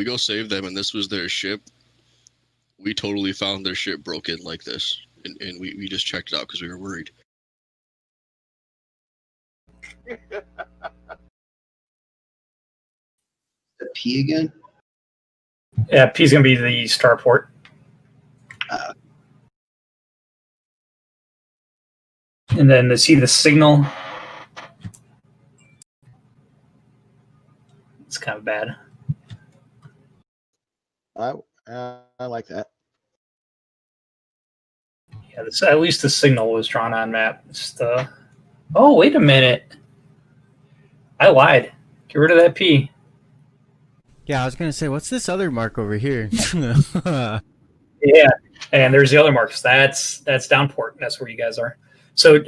We go save them, and this was their ship. We totally found their ship broken like this, and we just checked it out because we were worried. The P again? Yeah, P's going to be the starport. And then to see the signal, it's kind of bad. I like that. Yeah, at least the signal was drawn on map. Oh, wait a minute. I lied. Get rid of that P. Yeah, I was going to say, what's this other mark over here? Yeah, and there's the other marks. That's downport. That's where you guys are. So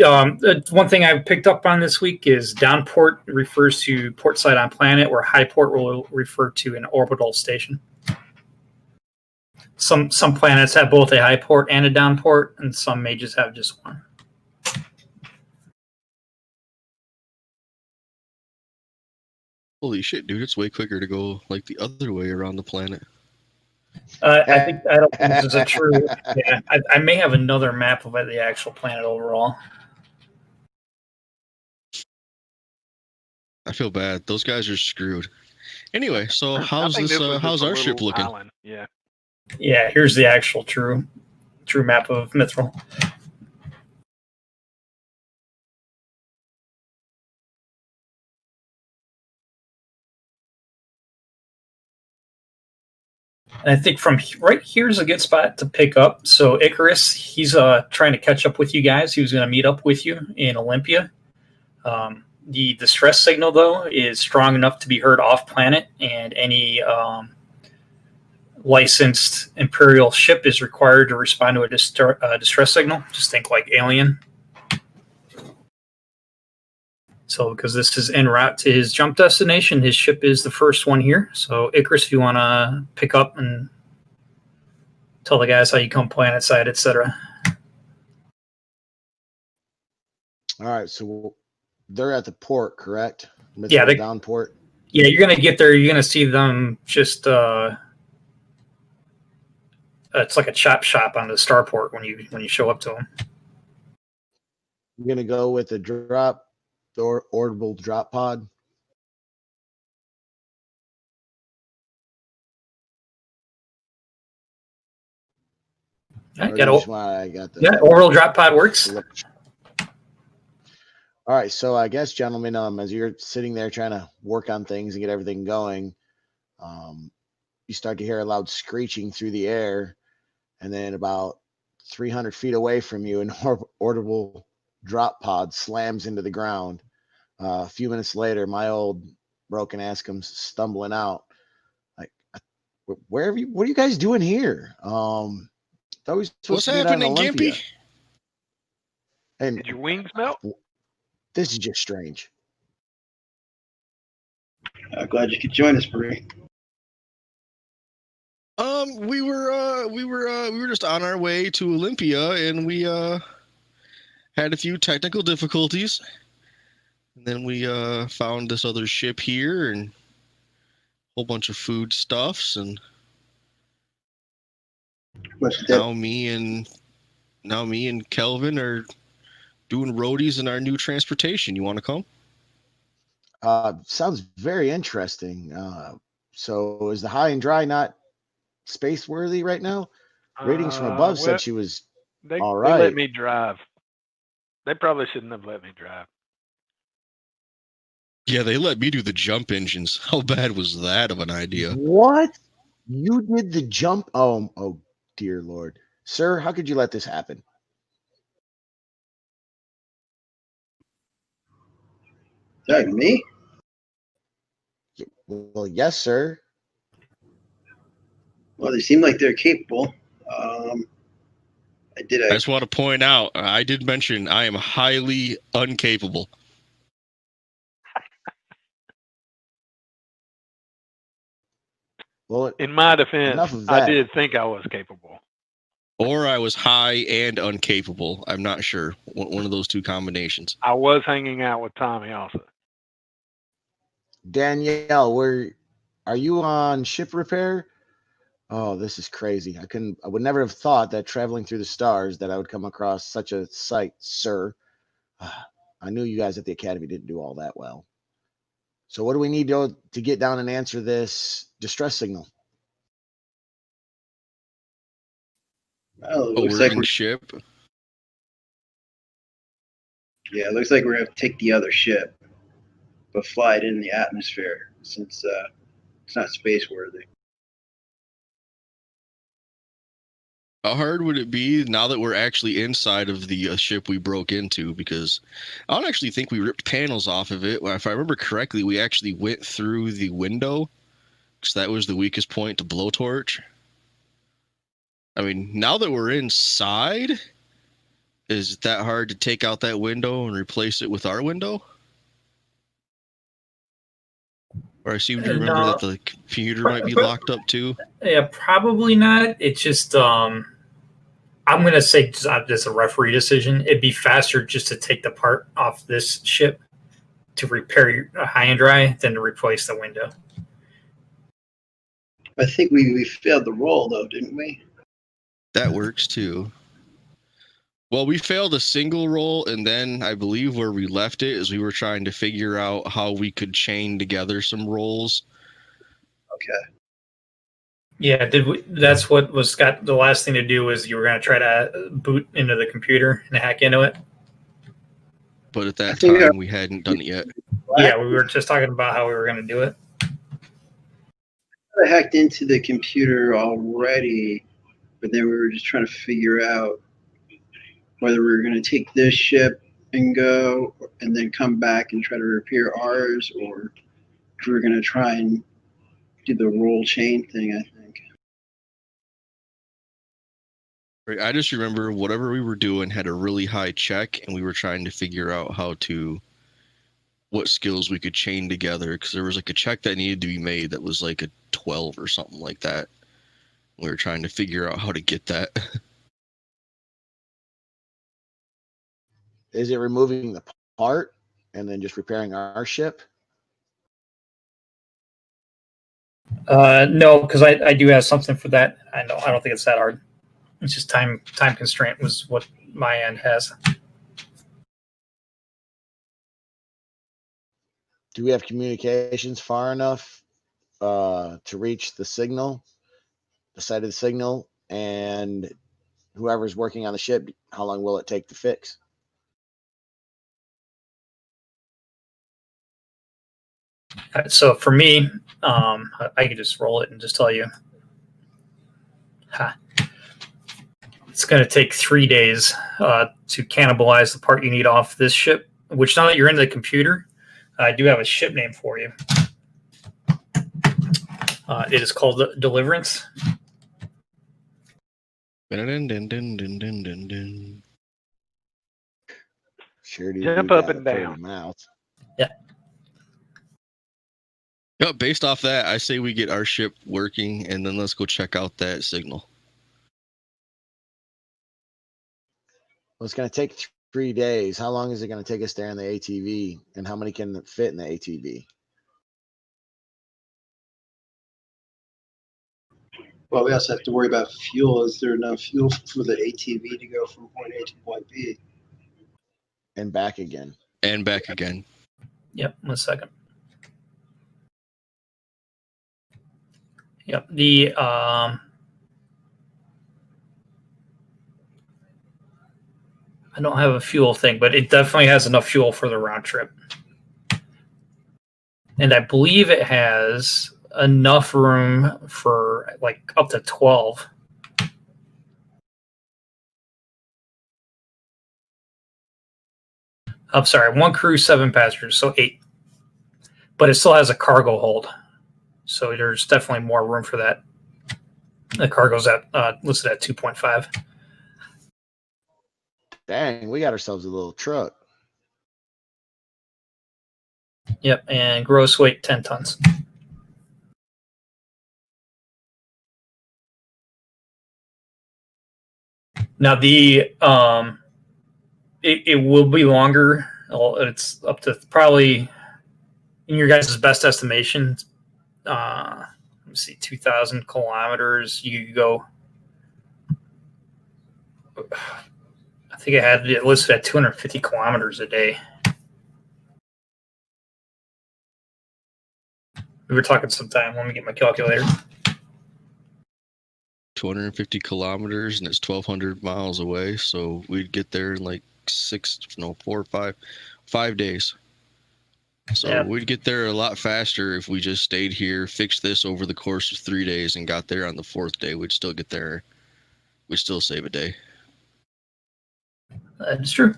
one thing I picked up on this week is downport refers to port side on planet, where high port will refer to an orbital station. Some planets have both a high port and a down port, and some may just have just one. Holy shit, dude! It's way quicker to go like the other way around the planet. I don't think this is a true. Yeah, I may have another map of the actual planet overall. I feel bad. Those guys are screwed. Anyway, so how's our ship looking? Island. Yeah. Yeah, here's the actual true map of Mithril. And I think from right here's a good spot to pick up. So Icarus, he's trying to catch up with you guys. He was going to meet up with you in Olympia. The distress signal, though, is strong enough to be heard off planet, and any licensed Imperial ship is required to respond to a distress signal. Just think like Alien. So because this is en route to his jump destination, his ship is the first one here. So Icarus, if you want to pick up and tell the guys how you come planet side, etc. All right, so they're at the port, correct? Yeah, down port. Yeah, you're gonna get there. You're gonna see them just. It's like a chop shop on the starport when you show up to them. I'm gonna go with the drop. The orbital drop pod. I got the orbital drop pod works. All right, so I guess, gentlemen, as you're sitting there trying to work on things and get everything going, you start to hear a loud screeching through the air, and then about 300 feet away from you, an orbital drop pod slams into the ground. A few minutes later, my old broken ass comes stumbling out. Like, what are you guys doing here? What's happening, Gimpy? And did your wings melt? This is just strange. Glad you could join us, Bree. We were just on our way to Olympia, and we had a few technical difficulties. And then we found this other ship here and a whole bunch of foodstuffs, and now me and Kelvin are doing roadies in our new transportation. You want to come? Sounds very interesting. So is the high and dry not space worthy right now? Ratings from above said she was all right. They let me drive. They probably shouldn't have let me drive. Yeah, they let me do the jump engines. How bad was that of an idea? What? You did the jump? Oh, dear Lord. Sir, how could you let this happen? Sorry, me? Well, yes, sir. Well, they seem like they're capable. I just want to point out, I did mention I am highly incapable. Well, in my defense, I did think I was capable. Or I was high and incapable. I'm not sure. One of those two combinations. I was hanging out with Tommy also. Danielle, Are you on ship repair? Oh, this is crazy. I would never have thought that traveling through the stars that I would come across such a sight, sir. I knew you guys at the academy didn't do all that well. So what do we need to get down and answer this distress signal? Well, it Oh, looks we're like in ship. it looks like we're gonna have to take the other ship, but fly it in the atmosphere since it's not space worthy. How hard would it be now that we're actually inside of the ship we broke into? Because I don't actually think we ripped panels off of it. If I remember correctly, we actually went through the window because that was the weakest point to blowtorch. I mean, now that we're inside, is it that hard to take out that window and replace it with our window? Or I seem to remember that the computer might be locked up too. Yeah, probably not. It's just I'm gonna say just a referee decision. It'd be faster just to take the part off this ship to repair your high and dry than to replace the window. I think we failed the roll though, didn't we? That works too. Well, we failed a single roll, and then I believe where we left it is we were trying to figure out how we could chain together some rolls. Okay. Yeah, that's what was got the last thing to do was you were going to try to boot into the computer and hack into it. But at that time, we hadn't done it yet. Yeah, we were just talking about how we were going to do it. I hacked into the computer already, but then we were just trying to figure out whether we were going to take this ship and go and then come back and try to repair ours, or if we were going to try and do the roll chain thing, I think. Right, I just remember whatever we were doing had a really high check, and we were trying to figure out what skills we could chain together, because there was like a check that needed to be made that was like a 12 or something like that. We were trying to figure out how to get that. Is it removing the part and then just repairing our ship? No, because I do have something for that. I don't think it's that hard. It's just time constraint was what my end has. Do we have communications far enough to reach the signal, the side of the signal, and whoever's working on the ship? How long will it take to fix? So for me, I could just roll it and just tell you. It's going to take 3 days to cannibalize the part you need off this ship, which now that you're in the computer, I do have a ship name for you. It is called Deliverance. Sure do. Jump up and down. Mouth. Yeah. Yeah, based off that, I say we get our ship working, and then let's go check out that signal. Well, it's going to take 3 days. How long is it going to take us there in the ATV, and how many can fit in the ATV? Well, we also have to worry about fuel. Is there enough fuel for the ATV to go from point A to point B? And back again. And back again. Yep, 1 second. Yep, the I don't have a fuel thing, but it definitely has enough fuel for the round trip. And I believe it has enough room for like up to 12. I'm sorry, 1 crew, 7 passengers, so 8. But it still has a cargo hold. So there's definitely more room for that. The cargo's at listed at 2.5. Dang, we got ourselves a little truck. Yep, and gross weight 10 tons. Now the it will be longer. It's up to probably, in your guys' best estimation, let me see, 2,000 kilometers. You could go. I think I had it listed at 250 kilometers a day. We were talking sometime. Let me get my calculator. 250 kilometers, and it's 1,200 miles away. So we'd get there in like 5 days. So Yeah. we'd get there a lot faster if we just stayed here, fixed this over the course of 3 days, and got there on the 4th day. We'd still get there. We'd still save a day. That's true.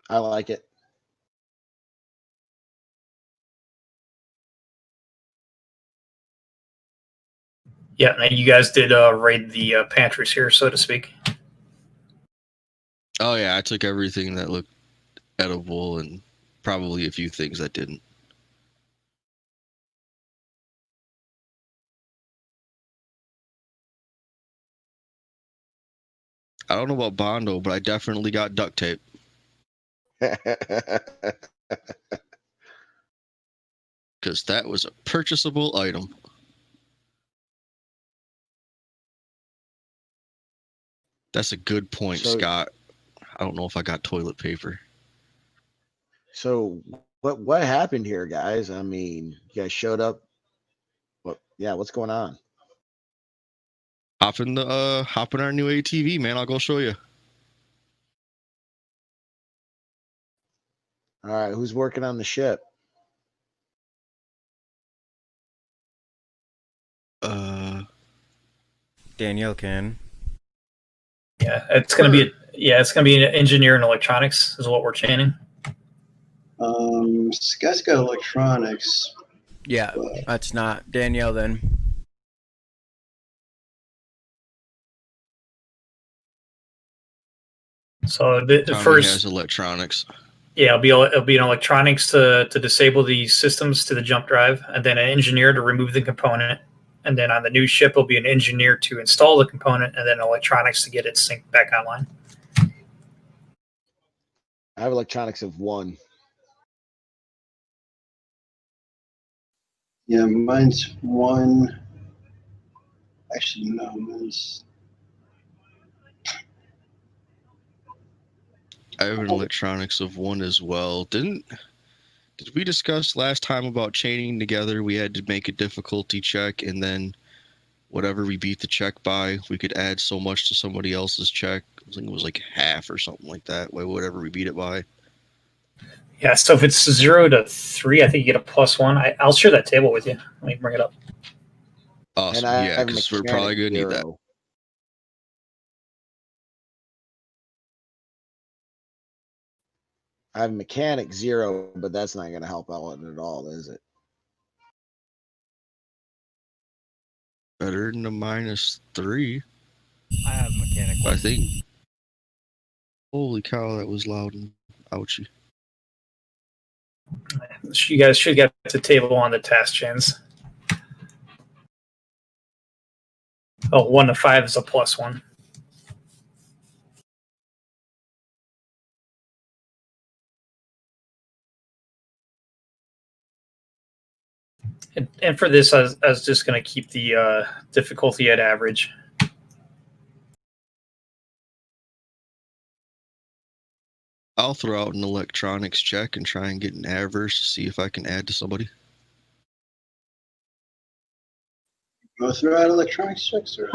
I like it. Yeah, and you guys did raid the pantries here, so to speak. Oh yeah, I took everything that looked edible and probably a few things that didn't. I don't know about Bondo, but I definitely got duct tape. Because that was a purchasable item. That's a good point, Scott. I don't know if I got toilet paper. So what happened here, guys? I mean, you guys showed up. What's going on? Hop in our new ATV, man. I'll go show you. All right, who's working on the ship? Danielle can. Yeah, it's gonna be an engineer in electronics is what we're chaining. Scott's got electronics. Yeah, that's not Danielle then. So the Tommy first has electronics. Yeah, it'll be an electronics to disable the systems to the jump drive, and then an engineer to remove the component. And then on the new ship, it'll be an engineer to install the component, and then electronics to get it synced back online. I have electronics of 1. Yeah, mine's 1. Actually, no, mine's. I have an electronics of 1 as well. Did we discuss last time about chaining together? We had to make a difficulty check, and then whatever we beat the check by, we could add so much to somebody else's check. I think it was like half or something like that. Whatever we beat it by. Yeah, so if it's 0 to 3, I think you get a +1. I'll share that table with you. Let me bring it up. Awesome. Yeah, because we're probably going to need that. I have mechanic 0, but that's not going to help out at all, is it? Better than a -3. I have mechanic. I think. Holy cow, that was loud and ouchy. You guys should get the table on the task chains. 1 to 5 is a +1. And for this, I was just going to keep the difficulty at average. I'll throw out an electronics check and try and get an average to see if I can add to somebody. Go through out electronics checks, or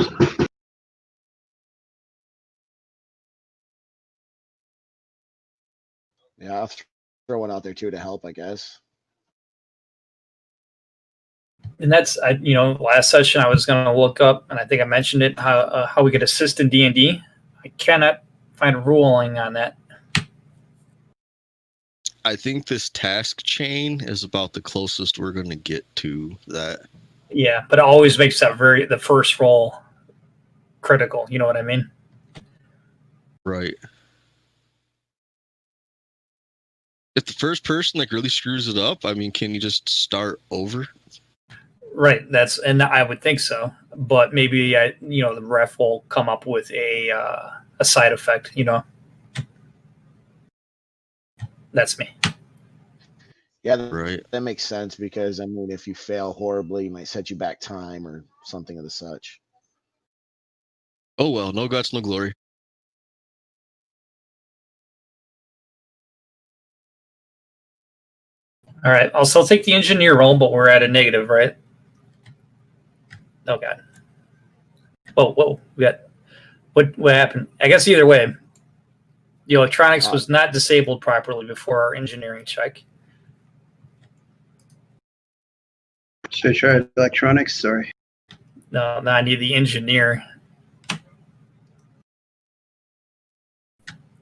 Yeah, I'll throw one out there too to help, I guess. And that's, last session I was going to look up, and I think I mentioned it, how we could assist in D&D. I cannot find a ruling on that. I think this task chain is about the closest we're going to get to that. Yeah, but it always makes the first roll critical. You know what I mean? Right. If the first person really screws it up, I mean, can you just start over? Right. And I would think so, but maybe the ref will come up with a side effect. That's me. Yeah, Right. that makes sense because I mean, if you fail horribly, it might set you back time or something of the such. Oh well, no guts, no glory. All right, I'll still take the engineer roll, but we're at a negative, right? Oh god. Whoa, we got what happened? I guess either way, the electronics was not disabled properly before our engineering check. Should I try electronics? Sorry. No, I need the engineer.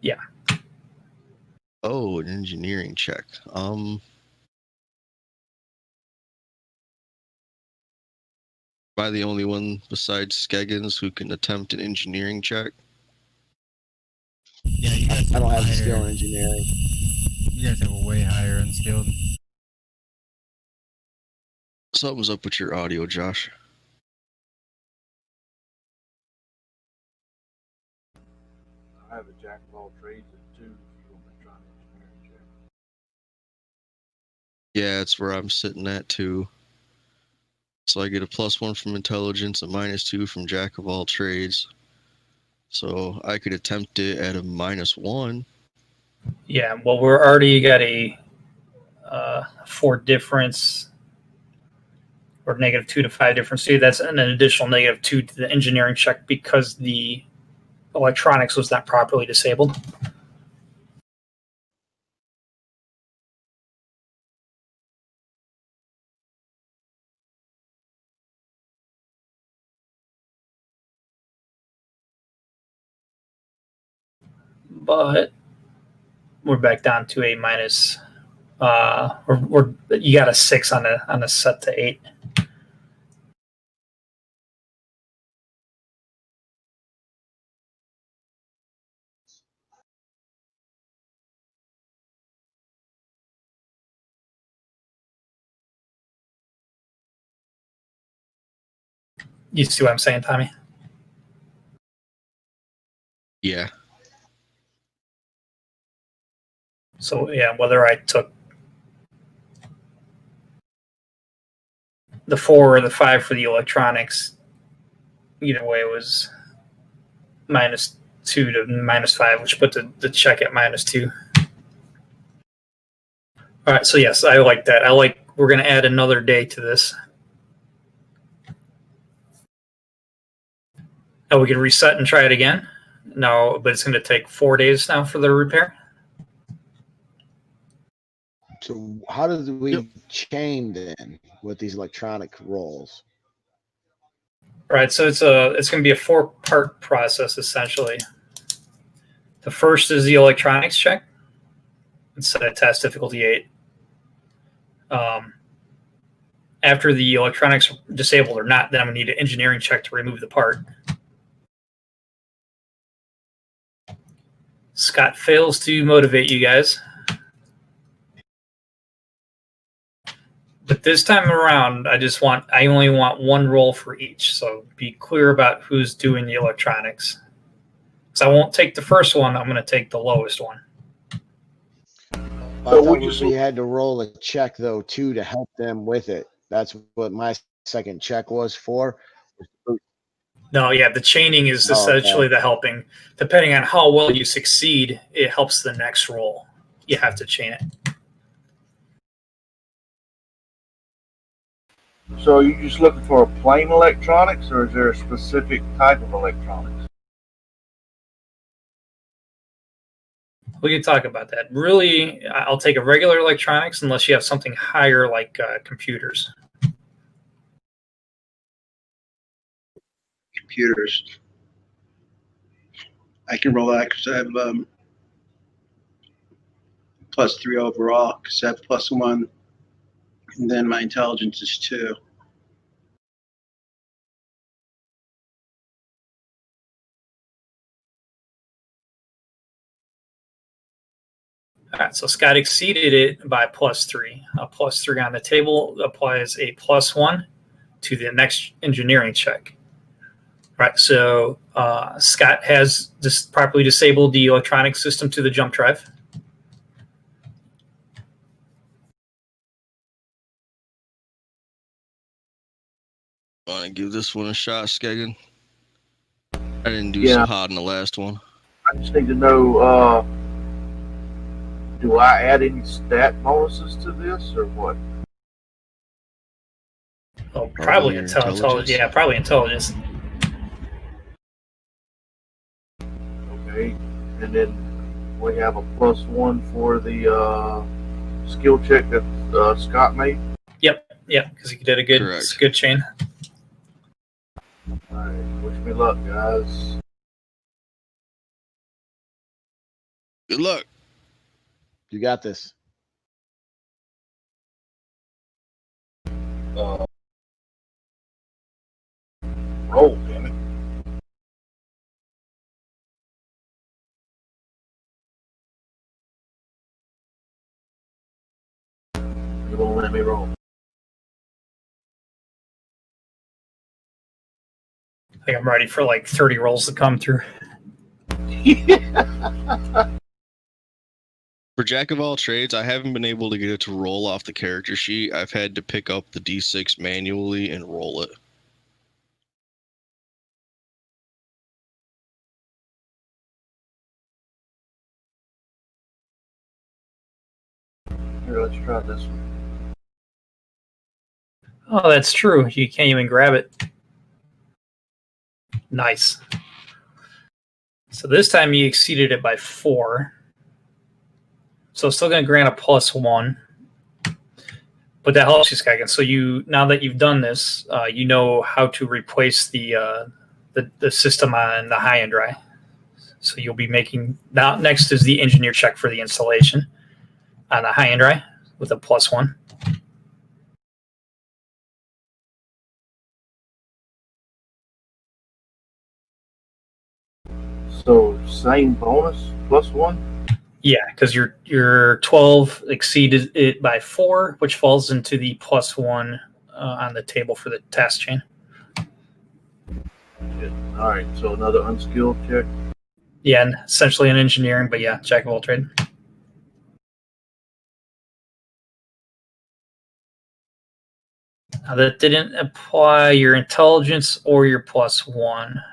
Yeah. Oh, an engineering check. Am I the only one besides Skeggins who can attempt an engineering check? Yeah, you guys I don't have higher. skill in engineering. You guys have a way higher unskilled. Something's up with your audio, Josh. I have a jack of all trades at 2 if you want to try an engineering check. Yeah, it's where I'm sitting at too. So I get a +1 from intelligence, a -2 from jack of all trades. So I could attempt it at a -1. Yeah, well, we're already got a 4 difference or -2 to 5 difference. See, that's an additional -2 to the engineering check because the electronics was not properly disabled. But we're back down to a minus. You got a 6 on a set to 8. You see what I'm saying, Tommy? Yeah. So yeah, whether I took the 4 or the 5 for the electronics, either way it was -2 to -5, which put the check at -2. All right, so yes, I like that. We're going to add another day to this. Oh, we can reset and try it again. No, but it's going to take 4 days now for the repair. So how do we chain then with these electronic rolls? Right, so it's going to be a 4-part process essentially. The first is the electronics check. It's a test difficulty 8. After the electronics are disabled or not, then I'm going to need an engineering check to remove the part. Scott fails to motivate you guys. But this time around, I only want 1 roll for each. So be clear about who's doing the electronics. So I won't take the first one. I'm going to take the lowest one. I thought we had to roll a check though too to help them with it. That's what my second check was for. No, yeah, the chaining is essentially the helping. Depending on how well you succeed, it helps the next roll. You have to chain it. So are you just looking for a plain electronics, or is there a specific type of electronics? We can talk about that. Really, I'll take a regular electronics unless you have something higher like computers. Computers. I can roll that because I have +3 overall because I have +1, and then my intelligence is 2. All right, so Scott exceeded it by +3. A +3 on the table applies a +1 to the next engineering check. All right, so Scott has properly disabled the electronic system to the jump drive. Want to give this one a shot, Skeggen? I didn't do Yeah. so hot in the last one. I just need to know, do I add any stat bonuses to this or what? Oh, Probably probably your intelligence. intelligence. Yeah, probably intelligence. Okay. And then we have a +1 for the skill check that Scott made. Yep, because you did a good chain. All right. Wish me luck, guys. Good luck. You got this. Roll, damn it. You won't let me roll. I think I'm ready for like 30 rolls to come through. For Jack of all trades, I haven't been able to get it to roll off the character sheet. I've had to pick up the D6 manually and roll it. Here, let's try this one. Oh, that's true. You can't even grab it. Nice. So this time you exceeded it by 4. So it's still going to grant a +1. But that helps you, Skagen. So now that you've done this, you know how to replace the system on the high and dry. So you'll be making now. Next is the engineer check for the installation on the high and dry with a +1. So same bonus, +1. Yeah, because your 12 exceeded it by 4, which falls into the +1 on the table for the task chain. All right, so another unskilled check. Yeah, and essentially an engineering, but yeah, jack of all trade. Now that didn't apply your intelligence or your +1.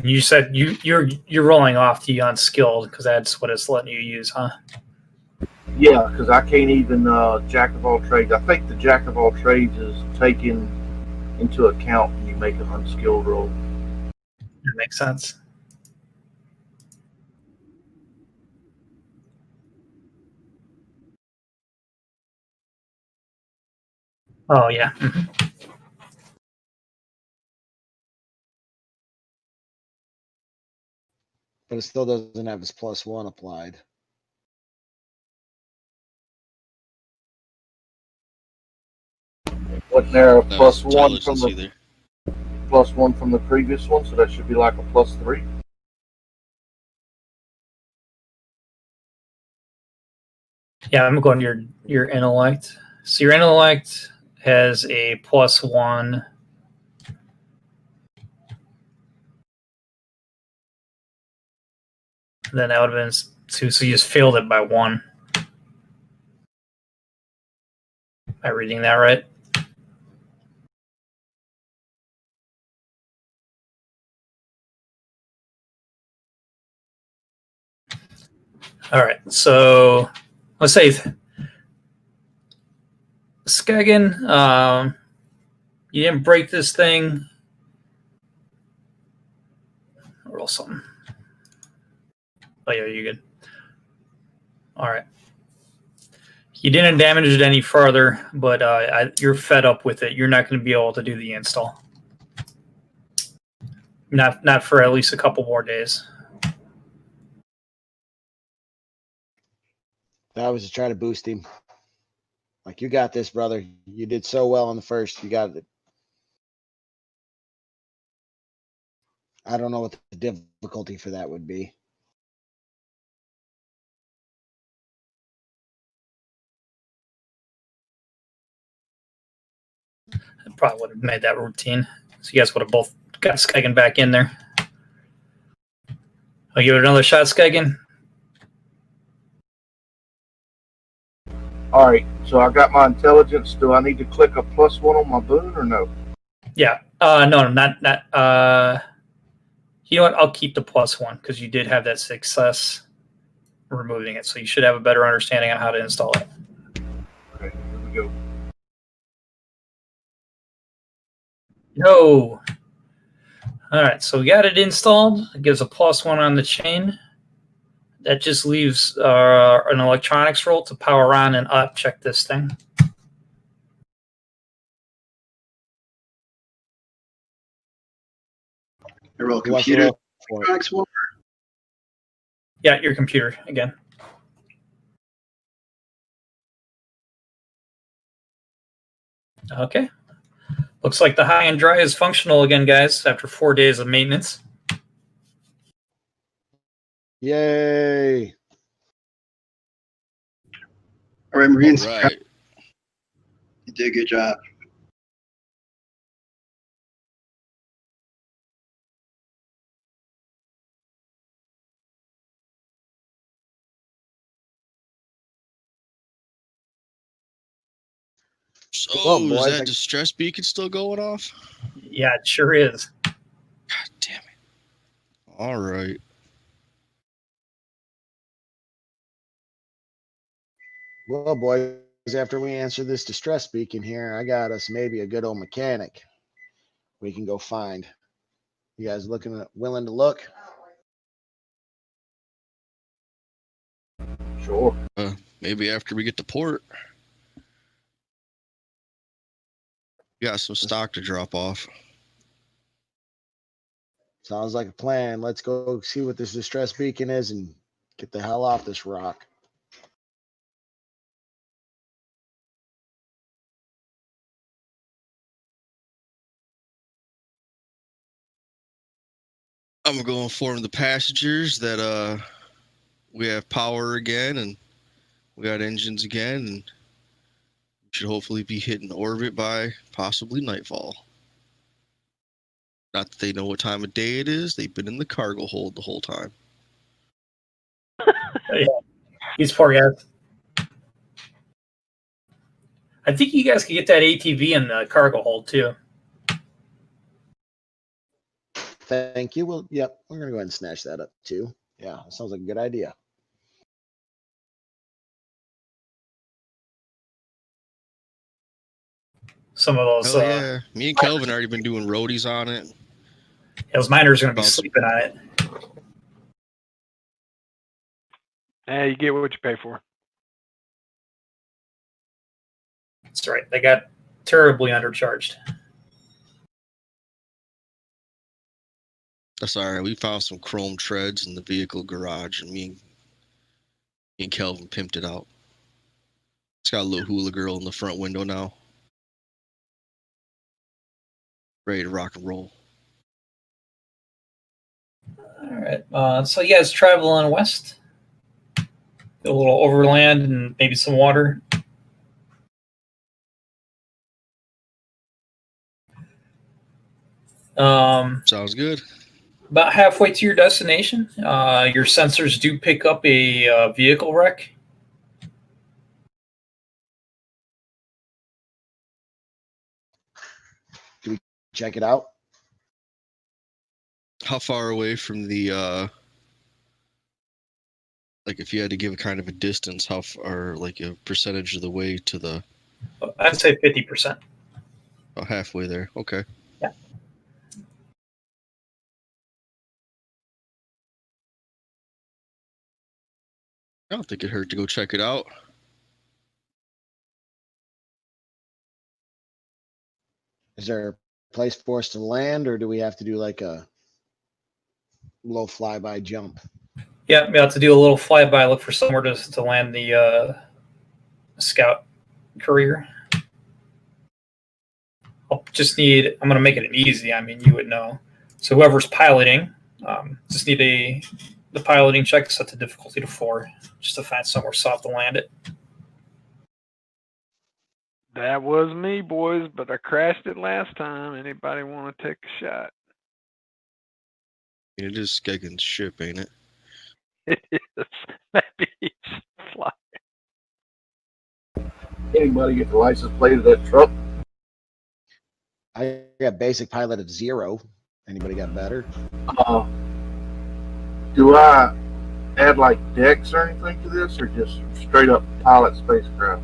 You said you're rolling off the unskilled because that's what it's letting you use, huh? Yeah, because I can't even jack of all trades. I think the jack of all trades is taken into account when you make an unskilled roll. That makes sense. Oh yeah. But it still doesn't have his +1 applied. Wasn't there a That was +1 from intelligence the either. +1 from the previous one? So that should be like a +3. Yeah, I'm going to your intellect. So your intellect has a +1. Then that would have been 2. So you just failed it by 1. Am I reading that right? All right. So let's say Skagen, you didn't break this thing. Roll something. Oh yeah, you're good. All right. You didn't damage it any further, but you're fed up with it. You're not going to be able to do the install. Not for at least a couple more days. That was to try to boost him. Like, you got this, brother. You did so well on the first. You got it. I don't know what the difficulty for that would be. It probably would have made that routine. So you guys would have both got Skegen back in there. I'll give it another shot, Skegen. All right, so I got my intelligence. Do I need to click a +1 on my boon or no? Yeah. No, not. You know what? I'll keep the +1 because you did have that success removing it, so you should have a better understanding on how to install it. Okay, here we go. No. All right, so we got it installed. It gives a +1 on the chain. That just leaves an electronics roll to power on and up. Check this thing. I roll computer. Electronics roll. Yeah, your computer again. Okay. Looks like the high and dry is functional again, guys, after 4 days of maintenance. Yay! All right, Marines. All right. You did a good job. So Well, boys, is that distress beacon still going off? Yeah, it sure is. God damn it. All right. Well, boys, after we answer this distress beacon here, I got us maybe a good old mechanic we can go find. You guys willing to look? Sure. Maybe after we get to port. We got some stock to drop off. Sounds like a plan. Let's go see what this distress beacon is and get the hell off this rock. I'm gonna go inform the passengers that we have power again and we got engines again, and we should hopefully be hitting orbit by possibly nightfall. Not that they know what time of day it is. They've been in the cargo hold the whole time. Yeah. These poor guys. I think you guys could get that ATV in the cargo hold too. Thank you. Well, yep, we're going to go ahead and snatch that up too. Yeah, that sounds like a good idea. Some of those. Oh yeah, me and Kelvin already been doing roadies on it. Those miners are going to be sleeping on it. You get what you pay for. That's right. They got terribly undercharged. That's all right. We found some chrome treads in the vehicle garage, and me and Kelvin pimped it out. It's got a little hula girl in the front window now. Ready to rock and roll. All right. So you guys traveling west. Get a little overland and maybe some water. Sounds good. About halfway to your destination, your sensors do pick up a vehicle wreck. Do we check it out? How far away from the like if you had to give a kind of a distance, how far, like a percentage of the way to the? I'd say 50%. Oh, halfway there. Okay. Yeah. I don't think it hurt to go check it out. Is there a place for us to land, or do we have to do like a low flyby jump? Yeah, we have to do a little flyby, look for somewhere to land the scout courier. I'm going to make it an easy. I mean, you would know. So whoever's piloting, just need the piloting check, set the difficulty to 4, just to find somewhere soft to land it. That was me, boys, but I crashed it last time. Anybody want to take a shot? It is Skegan's ship, ain't it? It is. Maybe he should fly. Anybody get the license plate of that truck? I got basic pilot at 0. Anybody got better? Do I add like decks or anything to this, or just straight up pilot spacecraft?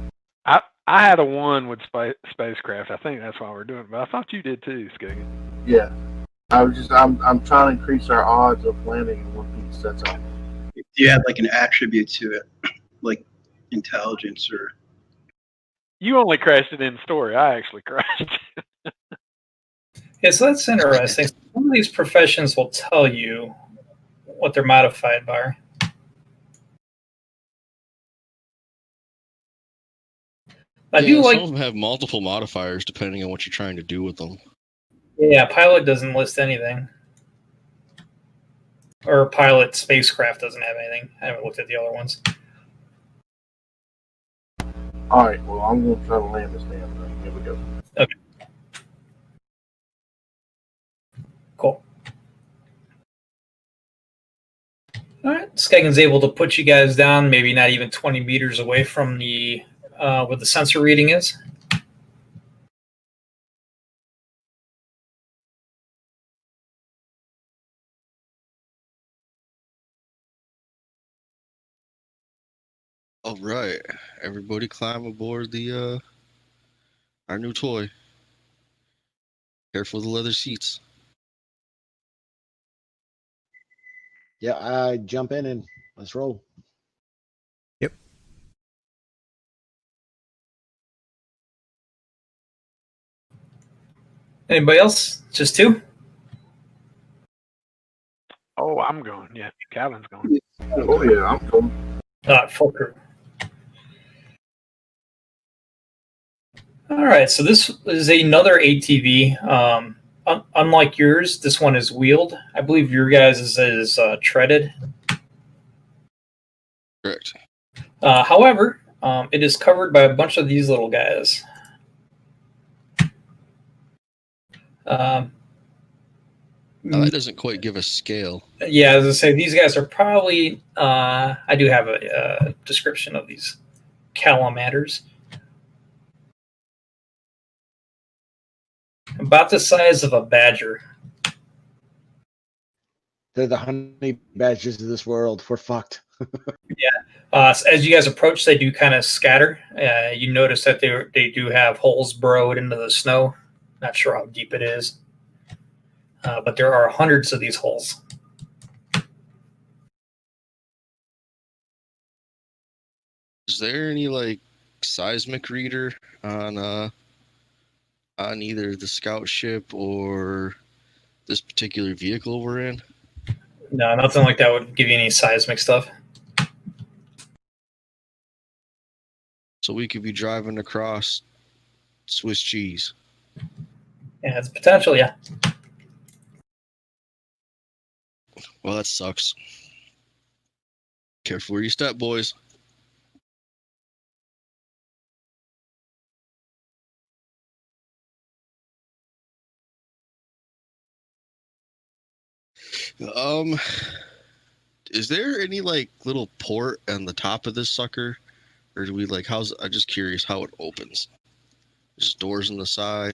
I had a 1 with spacecraft. I think that's why we're doing it. But I thought you did too, Skegan. Yeah. I'm trying to increase our odds of landing in one piece. That's all. Do you add like an attribute to it, like intelligence or? You only crashed it in story. I actually crashed it. Yeah, so that's interesting. Some of these professions will tell you what they're modified by. I do like. Some of them have multiple modifiers depending on what you're trying to do with them. Yeah, pilot doesn't list anything. Or pilot spacecraft doesn't have anything. I haven't looked at the other ones. All right. Well, I'm going to try to land this damn thing. Here we go. Okay. Cool. All right. Skegan's able to put you guys down, maybe not even 20 meters away from the what the sensor reading is. All right, everybody climb aboard the our new toy. Careful of the leather seats. Yeah, I jump in and let's roll. Yep. Anybody else? Just 2? Oh, I'm going. Yeah, Calvin's going. Oh yeah, I'm going. Full crew. All right, so this is another ATV. Unlike yours, this one is wheeled. I believe your guys is treaded. Correct. However, it is covered by a bunch of these little guys. Now, that doesn't quite give a scale. Yeah, as I say, these guys are probably. I do have a description of these calamanders. About the size of a badger. They're the honey badgers of this world. We're fucked. Yeah. As you guys approach, they do kind of scatter. You notice that they do have holes burrowed into the snow. Not sure how deep it is. But there are hundreds of these holes. Is there any like seismic reader on either the scout ship or this particular vehicle we're in? No, nothing like that would give you any seismic stuff. So we could be driving across Swiss cheese. Yeah, it's potential, yeah. Well, that sucks. Careful where you step, boys. Is there any like little port on the top of this sucker, or do we like? I'm just curious how it opens. There's doors on the side.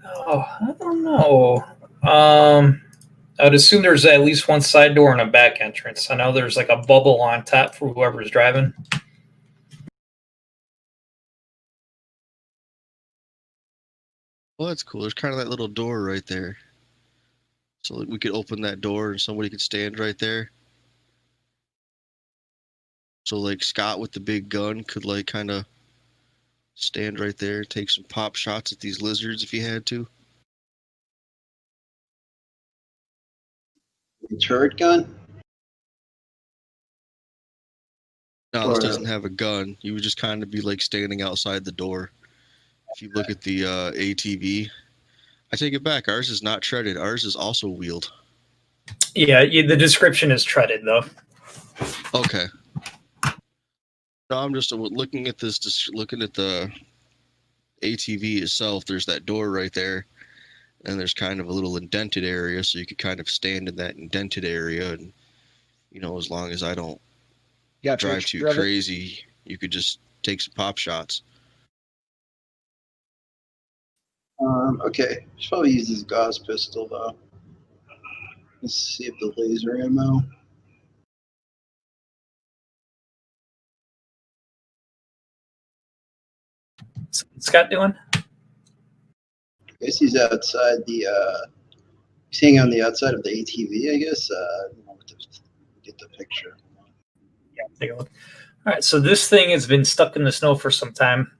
Oh, I don't know. I would assume there's at least one side door and a back entrance. I know there's like a bubble on top for whoever's driving. Well, that's cool. There's kind of that little door right there. So like, we could open that door and somebody could stand right there. So like Scott with the big gun could like kind of stand right there, take some pop shots at these lizards if he had to. Turret gun? No, this doesn't have a gun. You would just kind of be like standing outside the door. If you look at the ATV, I take it back. Ours is not treaded. Ours is also wheeled. Yeah, the description is treaded though. Okay. No, I'm just looking at this. Just looking at the ATV itself, there's that door right there, and there's kind of a little indented area, so you could kind of stand in that indented area, and as long as I don't drive too crazy, you could just take some pop shots. Okay, should probably use this Gauss pistol though. Let's see if the laser ammo. What's Scott doing? I guess he's outside the. He's hanging on the outside of the ATV. I guess. Get the picture. Yeah, take a look. All right, so this thing has been stuck in the snow for some time.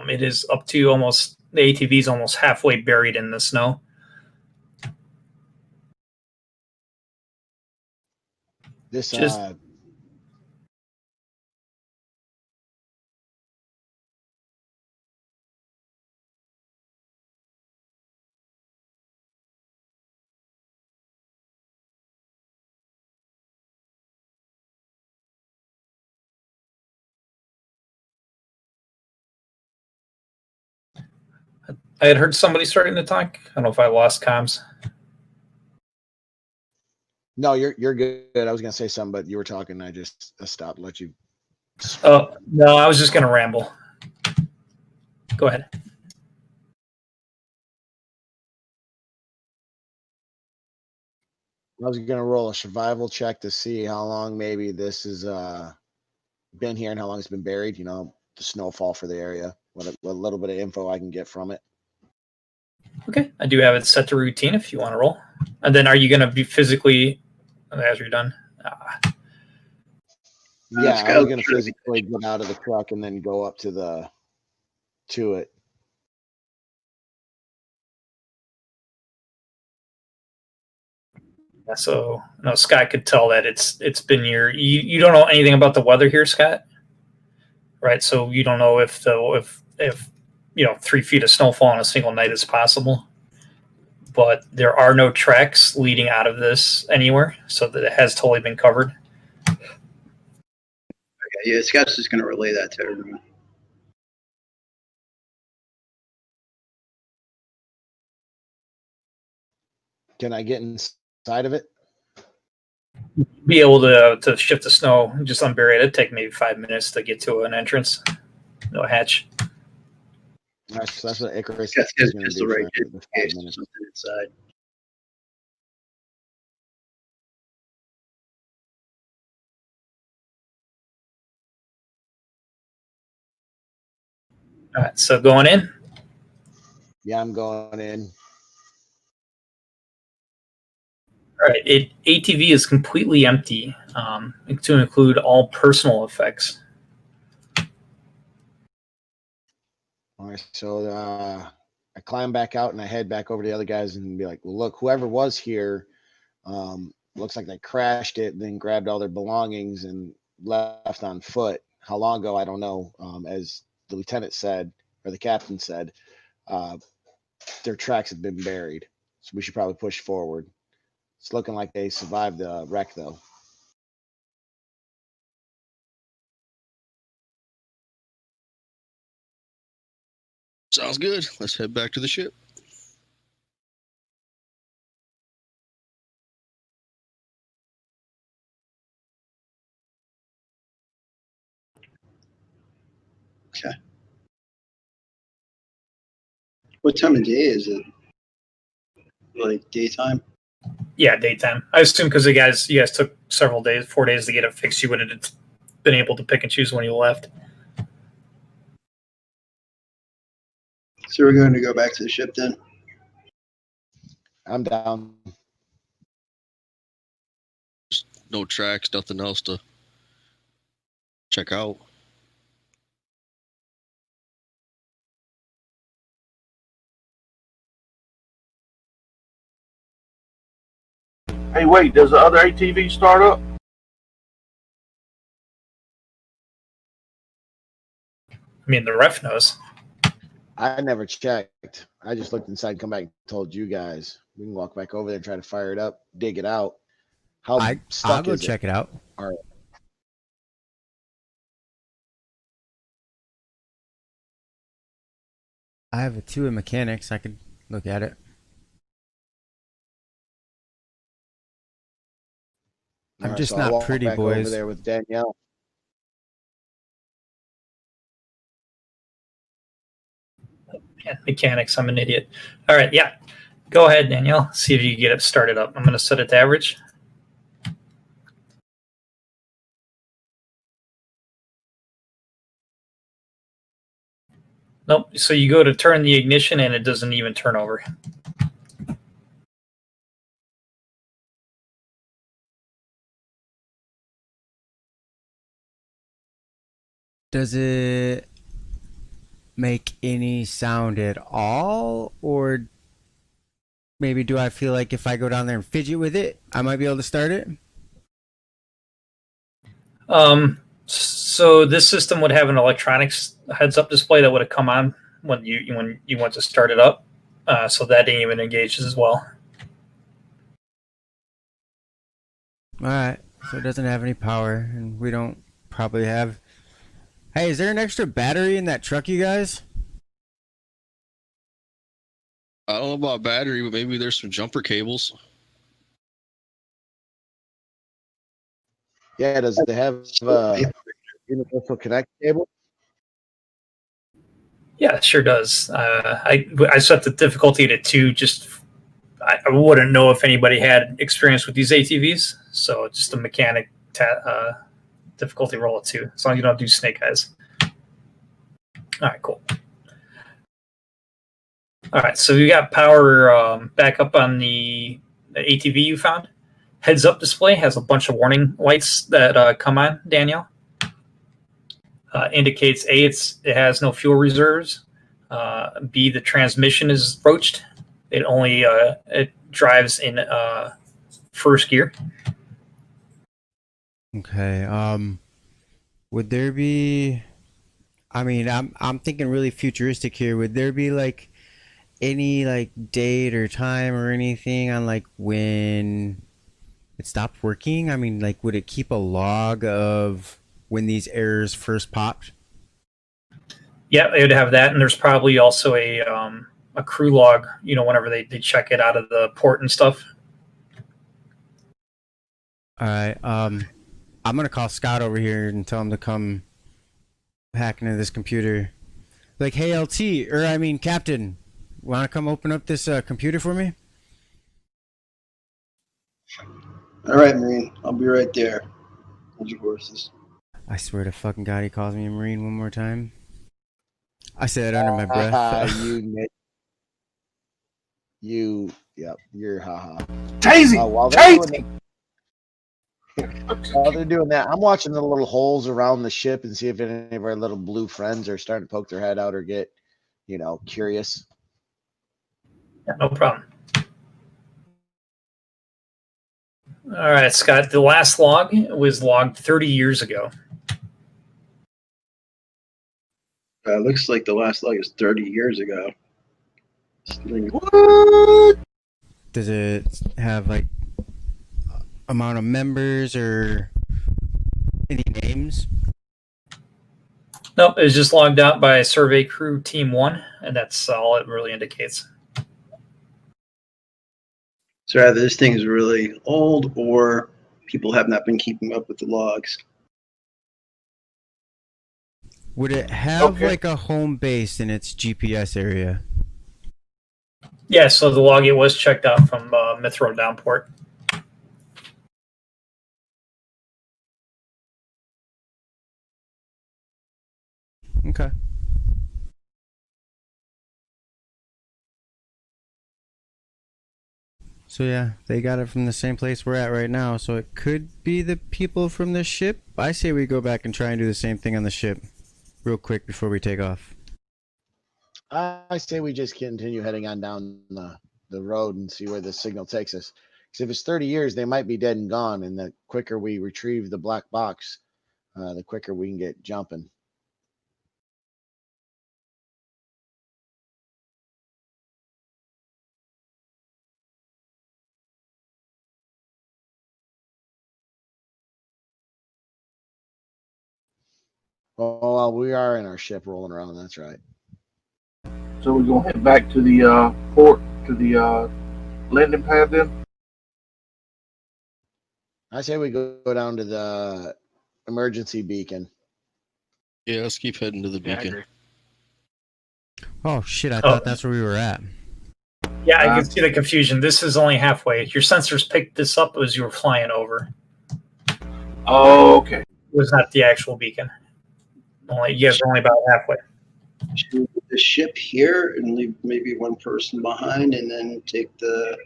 It is up to almost, the ATV is almost halfway buried in the snow. This I had heard somebody starting to talk. I don't know if I lost comms. No, you're good. I was gonna say something, but you were talking. I just stopped. Let you. Oh no, I was just gonna ramble. Go ahead. I was gonna roll a survival check to see how long maybe this has been here and how long it's been buried. The snowfall for the area. What little bit of info I can get from it. Okay, I do have it set to routine if you want to roll. And then are you going to be physically, as you're done? Yeah, I was going to physically get out of the truck and then go up to it. Yeah, so no, Scott could tell that it's been you don't know anything about the weather here, Scott, right? So you don't know if 3 feet of snowfall in a single night is possible, but there are no tracks leading out of this anywhere, so that it has totally been covered. Okay, yeah, Scott's just going to relay that to everyone. Can I get inside of it? Be able to shift the snow, just unbury it. It'd take maybe 5 minutes to get to an entrance. No hatch. So that's what Icarus is going to do right for 5 minutes. Inside. All right, so going in? Yeah, I'm going in. All right, ATV is completely empty, to include all personal effects. All right, so I climb back out and I head back over to the other guys and be like, well, look, whoever was here, looks like they crashed it, then grabbed all their belongings and left on foot. How long ago, I don't know. As the lieutenant said, or the captain said, their tracks have been buried. So we should probably push forward. It's looking like they survived the wreck, though. Sounds good. Let's head back to the ship. Okay. What time of day is it? Like daytime? Yeah, daytime. I assume because you guys took 4 days to get it fixed. You wouldn't have been able to pick and choose when you left. So we're going to go back to the ship then? I'm down. No tracks, nothing else to check out. Hey, wait, does the other ATV start up? I mean, the ref knows. I never checked. I just looked inside and come back and told you guys. We can walk back over there and try to fire it up, dig it out. I'll go check it out. All right. I have a 2 in mechanics. I could look at it. All I'm right, just so I'll not walk pretty, back over boys. there with Danielle. Yeah, mechanics. I'm an idiot. All right. Yeah. Go ahead, Danielle. See if you can get it started up. I'm going to set it to average. Nope. So you go to turn the ignition and it doesn't even turn over. Does it make any sound at all? Or maybe do I feel like if I go down there and fidget with it, I might be able to start it? So this system would have an electronics heads-up display that would have come on when you want to start it up. So that ain't even engaged as well. Alright, so it doesn't have any power, and we don't probably have... Hey, is there an extra battery in that truck, you guys? I don't know about battery, but maybe there's some jumper cables. Yeah, does it have universal connect cable? Yeah, it sure does. I set the difficulty to 2. Just I wouldn't know if anybody had experience with these ATVs, so just a mechanic difficulty roll of 2, as long as you don't do snake eyes. All right, cool. All right, so we got power back up on the ATV you found. Heads up display has a bunch of warning lights that come on, Danielle. Indicates A, it has no fuel reserves. B, the transmission is broached. It only it drives in first gear. Okay, would there be... I mean, I'm thinking really futuristic here. Would there be like any like date or time or anything on like when it stopped working? I mean, like, would it keep a log of when these errors first popped? Yeah, it would have that, and there's probably also a crew log. You know, whenever they check it out of the port and stuff. All right, I'm gonna call Scott over here and tell him to come hack into this computer. Like, hey, LT, or I mean, Captain, want to come open up this computer for me? All right, Marine. I'll be right there. Hold your horses. I swear to fucking God, he calls me a Marine one more time. I said it under my breath. Yep, you're haha. Daisy! While they're doing that, I'm watching the little holes around the ship and see if any of our little blue friends are starting to poke their head out or get, curious. Yeah, no problem. All right, Scott. The last log was logged 30 years ago. Looks like the last log is 30 years ago. What? Does it have like amount of members or any names? Nope, it was just logged out by Survey Crew Team 1, and that's all it really indicates. So either this thing is really old or people have not been keeping up with the logs. Would it have like a home base in its GPS area? Yeah, so the log it was checked out from Mithro Downport. Okay. So yeah, they got it from the same place we're at right now, so it could be the people from the ship. I say we go back and try and do the same thing on the ship real quick before we take off. I say we just continue heading on down the road and see where the signal takes us. Because if it's 30 years, they might be dead and gone. And the quicker we retrieve the black box, the quicker we can get jumping. Well, we are in our ship rolling around. That's right. So we're gonna head back to the port, to the landing pad then. I say we go down to the emergency beacon. Yeah, let's keep heading to the Yeah, I beacon. agree. Oh shit! I thought that's where we were at. Yeah, I can see the confusion. This is only halfway. Your sensors picked this up as you were flying over. Oh, okay. It was not the actual beacon. You guys are only about halfway. Should we leave the ship here and leave maybe one person behind, and then take the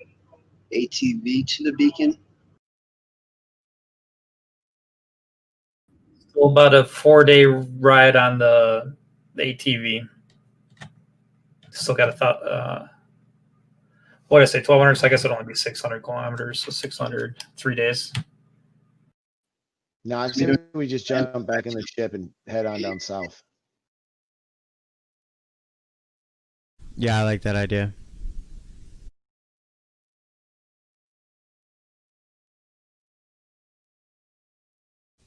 ATV to the beacon? Still about a 4-day ride on the ATV. Still got a thought. What did I say? 1,200. So I guess it'll only be 600 kilometers. So 600, 3 days. No, I say we just jump back in the ship and head on down south. Yeah, I like that idea.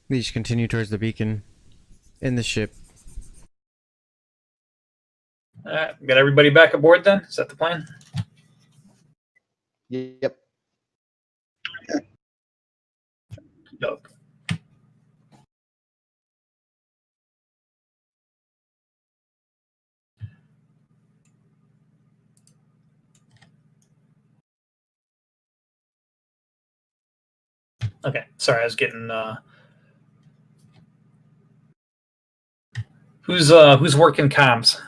We just continue towards the beacon in the ship. All right, got everybody back aboard then? Is that the plan? Yep. Dope. Okay, sorry, I was getting. Who's working comms?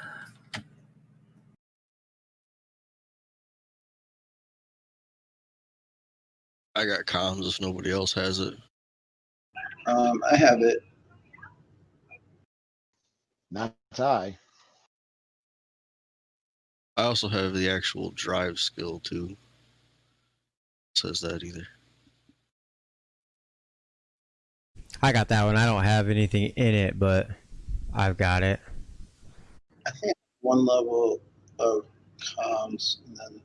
I got comms if nobody else has it. I have it. Not I. I also have the actual drive skill too. It says that either. I got that one. I don't have anything in it, but I've got it. I think one level of comms and then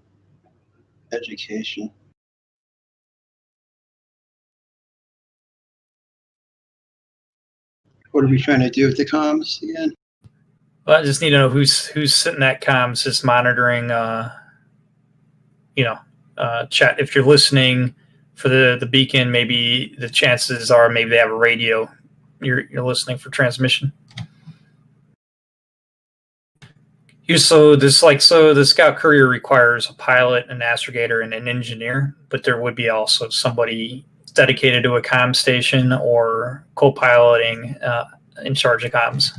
education. What are we trying to do with the comms again? Well, I just need to know who's sitting at comms, just monitoring. Chat. If you're listening for the beacon, maybe the chances are maybe they have a radio. You're listening for transmission. The scout courier requires a pilot, an astrogator, and an engineer, but there would be also somebody dedicated to a comm station or co-piloting in charge of comms.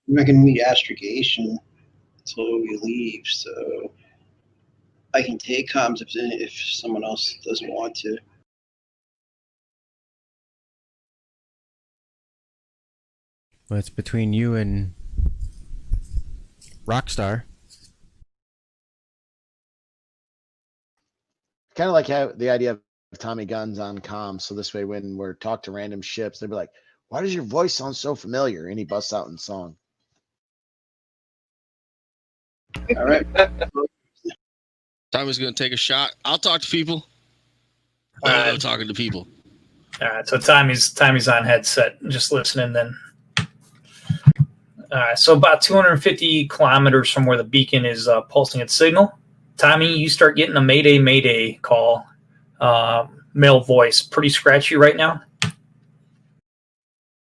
We're not going to need astrogation until we leave, so I can take comms if someone else doesn't want to. Well, it's between you and Rockstar. Kind of like how the idea of Tommy Guns on comms, so this way when we're talk to random ships, they'll be like, "Why does your voice sound so familiar?" And he busts out in song. All right. Tommy's gonna take a shot. I'll talk to people. I love talking to people. All right, so Tommy's on headset, just listening then. All right, so about 250 kilometers from where the beacon is pulsing its signal. Tommy, you start getting a Mayday, Mayday call. Male voice, pretty scratchy right now.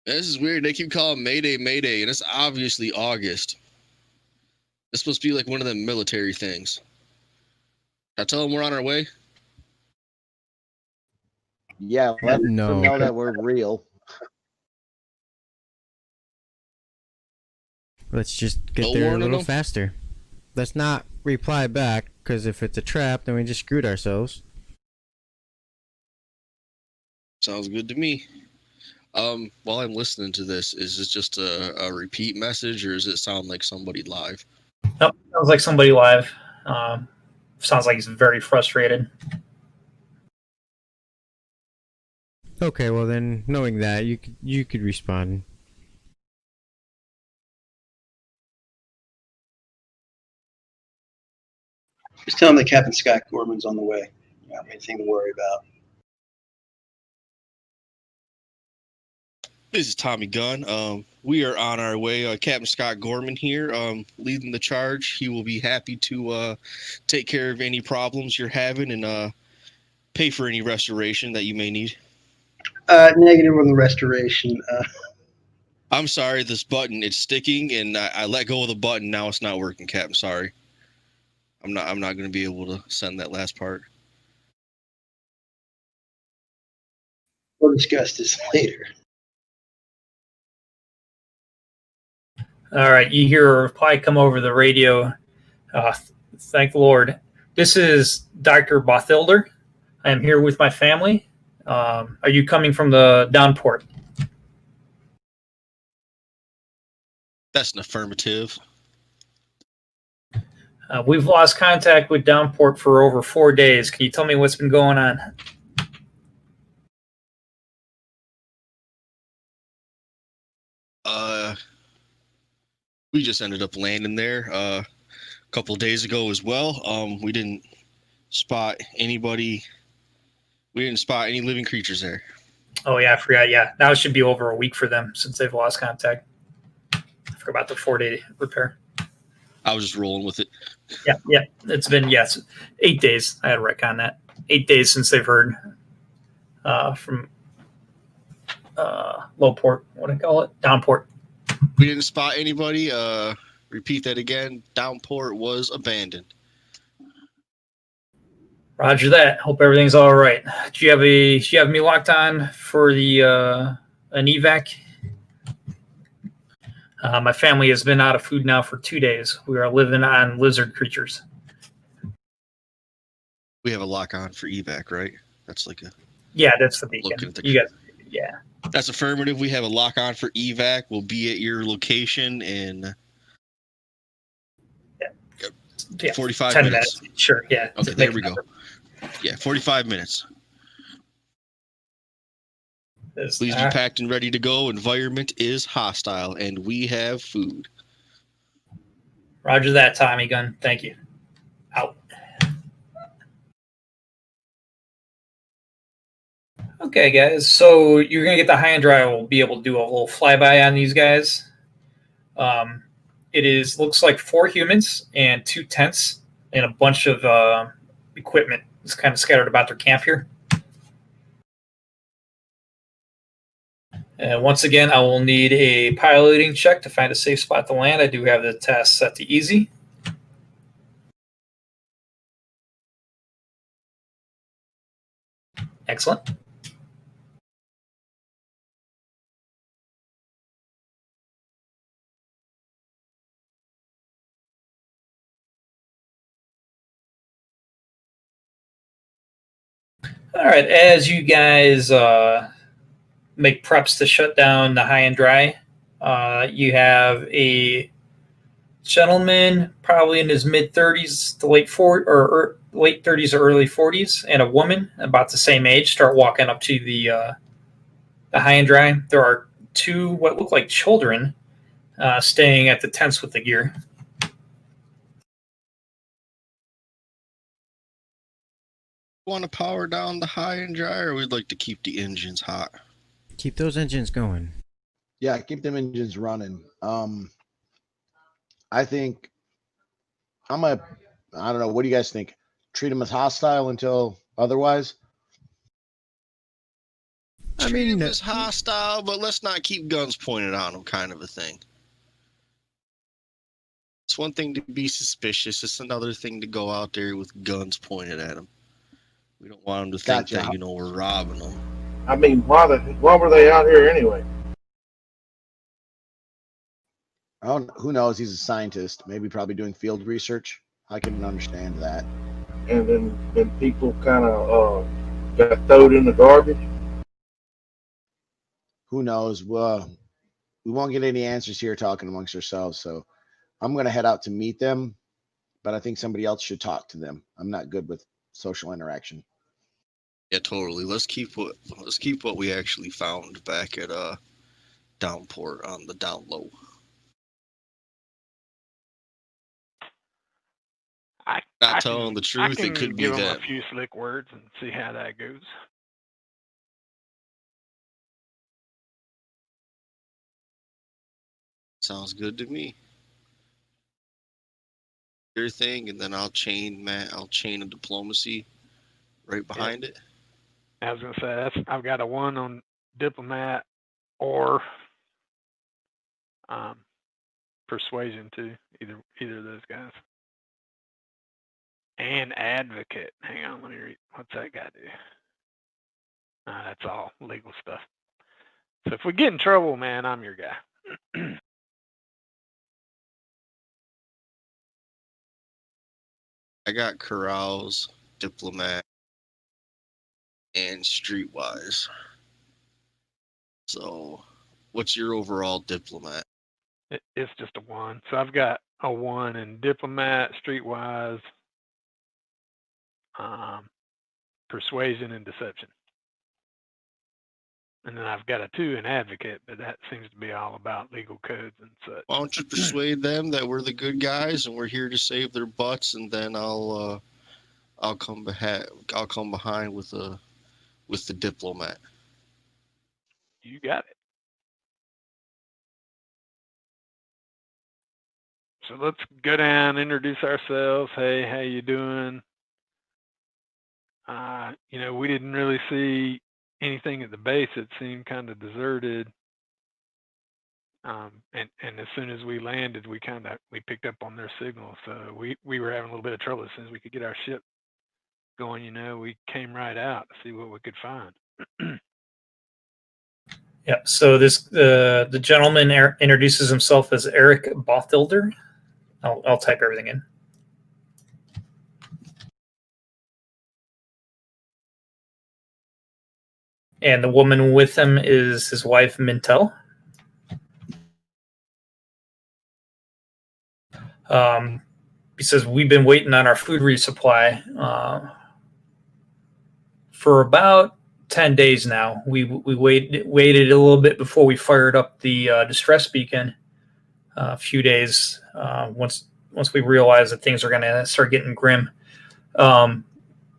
This is weird. They keep calling Mayday, Mayday, and it's obviously August. It's supposed to be like one of them military things. I tell them we're on our way. Yeah, let them No. know that we're real. Let's just get No there a warning little them? faster. Let's not reply back, because if it's a trap, then we just screwed ourselves. Sounds good to me. While I'm listening to this, is this just a repeat message, or does it sound like somebody live? Nope, sounds like somebody live. Sounds like he's very frustrated. Okay, well then, knowing that, you could respond. Just tell him that Captain Scott Gorman's on the way. You don't have anything to worry about. This is Tommy Gunn. We are on our way. Captain Scott Gorman here, leading the charge. He will be happy to take care of any problems you're having and pay for any restoration that you may need. Negative on the restoration. I'm sorry, this button, it's sticking, and I let go of the button. Now it's not working, Captain. Sorry. I'm not going to be able to send that last part. We'll discuss this later. All right, you hear a reply come over the radio. Thank the Lord. This is Dr. Bothilder. I am here with my family. Are you coming from the downport? That's an affirmative. We've lost contact with downport for over 4 days. Can you tell me what's been going on? We just ended up landing there a couple days ago as well. We didn't spot anybody. We didn't spot any living creatures there. Oh, yeah, I forgot. Yeah, now it should be over a week for them since they've lost contact. I forgot about the 4-day repair. I was just rolling with it. Yeah. It's been, 8 days. I had a rec on that. 8 days since they've heard from low port. What do I call it? Downport. We didn't spot anybody. Repeat that again. Downport was abandoned. Roger that. Hope everything's all right. Do you have me locked on for the an evac? My family has been out of food now for 2 days. We are living on lizard creatures. We have a lock on for evac, right? That's like a that's the beacon. You guys, That's affirmative. We have a lock on for evac. We'll be at your location in 45 minutes. Sure, yeah. Okay, there we go. Yeah, 45 minutes. Please be packed and ready to go. Environment is hostile, and we have food. Roger that, Tommy Gun. Thank you. Out. Okay, guys. So you're gonna get the high and dry. We'll be able to do a little flyby on these guys. It looks like 4 humans and 2 tents and a bunch of equipment. It's kind of scattered about their camp here. And once again, I will need a piloting check to find a safe spot to land. I do have the task set to easy. Excellent. All right, as you guys make preps to shut down the high and dry, you have a gentleman probably in his mid-30s to late 30s or early 40s, and a woman about the same age start walking up to the high and dry. There are 2 what look like children staying at the tents with the gear. Want to power down the high and dry, or we'd like to keep the engines hot? Keep those engines going. Yeah, keep them engines running. I think I don't know. What do you guys think? Treat them as hostile until otherwise? I mean, it's hostile, but let's not keep guns pointed on them, kind of a thing. It's one thing to be suspicious. It's another thing to go out there with guns pointed at them. We don't want them to think that, we're robbing them. I mean, why were they out here anyway? Who knows? He's a scientist. Maybe probably doing field research. I can understand that. And then people kind of got thrown in the garbage. Who knows? Well, we won't get any answers here talking amongst ourselves. So I'm going to head out to meet them, but I think somebody else should talk to them. I'm not good with social interaction. Yeah, totally. Let's keep what we actually found back at Downport on the down low. Not telling the truth, it could be that. Give them a few slick words and see how that goes. Sounds good to me. Your thing, and then I'll chain a diplomacy right behind it. I was gonna say I've got a 1 on diplomat or persuasion too. Either of those guys. And advocate. Hang on, let me read. What's that guy do? That's all legal stuff. So if we get in trouble, man, I'm your guy. I got corrals, diplomat, and streetwise. So, what's your overall diplomat? It's just a 1. So I've got a 1 in diplomat, streetwise, persuasion, and deception. And then I've got a 2 in advocate, but that seems to be all about legal codes and such. Why don't you persuade them that we're the good guys and we're here to save their butts, and then I'll come behind with the diplomat. You got it. So let's go down, introduce ourselves. Hey, how you doing? We didn't really see anything at the base. It seemed kind of deserted. And as soon as we landed, we picked up on their signal. So we were having a little bit of trouble. As soon as we could get our ship going, we came right out to see what we could find. Yeah. So the gentleman introduces himself as Eric Bothilder. I'll type everything in. And the woman with him is his wife, Mintel. He says, we've been waiting on our food resupply for about 10 days now. We waited a little bit before we fired up the distress beacon. A few days once we realized that things are going to start getting grim. I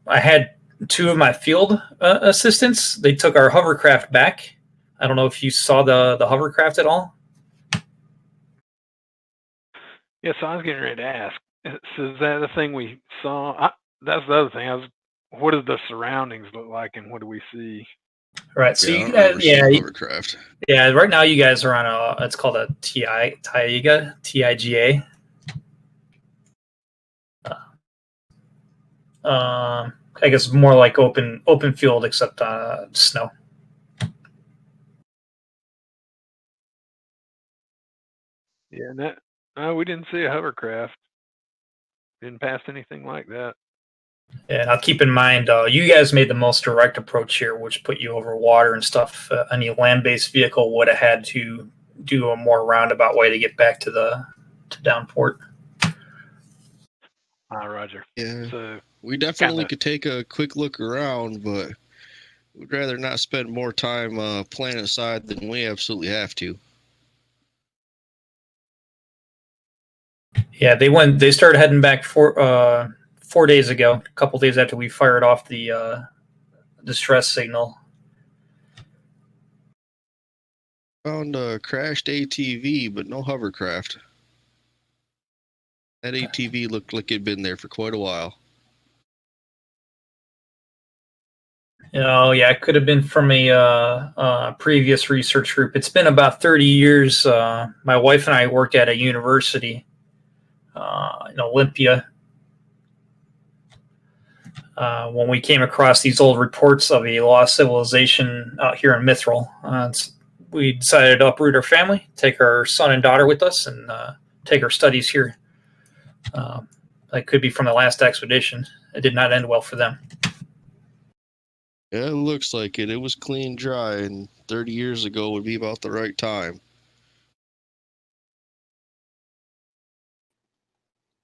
had 2 of my field assistants. They took our hovercraft back. I don't know if you saw the hovercraft at all. Yes, I was getting ready to ask. So is that the thing we saw? That's the other thing. What do the surroundings look like, and what do we see? Right. So you guys, hovercraft. Yeah. Right now, you guys are on it's called a Taiga, TIGA. I guess more like open field, except snow. Yeah, no, we didn't see a hovercraft. Didn't pass anything like that. And I'll keep in mind, you guys made the most direct approach here, which put you over water and stuff. Any land-based vehicle would have had to do a more roundabout way to get back to downport. Roger. Yeah. So we definitely could take a quick look around, but we'd rather not spend more time planning aside than we absolutely have to. Yeah, they started heading back 4 days ago, a couple days after we fired off the distress signal. Found a crashed ATV, but no hovercraft. That ATV looked like it'd been there for quite a while. Yeah, it could have been from a previous research group. It's been about 30 years. My wife and I worked at a university in Olympia when we came across these old reports of a lost civilization out here in Mithril. We decided to uproot our family, take our son and daughter with us, and take our studies here. That could be from the last expedition. It did not end well for them. Yeah, it looks like it. It was clean dry, and 30 years ago would be about the right time.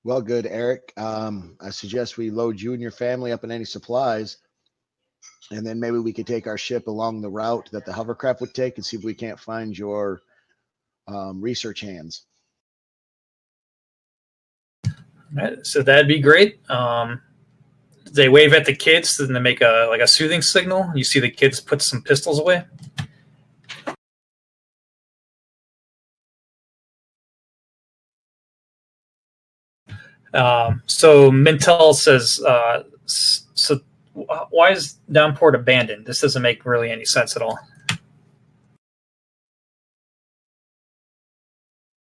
Well, good, Eric. I suggest we load you and your family up in any supplies, and then maybe we could take our ship along the route that the hovercraft would take and see if we can't find your research hands. Right, so that'd be great. They wave at the kids and they make a soothing signal. You see the kids put some pistols away. So Mintel says, so why is Downport abandoned? This doesn't make really any sense at all.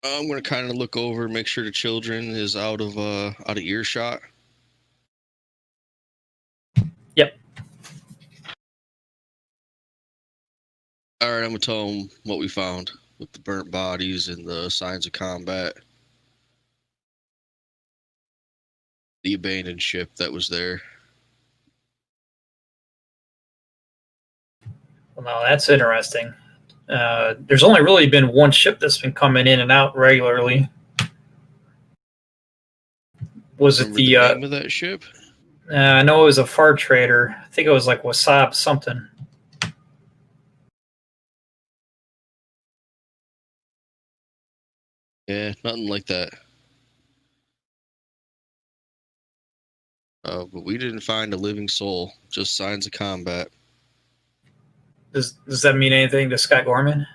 I'm gonna kind of look over, make sure the children is out of earshot. Yep. All right, I'm gonna tell them what we found with the burnt bodies and the signs of combat. The abandoned ship that was there. Well, now that's interesting. There's only really been one ship that's been coming in and out regularly. Was Remember it the name of that ship? I know it was a far trader. I think it was like Wasab something. Yeah, nothing like that. But we didn't find a living soul, just signs of combat. Does that mean anything to Scott Gorman?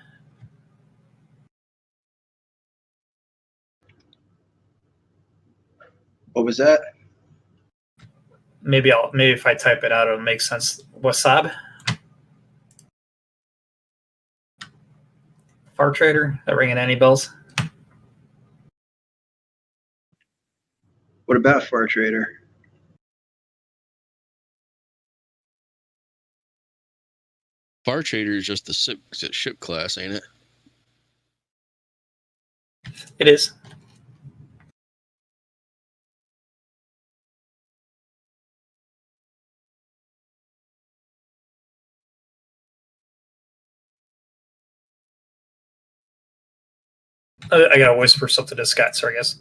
What was that? Maybe if I type it out, it'll make sense. Wasab? Far trader? That ringing any bells? What about Far Trader? Far Trader is just the ship class, ain't it? It is. I gotta whisper something to Scott, sorry guys.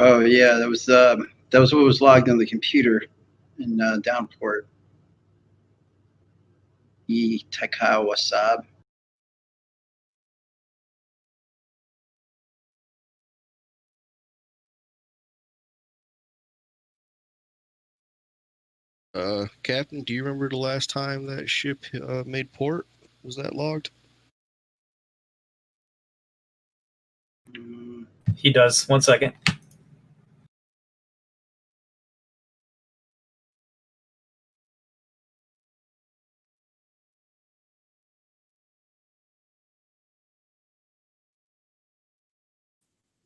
Oh yeah, that was what was logged on the computer in Downport. E Takao Wasab. Captain, do you remember the last time that ship made port? Was that logged? He does. 1 second.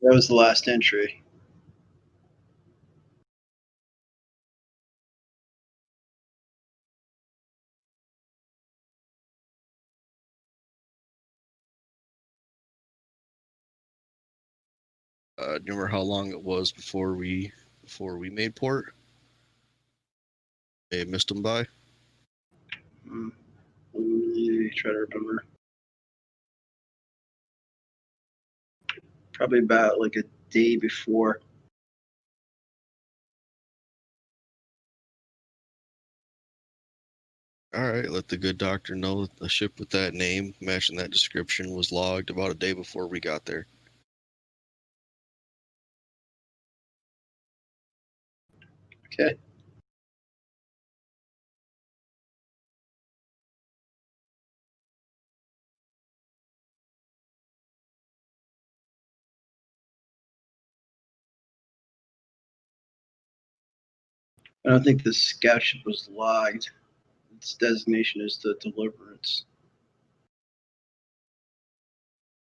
That was the last entry. Do you remember how long it was before we made port? They missed them by. Let me try to remember. Probably about like a day before. All right, let the good doctor know that the ship with that name, matching that description, was logged about a day before we got there. Okay. I don't think the scout ship was logged. Its designation is the Deliverance.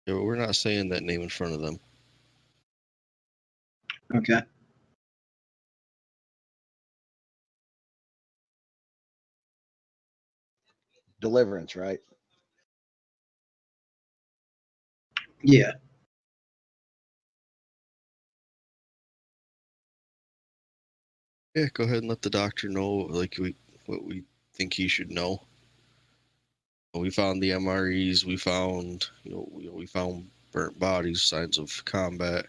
Yeah, but we're not saying that name in front of them. Okay. Deliverance, right? Yeah. Yeah, go ahead and let the doctor know what we think he should know. We found the MREs. We found we found burnt bodies, signs of combat.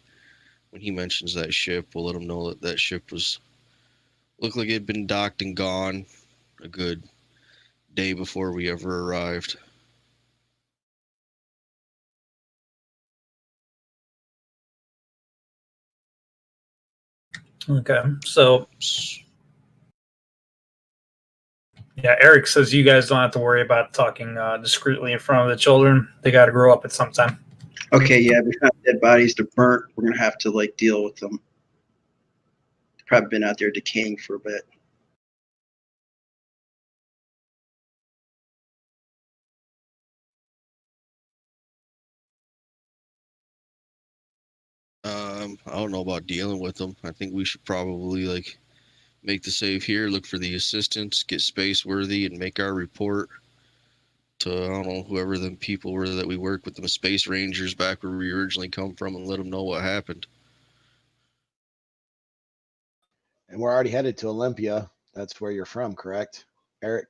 when he mentions that ship, we'll let him know that that ship looked like it had been docked and gone a good day before we ever arrived. Okay, so yeah, Eric says you guys don't have to worry about talking discreetly in front of the children. They got to grow up at some time. Okay, yeah, we found dead bodies. They're burnt. We're gonna have to like deal with them. They've probably been out there decaying for a bit. I don't know about dealing with them. I think we should probably like make the save here, look for the assistants, get space worthy, and make our report to I don't know whoever them people were that we worked with, the space rangers back where we originally come from, and let them know what happened. And we're already headed to Olympia. That's where you're from, correct, Eric?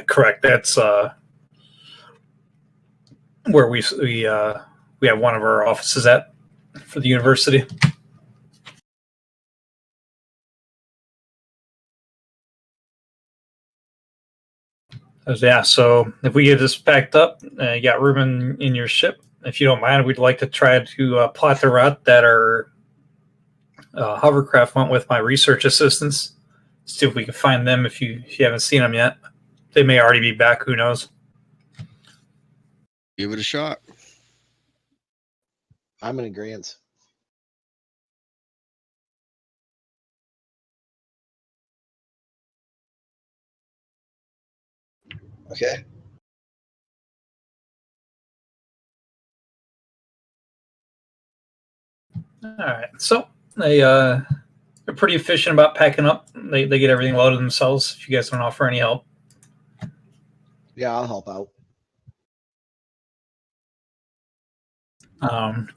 Correct. That's where we have one of our offices at for the university. Yeah, so if we get this packed up, you got room in your ship. If you don't mind, we'd like to try to plot the route that our hovercraft went with my research assistants. See if we can find them if you haven't seen them yet. They may already be back. Who knows? Give it a shot. I'm in agreement. Okay. All right. So they're pretty efficient about packing up. They get everything loaded themselves. If you guys don't offer any help. Yeah, I'll help out.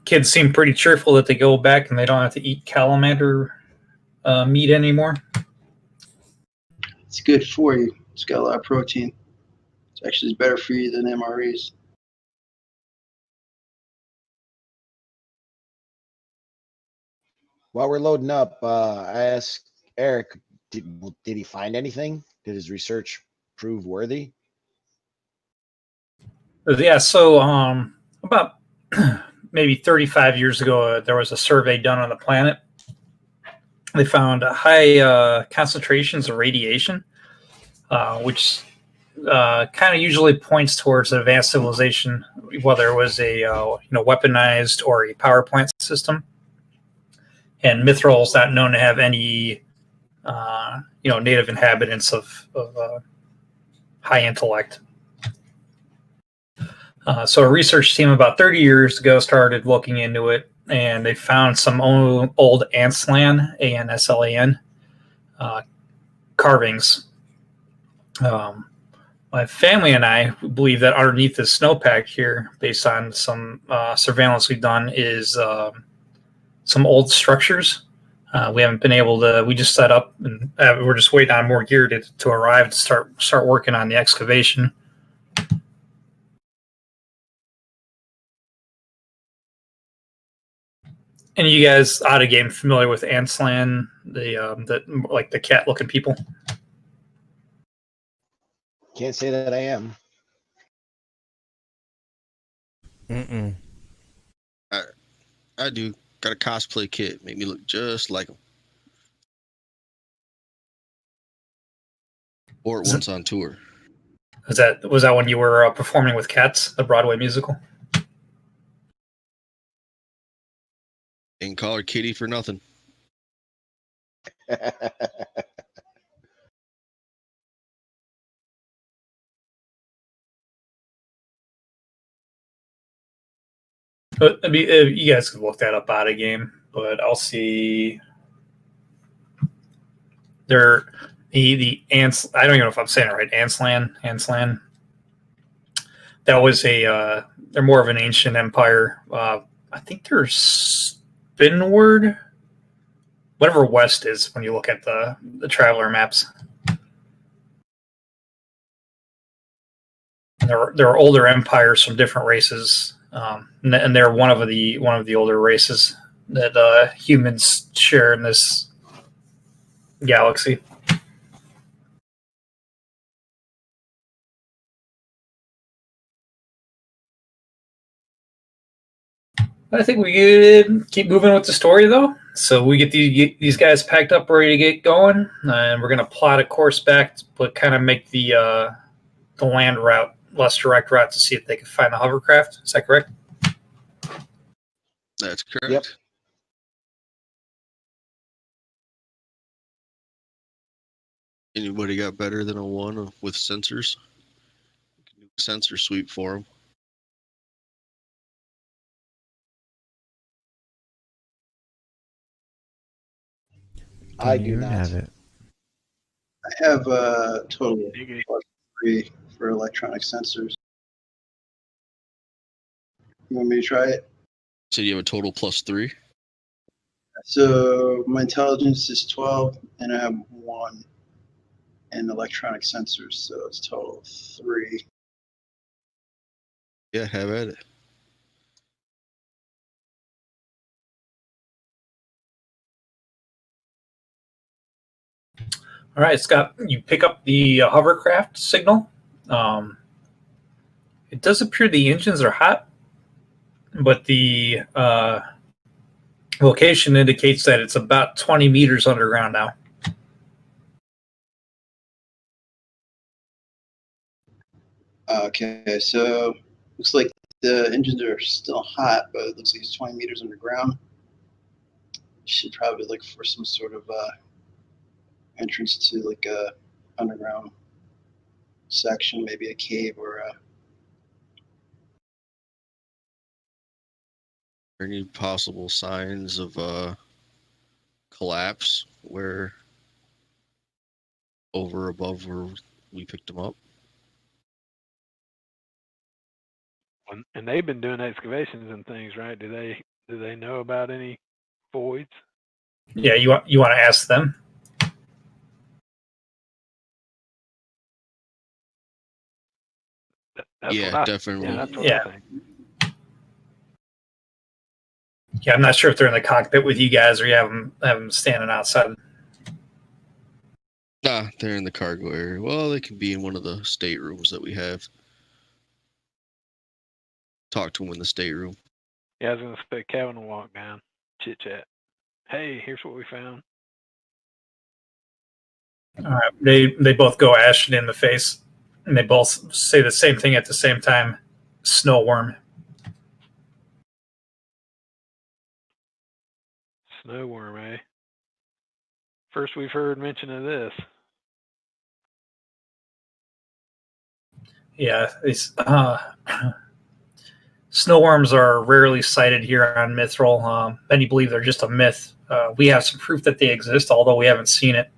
Kids seem pretty cheerful that they go back and they don't have to eat calamander meat anymore. It's good for you. It's got a lot of protein. It's actually better for you than MREs. While we're loading up, I asked Eric, did he find anything? Did his research prove worthy? Yeah, so about maybe 35 years ago, there was a survey done on the planet. They found high concentrations of radiation, which kind of usually points towards an advanced civilization, whether it was a weaponized or a power plant system. And Mithril is not known to have any native inhabitants of high intellect. So a research team about 30 years ago started looking into it, and they found some old Anslan, A-N-S-L-A-N, carvings. My family and I believe that underneath this snowpack here, based on some surveillance we've done, is some old structures. We haven't been able to. We just set up, and we're just waiting on more gear to arrive to start working on the excavation. And you guys out of game familiar with Anslan, the cat looking people? Can't say that I am. Mm-mm. I do. Got a cosplay kit. Make me look just like him. Or once on tour. Was that when you were performing with Cats, the Broadway musical? Ain't call her Kitty for nothing. But I mean, you guys could look that up out of game. But I'll see. They're the ants. I don't even know if I'm saying it right. Anslan. That was they're more of an ancient empire. I think they're Spinward, whatever west is when you look at the traveler maps. There are older empires from different races, and they're one of the older races. that humans share in this galaxy. I think we could keep moving with the story, though. So we get these guys packed up, ready to get going, and we're going to plot a course back, but kind of make the land route less direct route to see if they can find the hovercraft. Is that correct? That's correct. Yep. Anybody got better than a 1 with sensors? Sensor sweep for them. I do You not. have it. I have a total of Negative. +3 for electronic sensors. You want me to try it? So you have a total +3? So my intelligence is 12, and I have 1 in electronic sensors, so it's total of 3. Yeah, have at it. All right, Scott, you pick up the hovercraft signal. It does appear the engines are hot, but the location indicates that it's about 20 meters underground now. Okay, so looks like the engines are still hot, but it looks like it's 20 meters underground. Should probably look for some sort of entrance to like a underground section, maybe a cave or a. Are any possible signs of collapse where over above where we picked them up? And they've been doing excavations and things, right? Do they know about any voids? Yeah, you want to ask them. That's Yeah, what I, definitely. Yeah, that's what Yeah. I think. Yeah, I'm not sure if they're in the cockpit with you guys or you have them standing outside. Nah, they're in the cargo area. Well, they can be in one of the staterooms that we have. Talk to them in the stateroom. Yeah, I was gonna say Kevin will walk down, chit chat. Hey, here's what we found. All right, they both go Ashton in the face, and they both say the same thing at the same time. Snow worm. Snow worm, eh? First we've heard mention of this. Yeah, these snow worms are rarely sighted here on Mithril. Many believe they're just a myth. We have some proof that they exist, although we haven't seen it.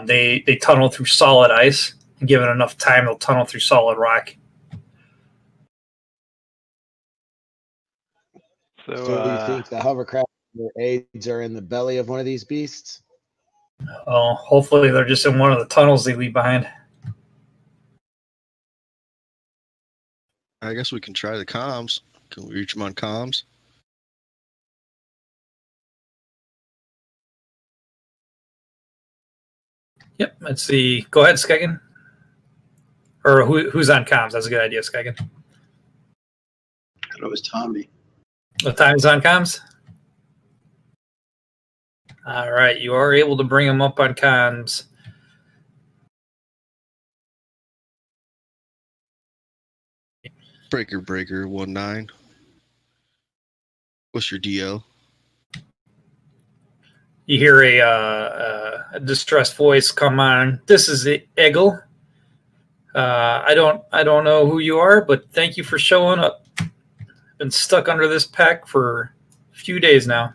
They tunnel through solid ice, and given enough time, they'll tunnel through solid rock. So do you think the hovercraft or aids are in the belly of one of these beasts? Hopefully they're just in one of the tunnels they leave behind. I guess we can try the comms. Can we reach them on comms? Yep, let's see. Go ahead, Skagen. Or who's on comms? That's a good idea, Skagen. I thought it was Tommy. What time is on comms? All right, you are able to bring them up on comms. Breaker 19. What's your DL? You hear a distressed voice come on. This is Eggle. I don't know who you are, but thank you for showing up. Been stuck under this pack for a few days now.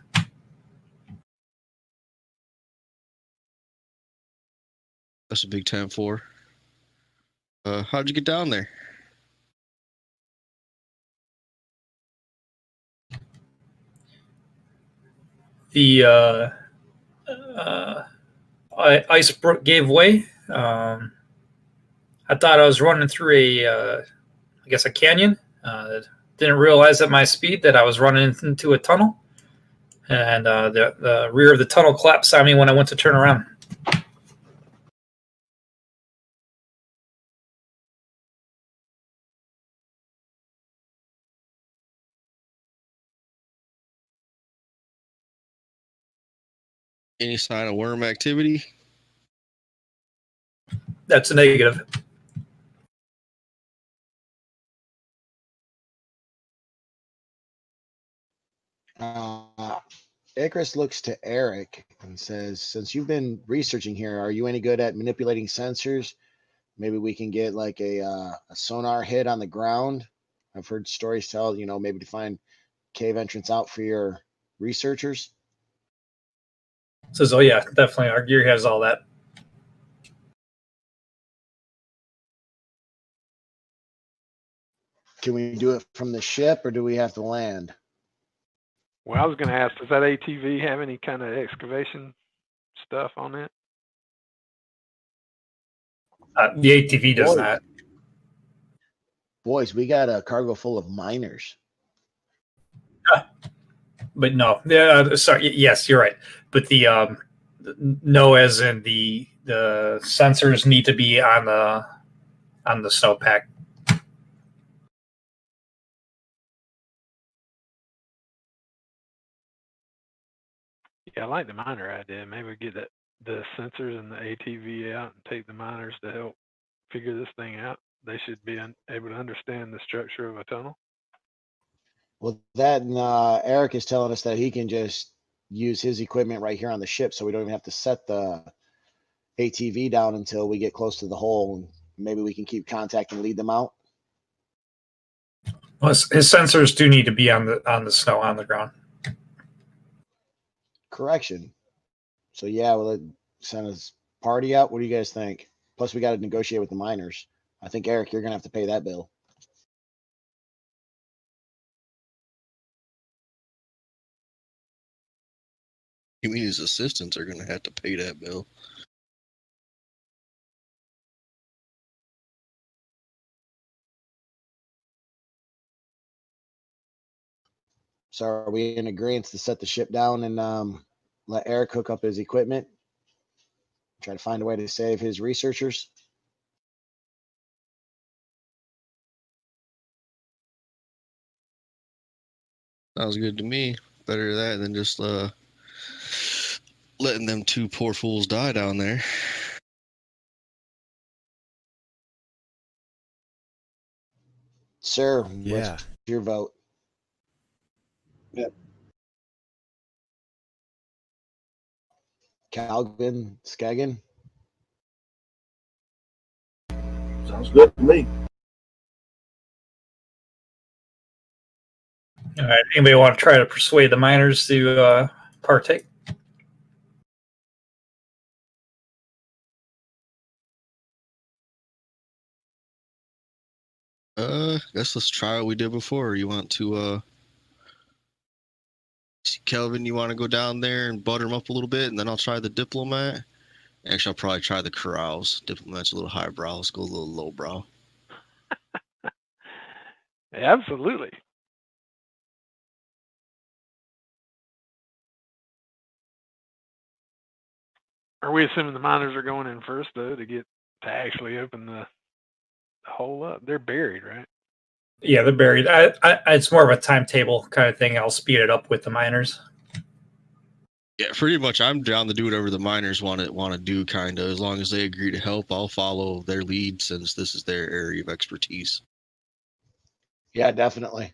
That's a big 10-4. How'd you get down there? The ice gave way. I thought I was running through a canyon. didn't realize at my speed that I was running into a tunnel, and the rear of the tunnel collapsed on me when I went to turn around. Any sign of worm activity? That's a negative. Icarus looks to Eric and says, since you've been researching here, are you any good at manipulating sensors? Maybe we can get like a sonar hit on the ground. I've heard stories tell, maybe to find cave entrance out for your researchers. Says, oh yeah, definitely. Our gear has all that. Can we do it from the ship or do we have to land? Well, I was going to ask, does that ATV have any kind of excavation stuff on it? The ATV does not. Boys, we got a cargo full of miners. But no, sorry. Yes, you're right. But the no, as in the sensors need to be on the snowpack. Yeah, I like the miner idea. Maybe we get the sensors and the ATV out and take the miners to help figure this thing out. They should be able to understand the structure of a tunnel. Well, that and Eric is telling us that he can just use his equipment right here on the ship, so we don't even have to set the ATV down until we get close to the hole. And maybe we can keep contact and lead them out. Well, his sensors do need to be on the snow on the ground. Correction. So yeah, we'll send his party out. What do you guys think? Plus, we got to negotiate with the miners. I think Eric, you're gonna have to pay that bill. You mean his assistants are going to have to pay that bill? So are we in agreement to set the ship down and let Eric hook up his equipment? Try to find a way to save his researchers? Sounds good to me. Better that than just letting them two poor fools die down there. Sir, Yeah. what's your vote? Yep. Calvin, Skagen? Sounds good to me. All right. Anybody want to try to persuade the miners to partake? Guess let's try what we did before. You want to Kelvin, you want to go down there and butter him up a little bit, and then I'll try the diplomat. Actually, I'll probably try the carouse. Diplomat's a little highbrow. Let's go a little lowbrow. Absolutely. Are we assuming the miners are going in first though to actually open the hole up? They're buried, right? Yeah, they're buried. It's more of a timetable kind of thing. I'll speed it up with the miners. Yeah, pretty much. I'm down to do whatever the miners want to do, kind of. As long as they agree to help, I'll follow their lead since this is their area of expertise. Yeah, definitely.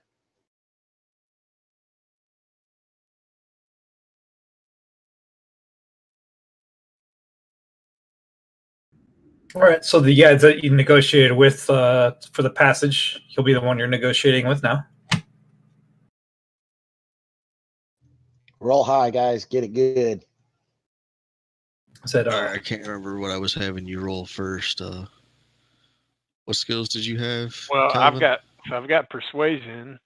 All right. So the guy that you negotiated with for the passage, he'll be the one you're negotiating with now. Roll high, guys. Get it good. Said, All right, I can't remember what I was having you roll first. What skills did you have? Well, Kelvin? I've got persuasion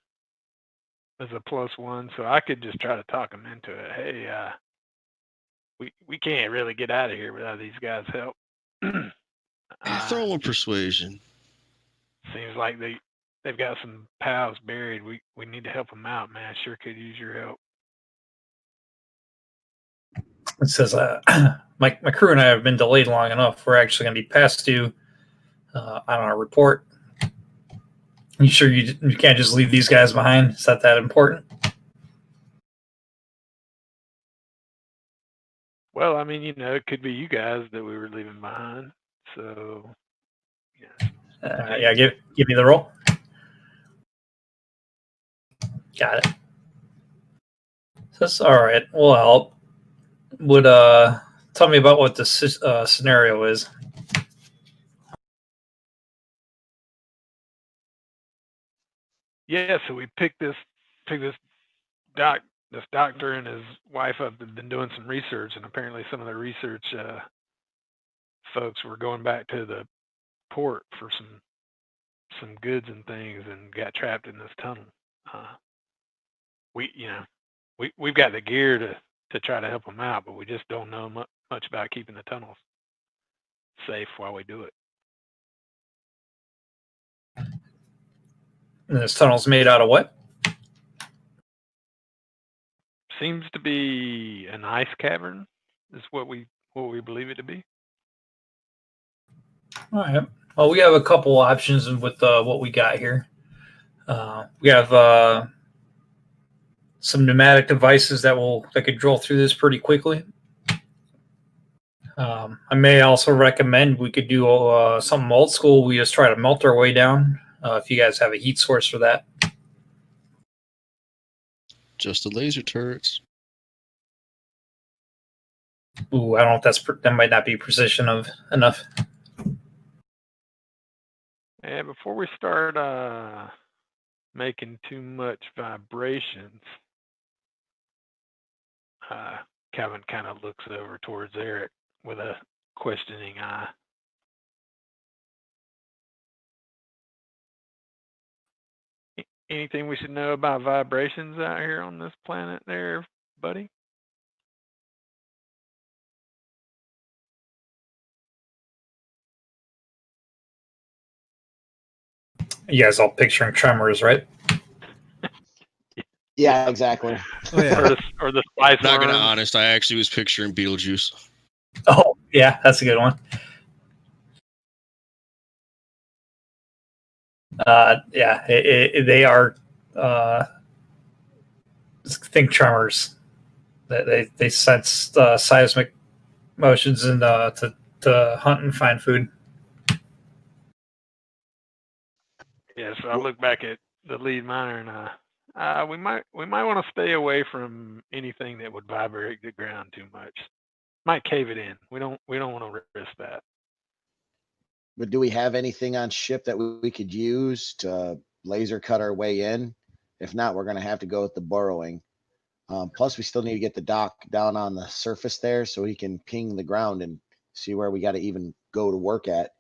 as a +1, so I could just try to talk them into it. Hey, we can't really get out of here without these guys' help. Throw them a persuasion. Seems like they they've got some pals buried. We need to help them out, man. Sure could use your help. It says, my crew and I have been delayed long enough. We're actually going to be past due on our report. You sure you can't just leave these guys behind? Is that important? Well, I mean, it could be you guys that we were leaving behind. So, yeah. Yeah, give me the roll. Got it. That's all right. We'll help. Would tell me about what the scenario is. Yeah, so we picked this doctor and his wife up have been doing some research, and apparently some of the research folks were going back to the port for some goods and things, and got trapped in this tunnel. We've got the gear to try to help them out, but we just don't know much about keeping the tunnels safe while we do it. And this tunnel's made out of what? Seems to be an ice cavern, is what we believe it to be. All right. Well, we have a couple options with what we got here. We have some pneumatic devices that could drill through this pretty quickly. I may also recommend we could do something old school. We just try to melt our way down. If you guys have a heat source for that. Just the laser turrets. Ooh, I don't know if that might not be precision enough. Yeah, before we start making too much vibrations, Calvin kind of looks over towards Eric with a questioning eye. Anything we should know about vibrations out here on this planet there, buddy? You guys all picturing tremors, right? Yeah, exactly. Oh, yeah. or the spice Not gonna worms. honest, I actually was picturing Beetlejuice. Oh, yeah, that's a good one. Yeah, they are think tremors. They sense seismic motions and to hunt and find food. Yeah, so I look back at the lead miner and we might want to stay away from anything that would vibrate the ground too much. Might cave it in. We don't want to risk that. But do we have anything on ship that we could use to laser cut our way in? If not, we're going to have to go with the burrowing. Plus, we still need to get the doc down on the surface there so he can ping the ground and see where we got to even go to work at.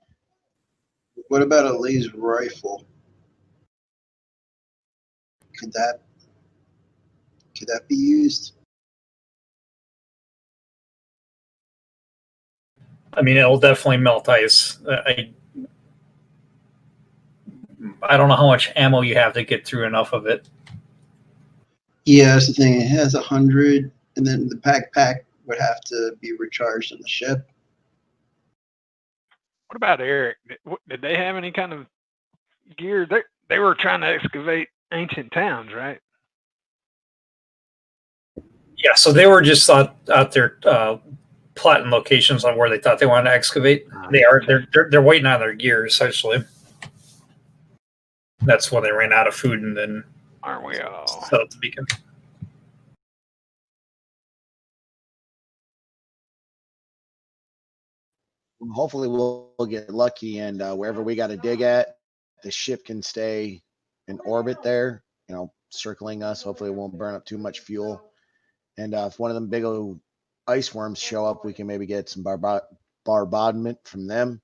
What about a laser rifle? Could that be used? I mean, it'll definitely melt ice. I don't know how much ammo you have to get through enough of it. Yeah, that's the thing. It has 100, and then the backpack would have to be recharged on the ship. What about Eric? Did they have any kind of gear? They were trying to excavate ancient towns, right? Yeah, so they were just out there plotting locations on where they thought they wanted to excavate. They're waiting on their gear essentially. That's when they ran out of food and then aren't we all set up the beacon. Hopefully we'll get lucky and wherever we got to dig at, the ship can stay in orbit there, circling us. Hopefully it won't burn up too much fuel. And if one of them big old ice worms show up, we can maybe get some bombardment from them.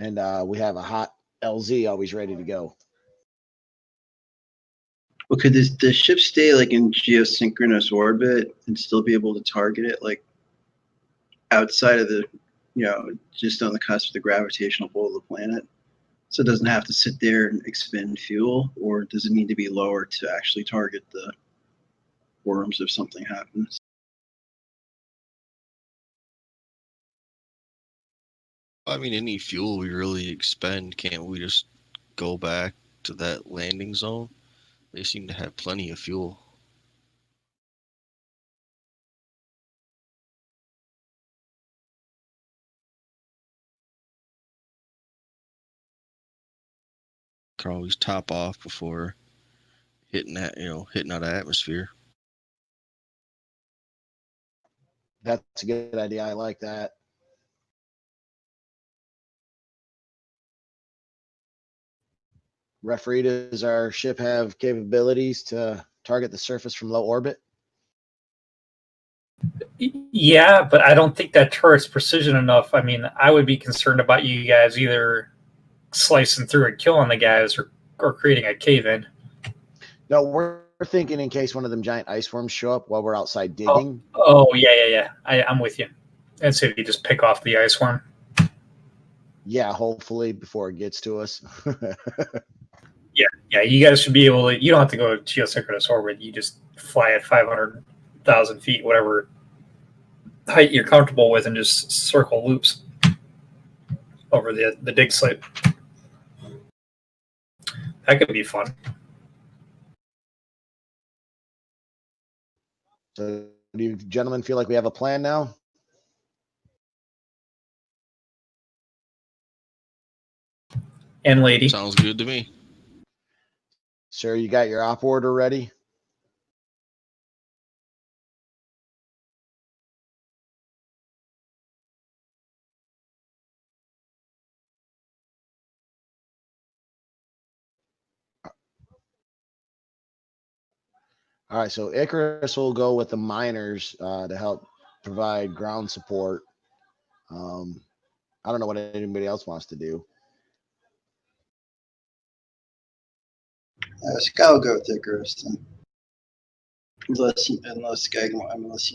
And we have a hot LZ always ready to go. Well, could the ship stay like in geosynchronous orbit and still be able to target it like outside of the, just on the cusp of the gravitational pull of the planet? So it doesn't have to sit there and expend fuel, or does it need to be lower to actually target the worms if something happens? I mean, any fuel we really expend, can't we just go back to that landing zone? They seem to have plenty of fuel. Can always top off before hitting that, hitting out of atmosphere. That's a good idea. I like that. Referee, does our ship have capabilities to target the surface from low orbit? Yeah, but I don't think that turret's precision enough. I mean, I would be concerned about you guys either slicing through and killing the guys or creating a cave in. No, we're thinking in case one of them giant ice worms show up while we're outside digging. Oh yeah. I'm with you. And so you just pick off the ice worm. Yeah, hopefully before it gets to us. Yeah. You guys should be able to. You don't have to go geosynchronous orbit. You just fly at 500,000 feet, whatever height you're comfortable with, and just circle loops over the dig site. That could be fun. So do you gentlemen feel like we have a plan now? And lady. Sounds good to me. Sir, you got your op order ready? All right, so Icarus will go with the miners to help provide ground support. I don't know what anybody else wants to do. I'll go with Icarus then. Unless you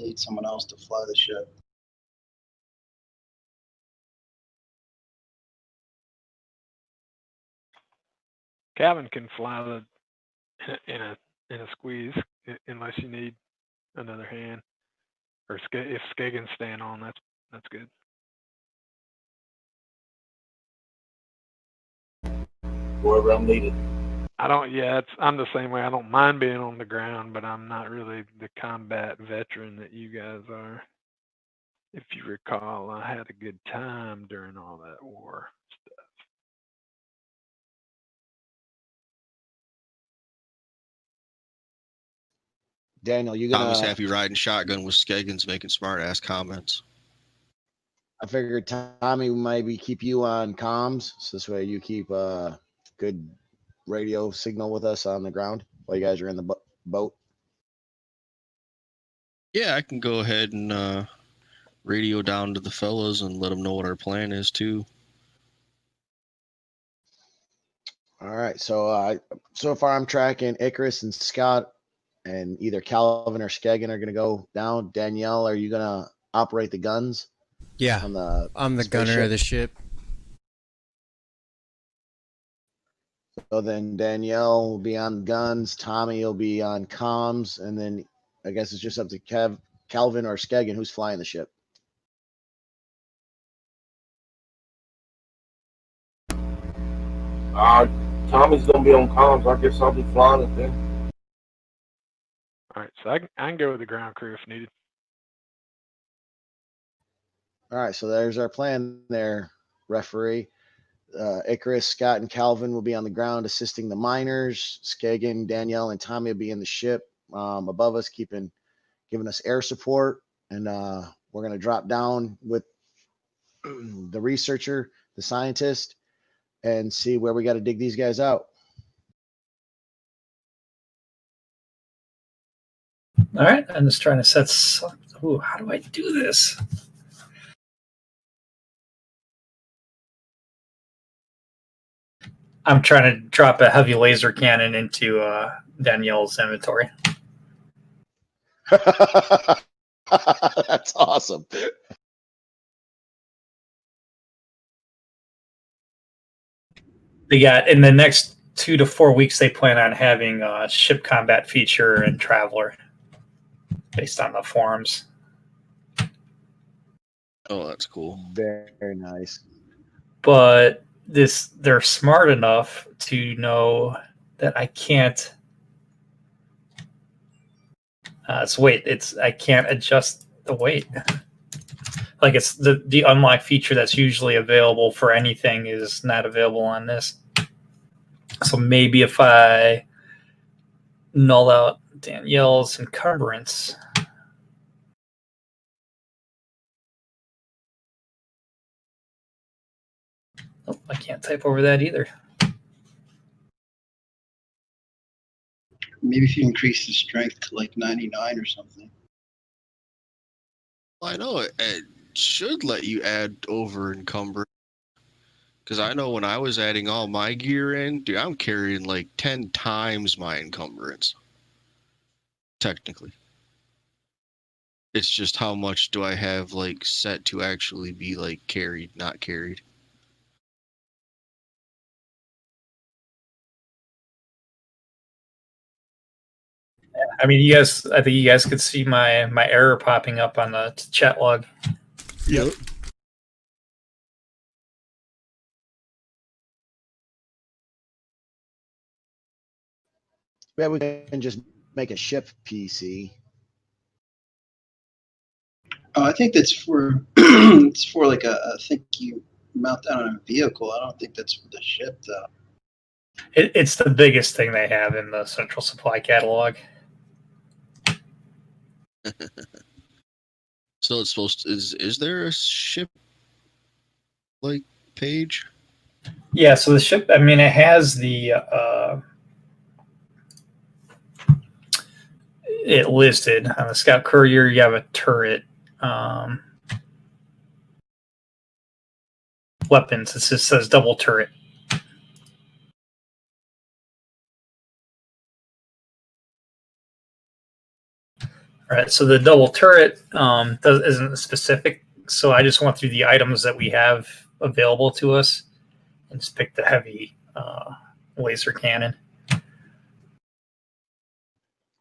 need someone else to fly the ship. Calvin can fly in a squeeze unless you need another hand, or if Skagen's staying on, that's good. Wherever I'm needed. I'm the same way. I don't mind being on the ground, but I'm not really the combat veteran that you guys are. If you recall, I had a good time during all that war stuff. Daniel, you Tommy's gonna? happy riding shotgun with Skagans making smart ass comments. I figured Tommy maybe keep you on comms, so this way you keep a good radio signal with us on the ground while you guys are in the boat. Yeah, I can go ahead and radio down to the fellas and let them know what our plan is too. All right, so far I'm tracking Icarus and Scott, and either Calvin or Skagen are gonna go down. Danielle, are you gonna operate the guns? Yeah, I'm the gunner of the ship. So then Danielle will be on guns, Tommy will be on comms, and then I guess it's just up to Calvin or Skagen who's flying the ship. Tommy's gonna be on comms. I guess I'll be flying it then. All right, so I can go with the ground crew if needed. All right, so there's our plan there, referee. Icarus, Scott, and Calvin will be on the ground assisting the miners. Skagen, Danielle, and Tommy will be in the ship above us, giving us air support. And we're going to drop down with the researcher, the scientist, and see where we got to dig these guys out. All right, I'm just trying to set. Ooh, how do I do this? I'm trying to drop a heavy laser cannon into Danielle's inventory. That's awesome. They got in the next 2 to 4 weeks. They plan on having a ship combat feature and Traveller, based on the forums. Oh, that's cool. Very, very nice. But they're smart enough to know that I can't. I can't adjust the weight. Like it's the unlock feature that's usually available for anything is not available on this. So maybe if I null out Danielle's encumbrance. Oh, I can't type over that either. Maybe if you increase the strength to like 99 or something. Well, I know it should let you add over encumber. Because I know when I was adding all my gear in, dude, I'm carrying like 10 times my encumbrance. Technically. It's just how much do I have like set to actually be like carried, not carried. I mean, I think you guys could see my error popping up on the chat log. Yep. Yeah, we can just make a ship PC. Oh, I think that's for it's for like I think you mount that on a vehicle. I don't think that's for the ship though. It's the biggest thing they have in the Central Supply catalog. So it's supposed to, is there a ship like page? Yeah, so the ship, I mean, it has the it listed on the Scout Courier. You have a turret. Weapons. It just says double turret. All right, so the double turret isn't specific. So I just went through the items that we have available to us and just picked the heavy laser cannon.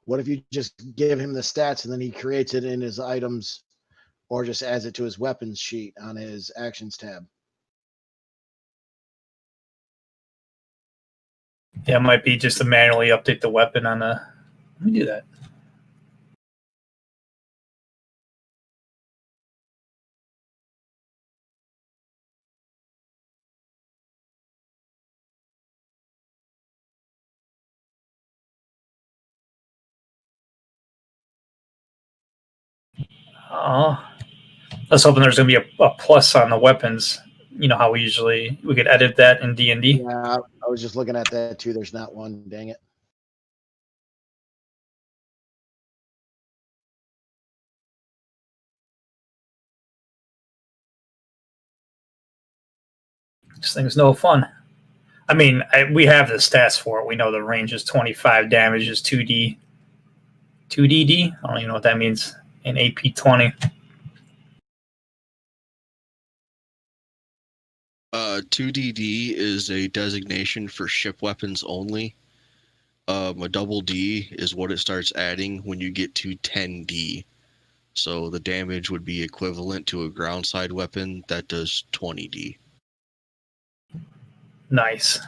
What if you just give him the stats and then he creates it in his items or just adds it to his weapons sheet on his actions tab? Yeah, it might be just to manually update the weapon on the. Let me do that. Oh, I was hoping there's going to be a plus on the weapons. You know how we could edit that in D&D. Yeah, I was just looking at that too. There's not one. Dang it. This thing's no fun. I mean, we have the stats for it. We know the range is 25, damage is 2D. 2DD? I don't even know what that means. And AP 20. 2DD is a designation for ship weapons only. A double D is what it starts adding when you get to 10D. So the damage would be equivalent to a ground side weapon that does 20D. Nice.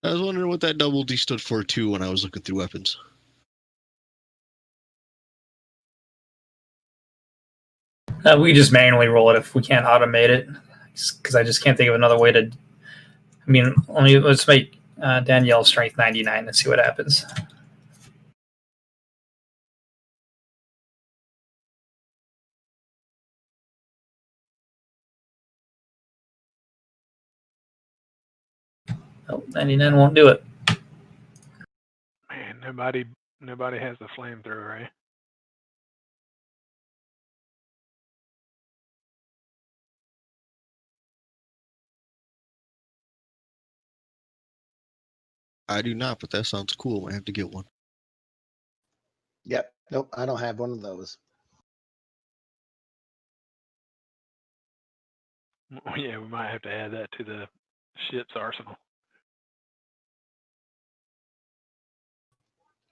I was wondering what that double D stood for too when I was looking through weapons. We just manually roll it if we can't automate it, because I just can't think of another way to. I mean, let's make Danielle's strength 99 and see what happens. Oh, 99 won't do it. Man, nobody has the flamethrower, right? I do not, but that sounds cool. I have to get one. Yep. Nope. I don't have one of those. Yeah, we might have to add that to the ship's arsenal.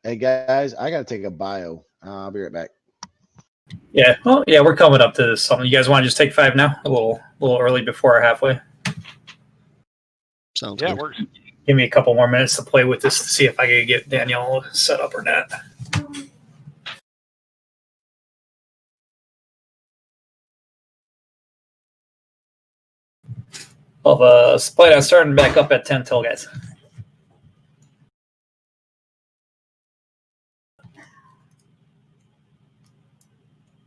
Hey guys, I gotta take a bio. I'll be right back. Yeah. Well, yeah, we're coming up to something. You guys want to just take 5 now? A little early before our halfway. Sounds Yeah, good. it works. Give me a couple more minutes to play with this to see if I can get Danielle set up or not. Well, the supply down starting back up at 10 till, guys.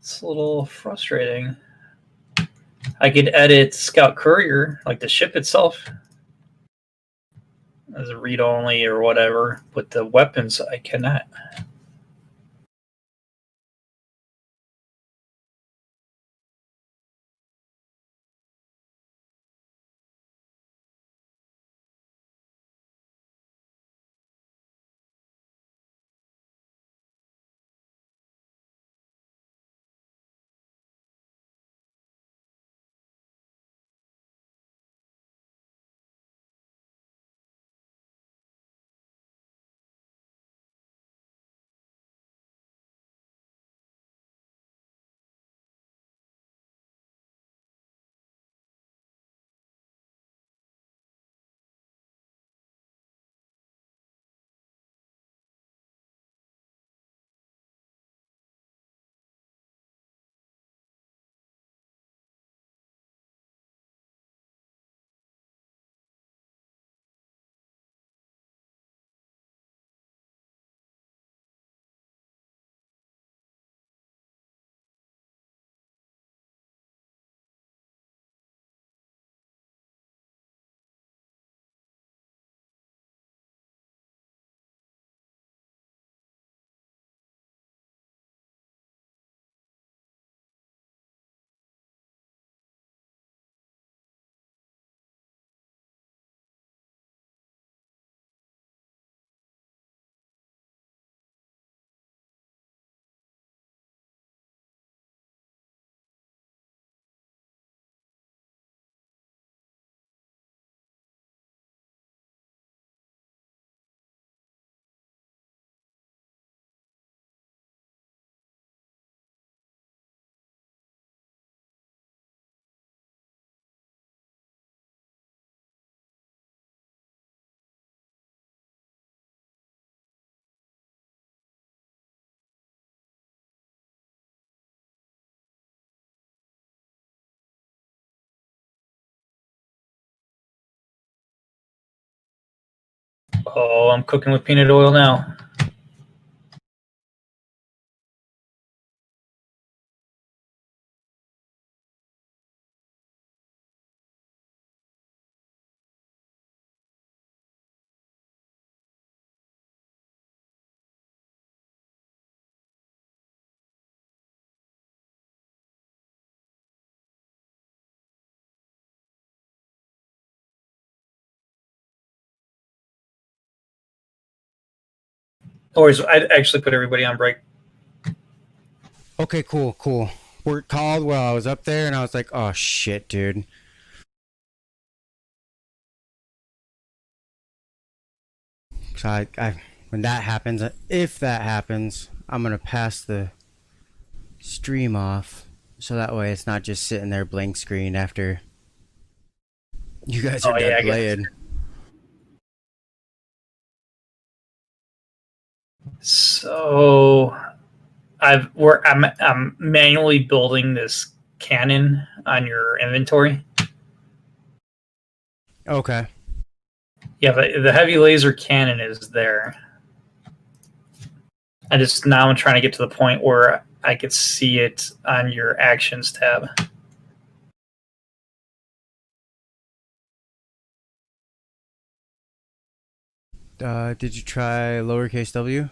It's a little frustrating. I could edit Scout Courier, like the ship itself, as a read only or whatever, but the weapons I cannot. Oh, I'm cooking with peanut oil now. No worries. I actually put everybody on break. Okay, cool. Work called while I was up there, and I was like, oh shit, dude. So when that happens, if that happens, I'm gonna pass the stream off, so that way it's not just sitting there blank screen after you guys are done playing. So I'm manually building this cannon on your inventory. Okay. Yeah, the heavy laser cannon is there. I'm trying to get to the point where I could see it on your actions tab. Did you try lowercase w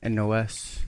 and no s?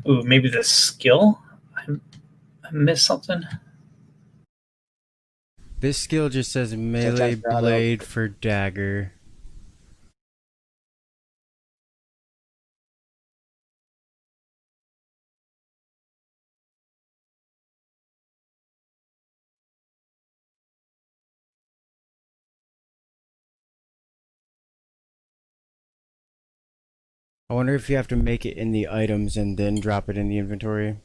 Ooh, maybe the skill? I missed something. This skill just says melee blade for dagger. I wonder if you have to make it in the items and then drop it in the inventory.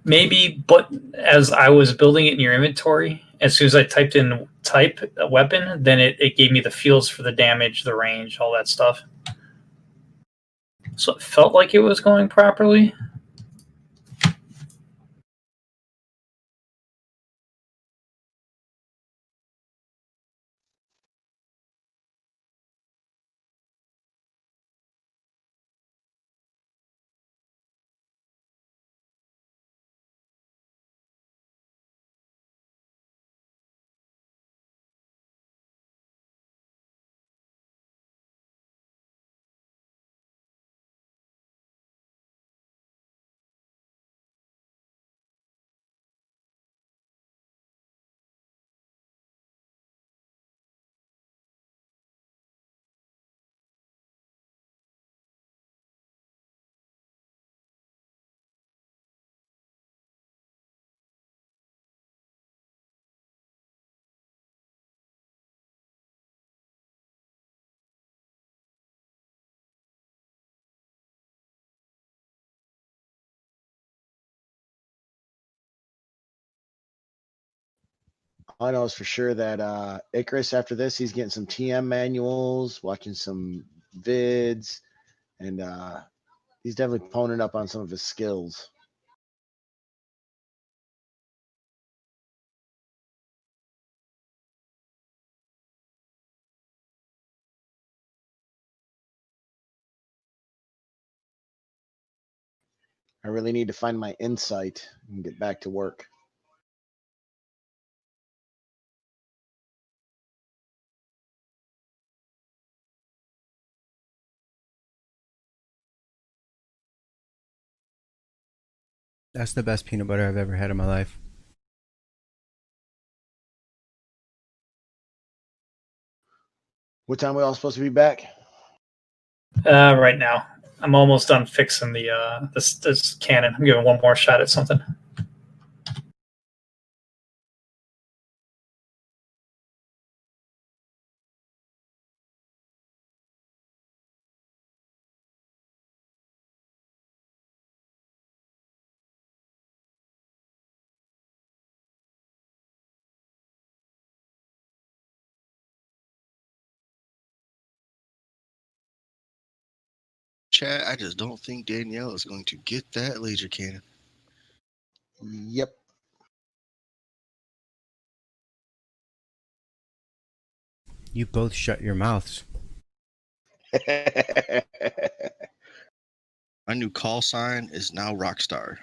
Maybe, but as I was building it in your inventory, as soon as I typed in type a weapon, then it gave me the fields for the damage, the range, all that stuff. So it felt like it was going properly. I know is for sure that Icarus, after this, he's getting some TM manuals, watching some vids, and he's definitely poning up on some of his skills. I really need to find my insight and get back to work. That's the best peanut butter I've ever had in my life. What time are we all supposed to be back? Right now, I'm almost done fixing the this cannon. I'm giving one more shot at something. Chat, I just don't think Danielle is going to get that laser cannon. Yep. You both shut your mouths. My new call sign is now Rockstar.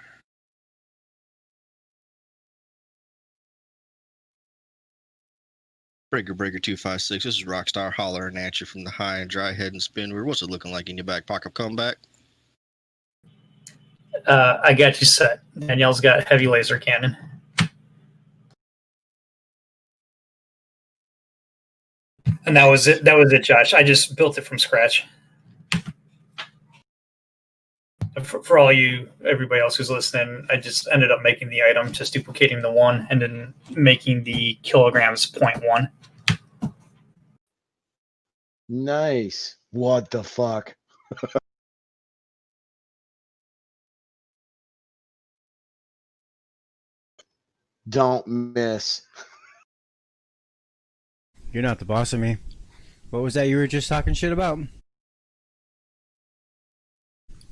Breaker 256, this is Rockstar hollering at you from the high and dry head and spinward. What's it looking like in your back pocket comeback? I got you set. Danielle's got heavy laser cannon. And that was it. That was it, Josh. I just built it from scratch. For all you, everybody else who's listening, I just ended up making the item, just duplicating the one, and then making the kilograms 0.1. Nice. What the fuck? Don't miss. You're not the boss of me. What was that you were just talking shit about?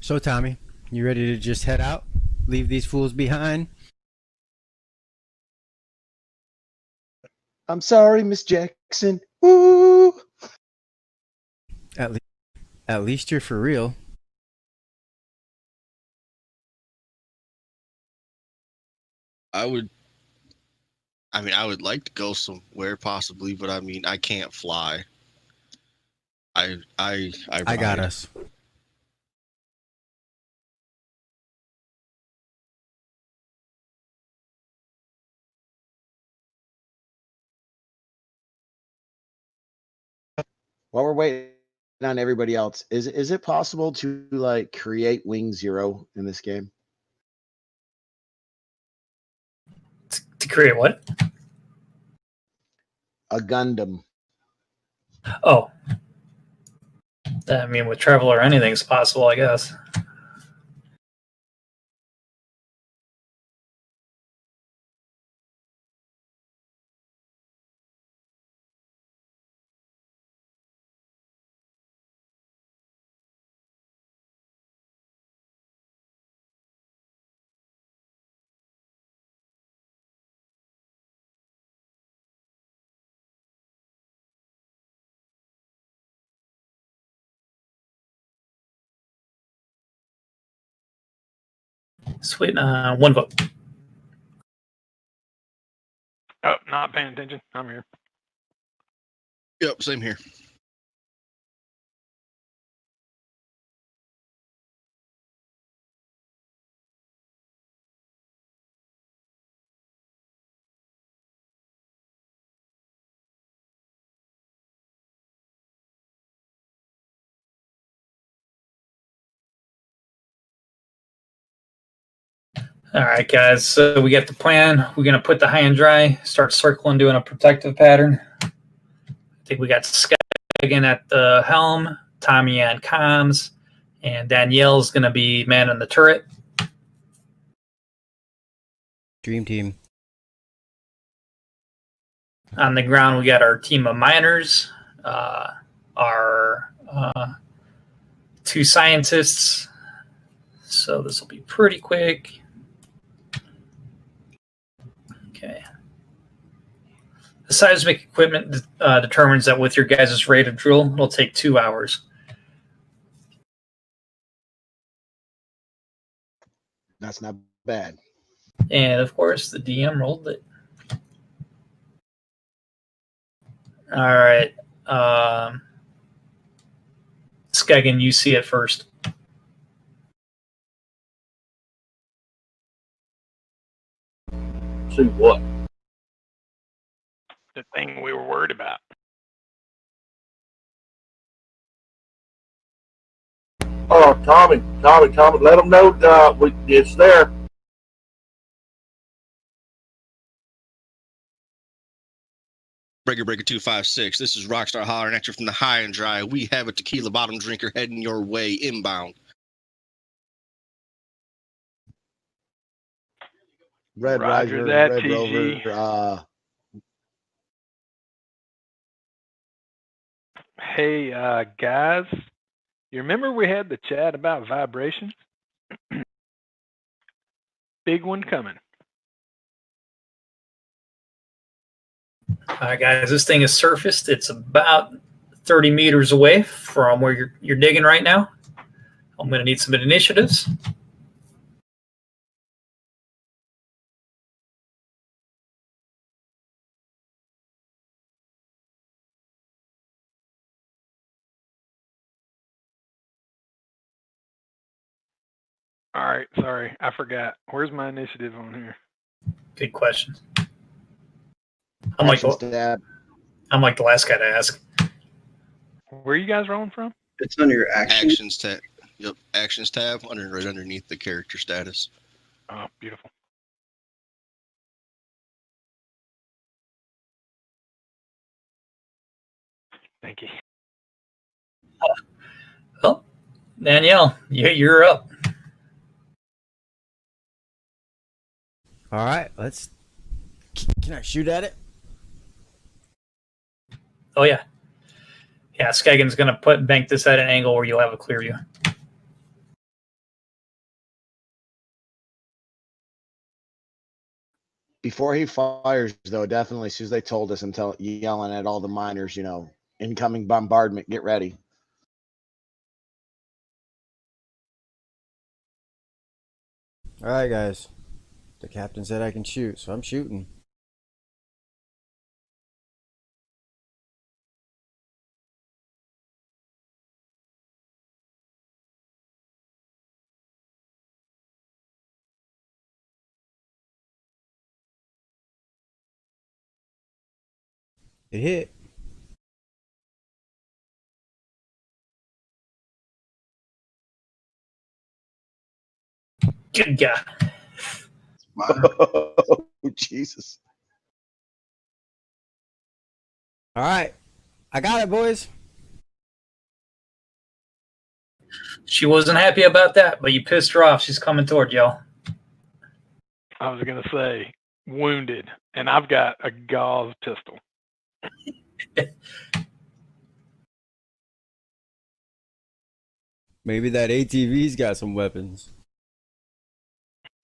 So, Tommy, you ready to just head out? Leave these fools behind? I'm sorry, Miss Jackson. Woo! At least you're for real. I would like to go somewhere possibly, but I mean, I can't fly. I got us. while we're waiting on everybody else, is it possible to like create Wing Zero in this game? To create what? A Gundam. Oh, I mean, with Traveller, anything's possible, I guess. Sweet. One vote. Oh, not paying attention. I'm here. Yep, same here. All right, guys. So we got the plan. We're gonna put the high and dry. Start circling, doing a protective pattern. I think we got Skagen at the helm, Tommy on comms, and Danielle's gonna be man on the turret. Dream team. On the ground, we got our team of miners, our 2 scientists. So this will be pretty quick. Okay. The seismic equipment determines that with your guys' rate of drill, it'll take 2 hours. That's not bad. And of course, the DM rolled it. All right. Skagen, you see it first. See what? The thing we were worried about. Oh, Tommy, let them know it's there. Breaker 256. This is Rockstar hollering at you from the high and dry. We have a tequila bottom drinker heading your way inbound. Red Roger Riser, that, Red TG. Rover. Hey, guys, you remember we had the chat about vibrations? Big one coming. All right, guys, this thing is surfaced. It's about 30 meters away from where you're digging right now. I'm going to need some initiatives. All right, sorry, I forgot. Where's my initiative on here? Good question. I'm like the last guy to ask. Where are you guys rolling from? It's under your Actions tab. Yep, Actions tab right underneath the character status. Oh, beautiful. Thank you. Well, Danielle, you're up. All right, let's. Can I shoot at it? Oh yeah, yeah. Skagen's gonna bank this at an angle where you'll have a clear view. Before he fires, though, definitely, as soon as they told us, I'm yelling at all the miners, incoming bombardment, get ready. All right, guys. The captain said I can shoot, so I'm shooting. It hit. Good guy. Oh, Jesus. All right. I got it, boys. She wasn't happy about that, but you pissed her off. She's coming toward y'all. I was gonna say wounded, and I've got a gauze pistol. Maybe that ATV's got some weapons.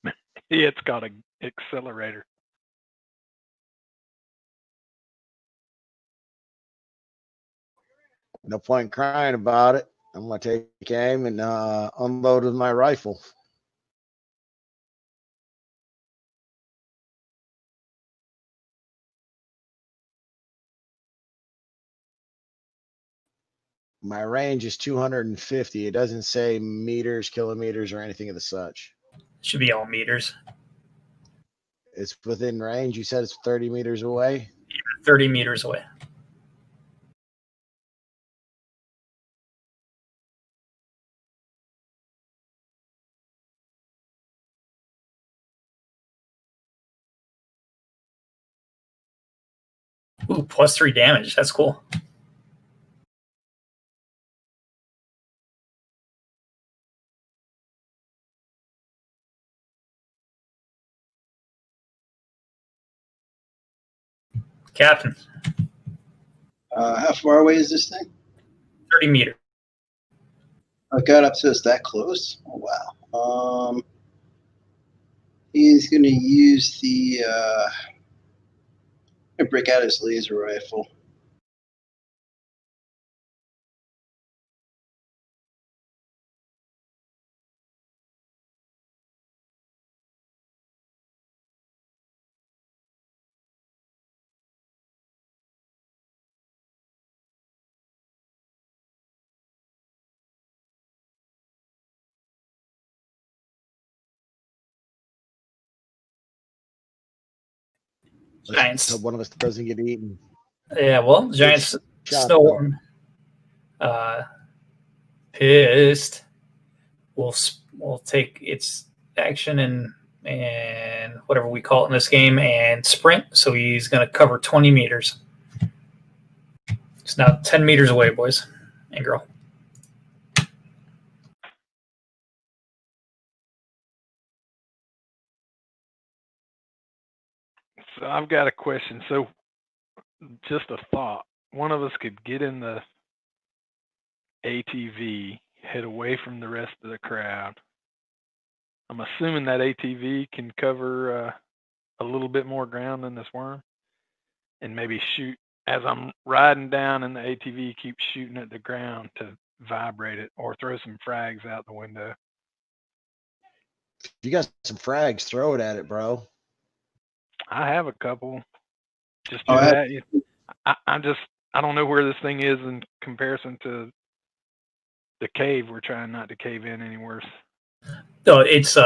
Yeah, it's got an accelerator. No point crying about it. I'm going to take aim and unload with my rifle. My range is 250. It doesn't say meters, kilometers, or anything of the such. Should be all meters. It's within range. You said it's 30 meters away? 30 meters away. Ooh, +3 damage. That's cool. Captain. How far away is this thing? 30 meters. I got up to us that close. Oh wow. He's gonna use the break out his laser rifle. Giants. So one of us doesn't get eaten. Yeah, well, Giants Shot, Snowworm. Pissed. We'll take its action and whatever we call it in this game and sprint. So he's going to cover 20 meters. It's now 10 meters away, boys and girl. So I've got a question. So just a thought. One of us could get in the ATV, head away from the rest of the crowd. I'm assuming that ATV can cover a little bit more ground than this worm, and maybe shoot as I'm riding down, and the ATV keeps shooting at the ground to vibrate it, or throw some frags out the window. If you got some frags, throw it at it, bro. I have a couple. Just do that. I don't know where this thing is in comparison to the cave. We're trying not to cave in any worse. No, it's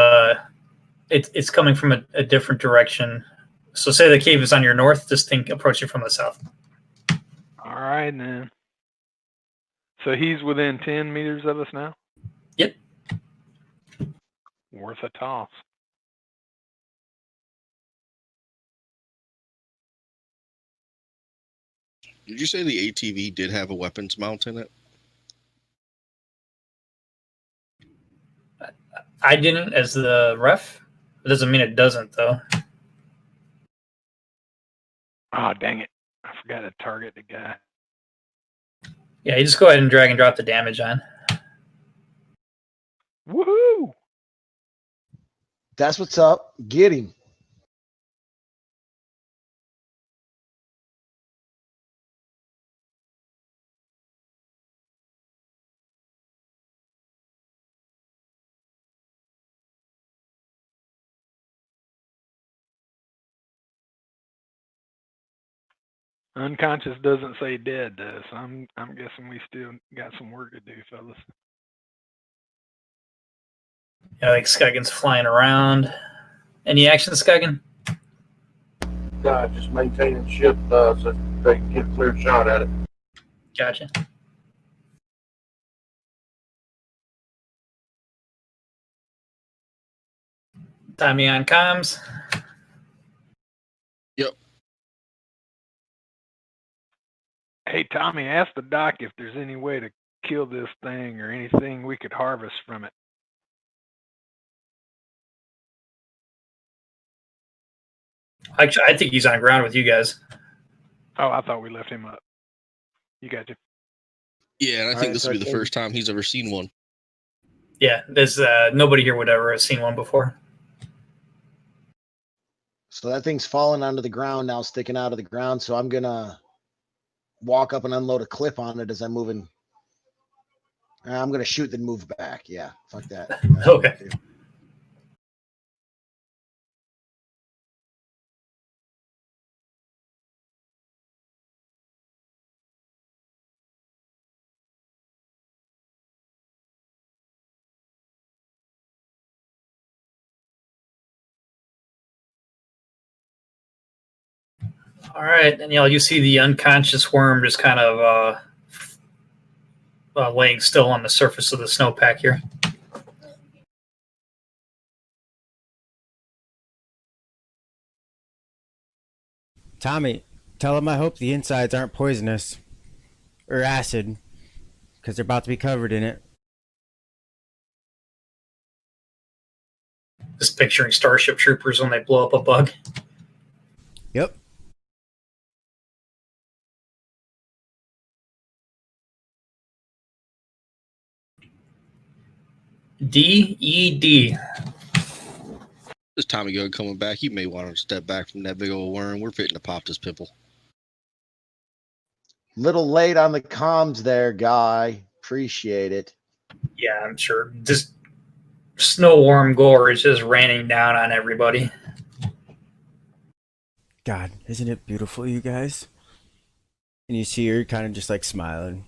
coming from a different direction. So say the cave is on your north, this thing approach it from the south. All right, then. So he's within 10 meters of us now? Yep. Worth a toss. Did you say the ATV did have a weapons mount in it? I didn't as the ref. It doesn't mean it doesn't, though. Oh, dang it. I forgot to target the guy. Yeah, you just go ahead and drag and drop the damage on. Woohoo! That's what's up. Get him. Unconscious doesn't say dead, though, so I'm guessing we still got some work to do, fellas. Yeah, like Skuggin's flying around. Any action, Skuggin? Just maintaining ship so they can get a clear shot at it. Gotcha. Tommy on comms. Yep. Hey, Tommy, ask the doc if there's any way to kill this thing or anything we could harvest from it. Actually, I think he's on ground with you guys. Oh, I thought we left him up. You got you. Yeah, and I think this will be the first time he's ever seen one. Yeah, there's nobody here would ever have seen one before. So that thing's falling onto the ground now, sticking out of the ground. So I'm gonna walk up and unload a clip on it as I'm moving. I'm gonna shoot then move back. Yeah, fuck that. Okay. All right, and you see the unconscious worm just kind of laying still on the surface of the snowpack here. Tommy, tell him I hope the insides aren't poisonous or acid, because they're about to be covered in it. Just picturing Starship Troopers when they blow up a bug. Yep. DED. This Tommy Gunn coming back. You may want to step back from that big old worm. We're fitting to pop this pimple. Little late on the comms there, guy. Appreciate it. Yeah, I'm sure. Just snow worm gore is just raining down on everybody. God, isn't it beautiful, you guys? And you see her kind of just like smiling.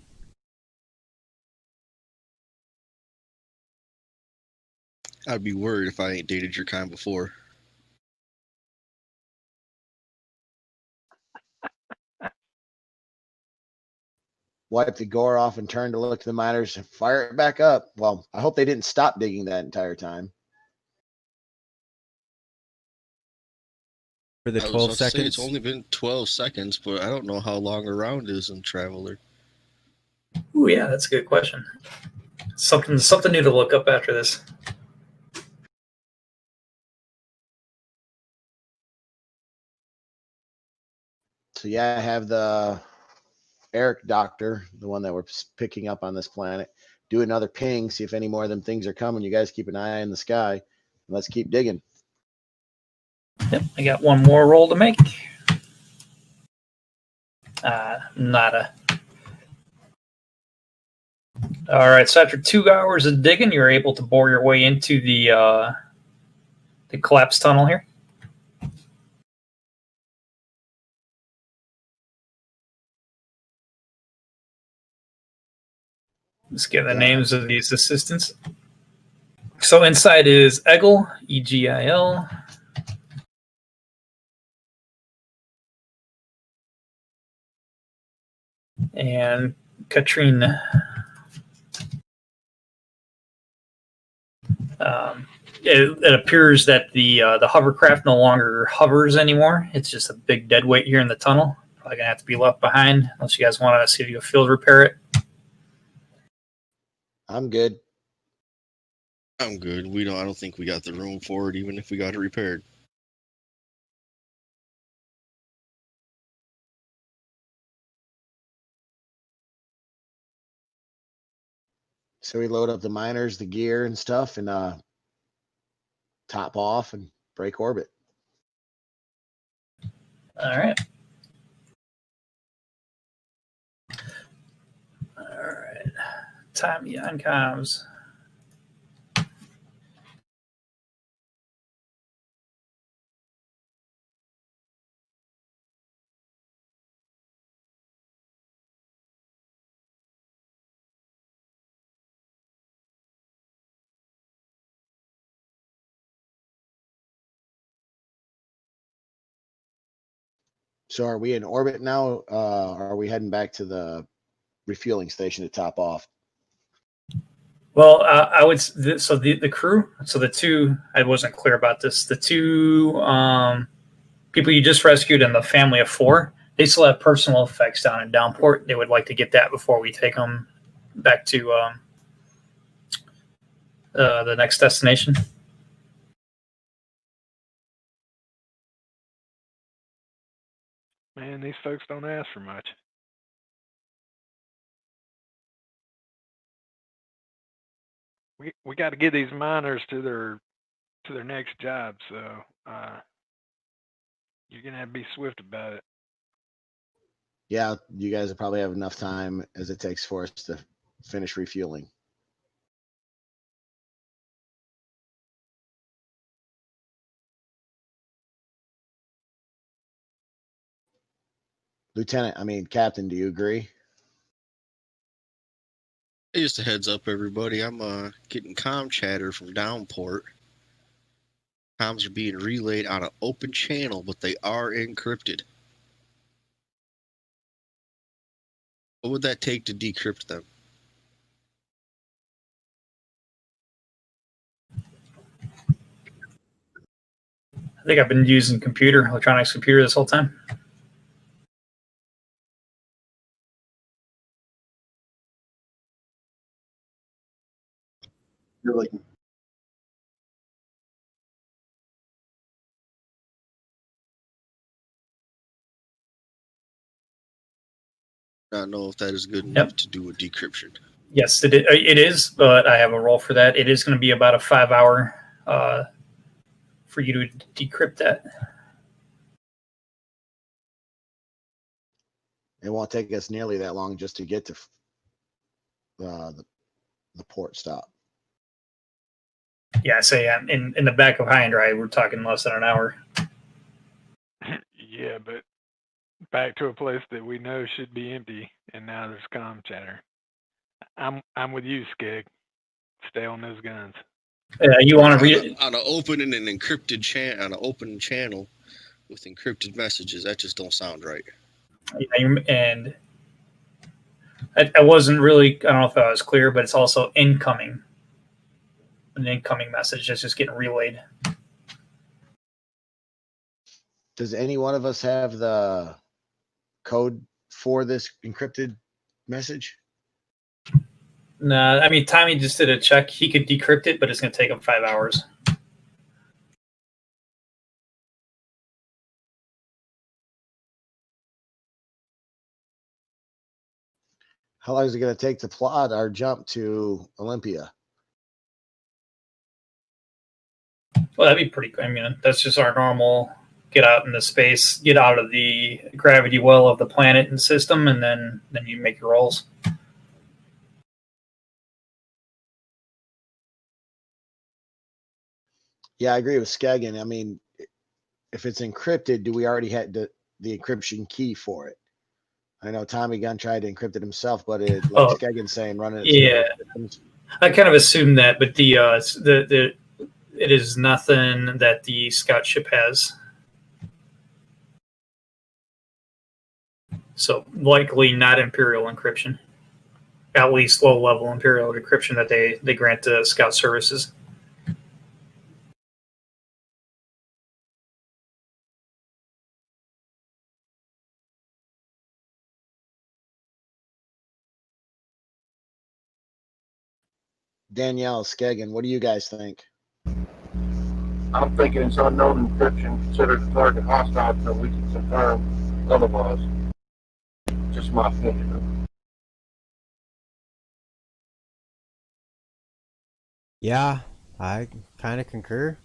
I'd be worried if I ain't dated your kind before. Wipe the gore off and turn to look to the miners and fire it back up. Well, I hope they didn't stop digging that entire time. For the 12 seconds? It's only been 12 seconds, but I don't know how long a round is in Traveller. Ooh, yeah, that's a good question. Something new to look up after this. So yeah, I have the Eric Doctor, the one that we're picking up on this planet, do another ping, see if any more of them things are coming. You guys keep an eye in the sky, and let's keep digging. Yep, I got one more roll to make. Nada. All right, so after 2 hours of digging, you're able to bore your way into the collapse tunnel here. Let's get the names of these assistants. So inside is Egil, E-G-I-L. And Katrina. It appears that the hovercraft no longer hovers anymore. It's just a big dead weight here in the tunnel. Probably gonna have to be left behind unless you guys want to see if you can field repair it. I'm good. I'm good. I don't think we got the room for it, even if we got it repaired. So we load up the miners, the gear and stuff, and top off and break orbit. All right. All right. Tommy on comms. So are we in orbit now? Are we heading back to the refueling station to top off? Well, I would. So the crew. So the two. I wasn't clear about this. The two people you just rescued and the family of four. They still have personal effects down in Downport. They would like to get that before we take them back to the next destination. Man, these folks don't ask for much. We got to get these miners to their next job, so you're gonna have to be swift about it. Yeah, you guys will probably have enough time as it takes for us to finish refueling. Captain, do you agree? Just a heads up, everybody. I'm getting comm chatter from Downport. Comms are being relayed on an open channel, but they are encrypted. What would that take to decrypt them? I think I've been using electronics computer this whole time. You're like, Not know if that is good enough to do a decryption. Yes, it is, but I have a role for that. It is going to be about a 5-hour for you to decrypt that. It won't take us nearly that long just to get to the port stop. Yeah, say in the back of High and Dry, we're talking less than an hour. Yeah, but back to a place that we know should be empty, and now there's comm chatter. I'm with you, Skeg. Stay on those guns. You want to read it on an open and an encrypted on an open channel with encrypted messages? That just don't sound right. And I wasn't really. I don't know if I was clear, but it's also incoming. An incoming message that's just getting relayed. Does any one of us have the code for this encrypted message? Nah, I mean, Tommy just did a check. He could decrypt it, but it's going to take him 5 hours. How long is it going to take to plot our jump to Olympia? Well, that'd be pretty good. I mean, that's just our normal get out into space, get out of the gravity well of the planet and system, and then you make your rolls. Yeah, I agree with Skagen. I mean, if it's encrypted, do we already have the encryption key for it? I know Tommy Gunn tried to encrypt it himself, but Skagen's saying, running it. Yeah, I kind of assumed that, but the it is nothing that the scout ship has. So likely not Imperial encryption. At least low-level Imperial encryption that they grant to scout services. Danielle, Skagen, what do you guys think? I'm thinking it's unknown encryption, considered the target hostile until we can confirm otherwise. Just my opinion. Yeah, I kind of concur.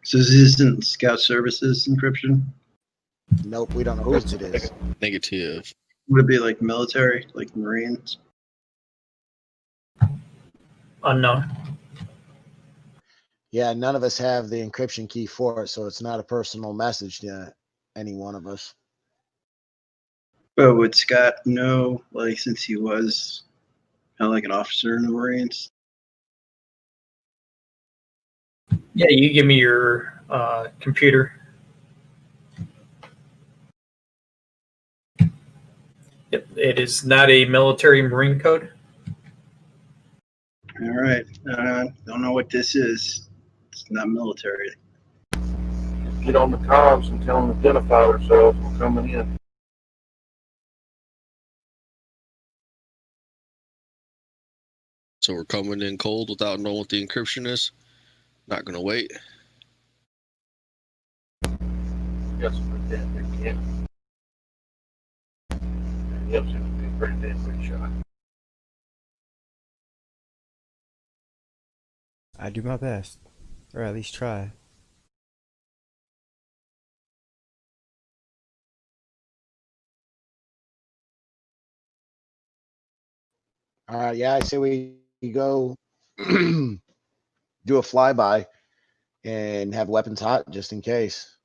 so this isn't Scout Services encryption? Nope, we don't know whose it is. Negative. Would it be like military, like Marines? Unknown. Yeah, none of us have the encryption key for it, so it's not a personal message to any one of us. But would Scott know, like, since he was kind of like an officer in the Marines? Yeah, you give me your computer. Yep, it is not a military marine code. All right. Don't know what this is. It's not military. Get on the comms and tell them to identify ourselves. We're coming in. So we're coming in cold without knowing what the encryption is. Not gonna wait. Yes, but then they can't. Yep, seems to be a pretty damn good shot. I do my best, or at least try. Yeah, I say we go do a flyby and have weapons hot just in case.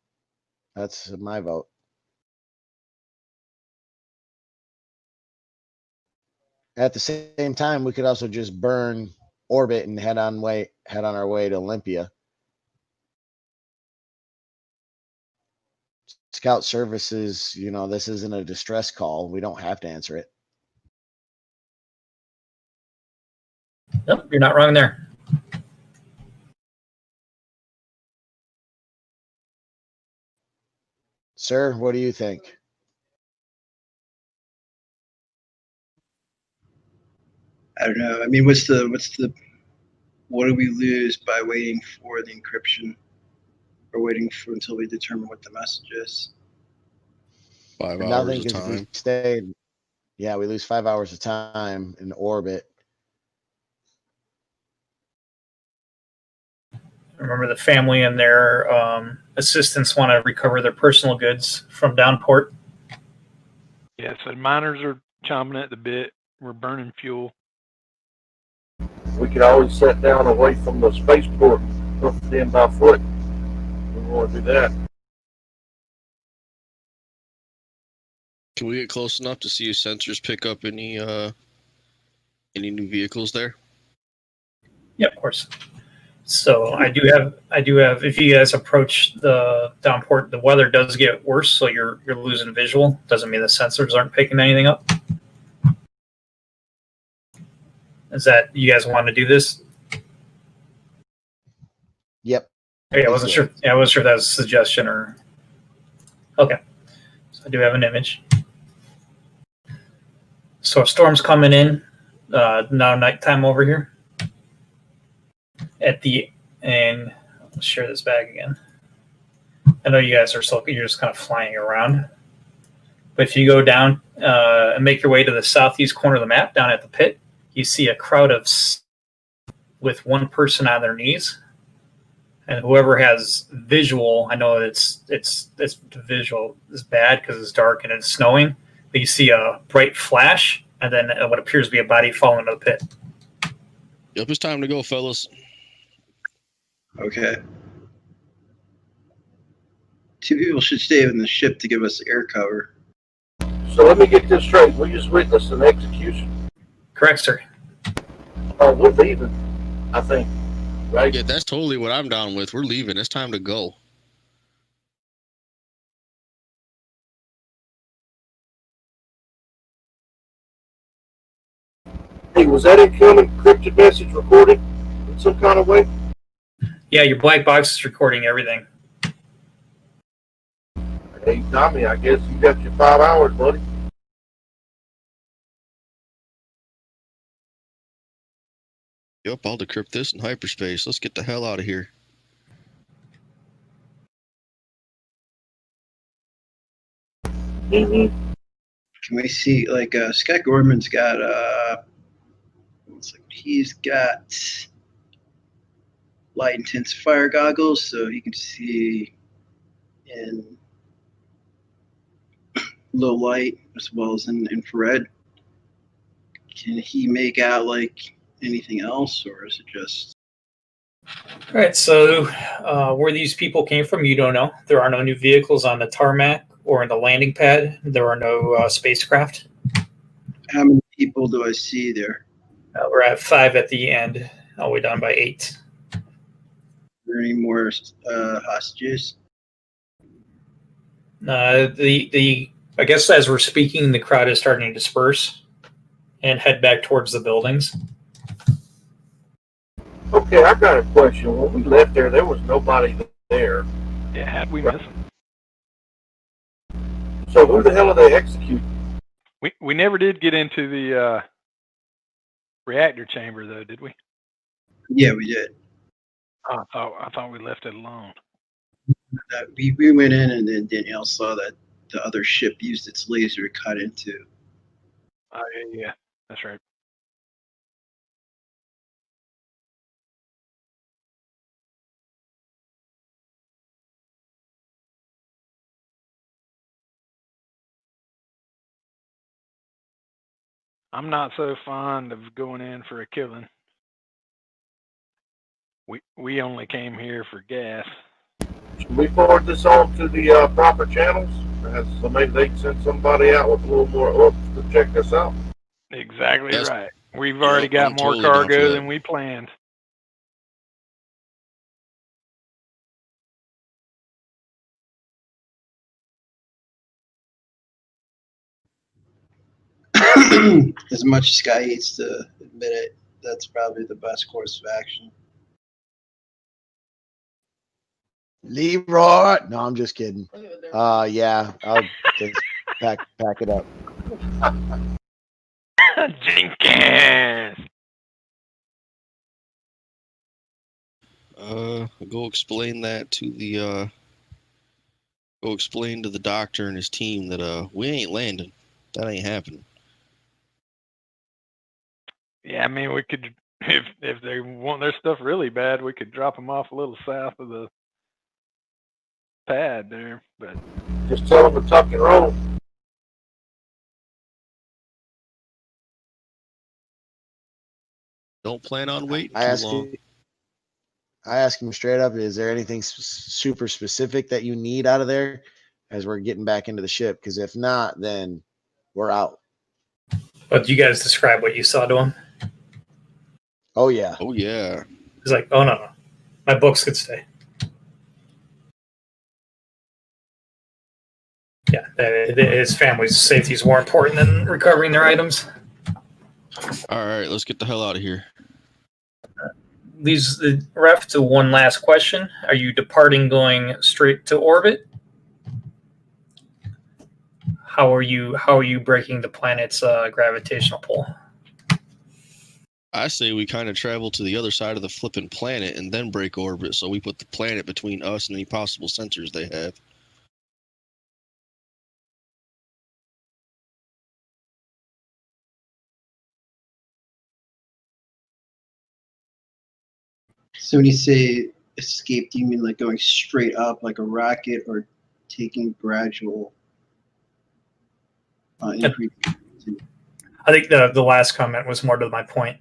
That's my vote. At the same time, we could also just burn orbit and head on our way to Olympia. Scout services, this isn't a distress call. We don't have to answer it. Nope, you're not wrong there. Sir, what do you think? I don't know. I mean, what do we lose by waiting for the encryption, or waiting for until we determine what the message is? 5 hours Nothing, of because if we time. stay, we lose 5 hours of time in orbit. Remember, the family and their assistants want to recover their personal goods from downport. Yeah, so the miners are chomping at the bit. We're burning fuel. We could always set down away from the spaceport, up them by foot. We want to do that. Can we get close enough to see if sensors pick up any new vehicles there? Yeah, of course. So I do have. If you guys approach the downport, the weather does get worse, so you're losing visual. Doesn't mean the sensors aren't picking anything up. Is that you guys want to do this? Yep. Okay, I wasn't sure. Yeah, I wasn't sure if that was a suggestion or. Okay, so I do have an image. So a storm's coming in. Now nighttime over here. And I'll share this bag again. I know you guys you're just kind of flying around. But if you go down and make your way to the southeast corner of the map, down at the pit, you see a crowd with one person on their knees. And whoever has visual, I know it's visual is bad because it's dark and it's snowing. But you see a bright flash, and then what appears to be a body falling into the pit. Yep, it's time to go, fellas. Okay. 2 people should stay in the ship to give us air cover. So let me get this straight. We just witnessed an execution. Correct, sir. Oh, we're leaving, I think. Right? Yeah, that's totally what I'm down with. We're leaving. It's time to go. Hey, was that incoming encrypted message recorded in some kind of way? Yeah, your black box is recording everything. Hey, Tommy, I guess you got your 5 hours, buddy. Yep, I'll decrypt this in hyperspace. Let's get the hell out of here. Mm-hmm. Can we see, like, Scott Gorman's got, looks like he's got light intense fire goggles, so he can see in low light as well as in infrared. Can he make out, like, anything else, or is it just... All right, so where these people came from, you don't know. There are no new vehicles on the tarmac or in the landing pad. There are no spacecraft. How many people do I see there? We're at 5 at the end, all the way down by 8. Are there any more hostages? The I guess as we're speaking, the crowd is starting to disperse and head back towards the buildings. Okay, I got a question. When we left there was nobody there. Yeah, how'd we miss them? So who the hell are they executing? We never did get into the reactor chamber, though, did we? Yeah, we did. Oh, I thought we left it alone. We went in, and then Danielle saw that the other ship used its laser to cut into. Oh, yeah, that's right. I'm not so fond of going in for a killing. We only came here for gas. Should we forward this on to the proper channels? So maybe they can send somebody out with a little more oomph to check this out. Exactly Yes. right. We've already I'm got more totally down for cargo that. than we planned. As much as Sky hates to admit it, that's probably the best course of action. Leroy. No, I'm just kidding. Yeah, I'll just pack it up. Jenkins! Go explain that to the go explain to the doctor and his team that we ain't landing. That ain't happening. Yeah, I mean, we could, if they want their stuff really bad, we could drop them off a little south of the pad there. But Just tell them to tuck and roll. Don't plan on waiting I too long. ask him straight up, is there anything super specific that you need out of there as we're getting back into the ship? Because if not, then we're out. But you guys describe what you saw to him. Oh, yeah. Oh yeah. He's like, oh, no. My books could stay. Yeah, his family's safety is more important than recovering their items. All right, let's get the hell out of here. Leaves the ref to one last question. Are you departing going straight to orbit? How are you breaking the planet's gravitational pull? I say we kind of travel to the other side of the flipping planet and then break orbit, so we put the planet between us and any possible sensors they have. So when you say escape, do you mean like going straight up like a rocket, or taking gradual increase? I think the last comment was more to my point.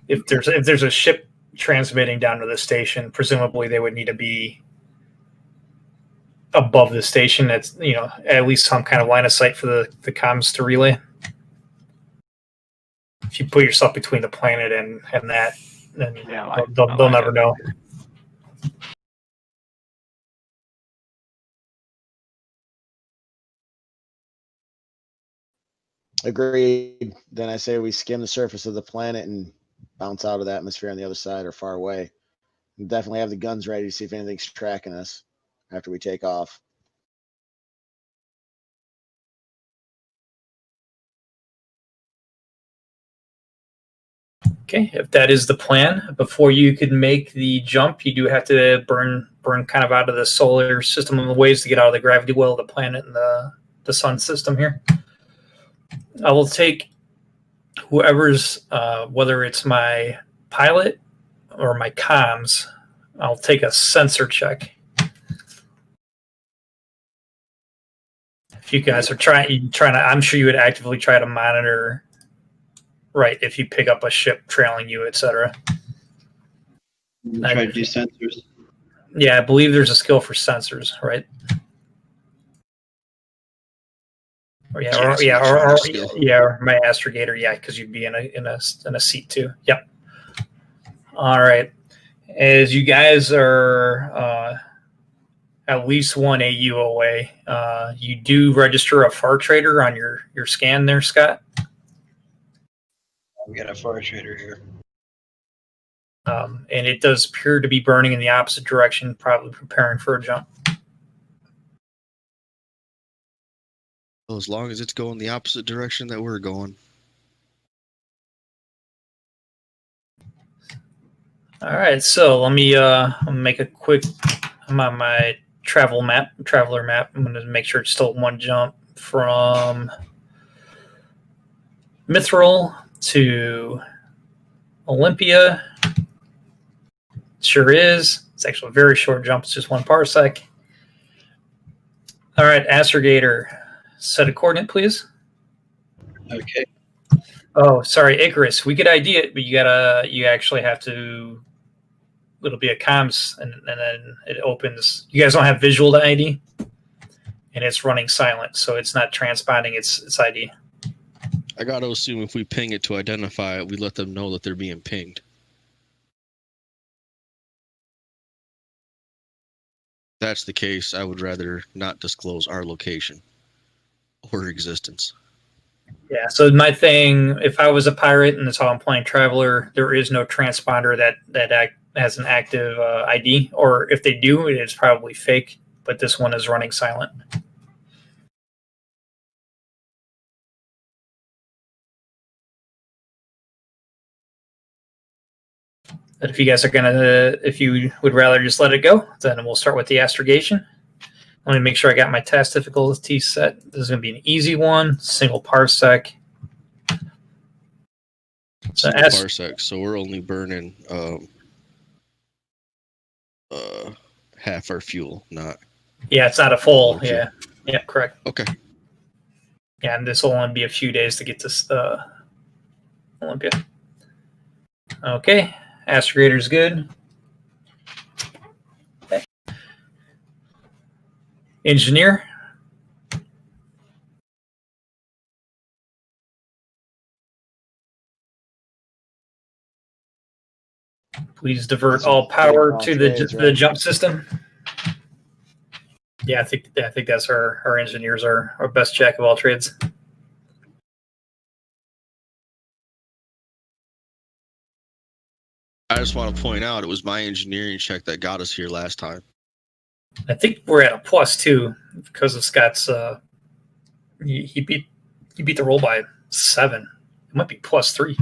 If there's a ship transmitting down to the station, presumably they would need to be above the station. That's, at least some kind of line of sight for the comms to relay. If you put yourself between the planet and that, then they'll never know. Agreed. Then I say we skim the surface of the planet and bounce out of the atmosphere on the other side or far away. And definitely have the guns ready to see if anything's tracking us after we take off. Okay, if that is the plan, before you can make the jump, you do have to burn kind of out of the solar system in the ways to get out of the gravity well of the planet and the sun system here. I will take whoever's, whether it's my pilot or my comms, I'll take a sensor check. If you guys are trying to, I'm sure you would actively try to monitor. Right, if you pick up a ship trailing you, etc. Try to do sensors. Yeah, I believe there's a skill for sensors, right? Or my astrogator, yeah, because you'd be in a seat too. Yep. All right. As you guys are at least one AU away. You do register a far trader on your scan there, Scott. We got a far trader here. And it does appear to be burning in the opposite direction, probably preparing for a jump. Well, as long as it's going the opposite direction that we're going. All right, so let me make a quick. I'm on my traveler map. I'm going to make sure it's still one jump from Mithril to Olympia. Sure is. It's actually a very short jump. It's just 1 parsec. All right, Astrogator, set a coordinate, please. Okay. Oh, sorry, Icarus. We could ID it, but you actually have to. It'll be a comms, and then it opens. You guys don't have visual to ID, and it's running silent, so it's not transponding its ID. I got to assume if we ping it to identify it, we let them know that they're being pinged. If that's the case, I would rather not disclose our location or existence. Yeah, so my thing, if I was a pirate and that's how I'm playing Traveler, there is no transponder that has an active ID, or if they do, it's probably fake, but this one is running silent. But if you guys are if you would rather just let it go, then we'll start with the astrogation. Let me make sure I got my task difficulty set. This is going to be an easy one, single parsec. Single parsec, so we're only burning half our fuel, not. Yeah, it's not a full. Yeah, correct. Okay. Yeah, and this will only be a few days to get to Olympia. Okay, astrogator's good. Okay. Engineer. Please divert all power to the jump system. Yeah, I think that's our engineers are our best jack of all trades. I just want to point out it was my engineering check that got us here last time. I think we're at a +2 because of Scott's. He beat the roll by 7. It might be +3.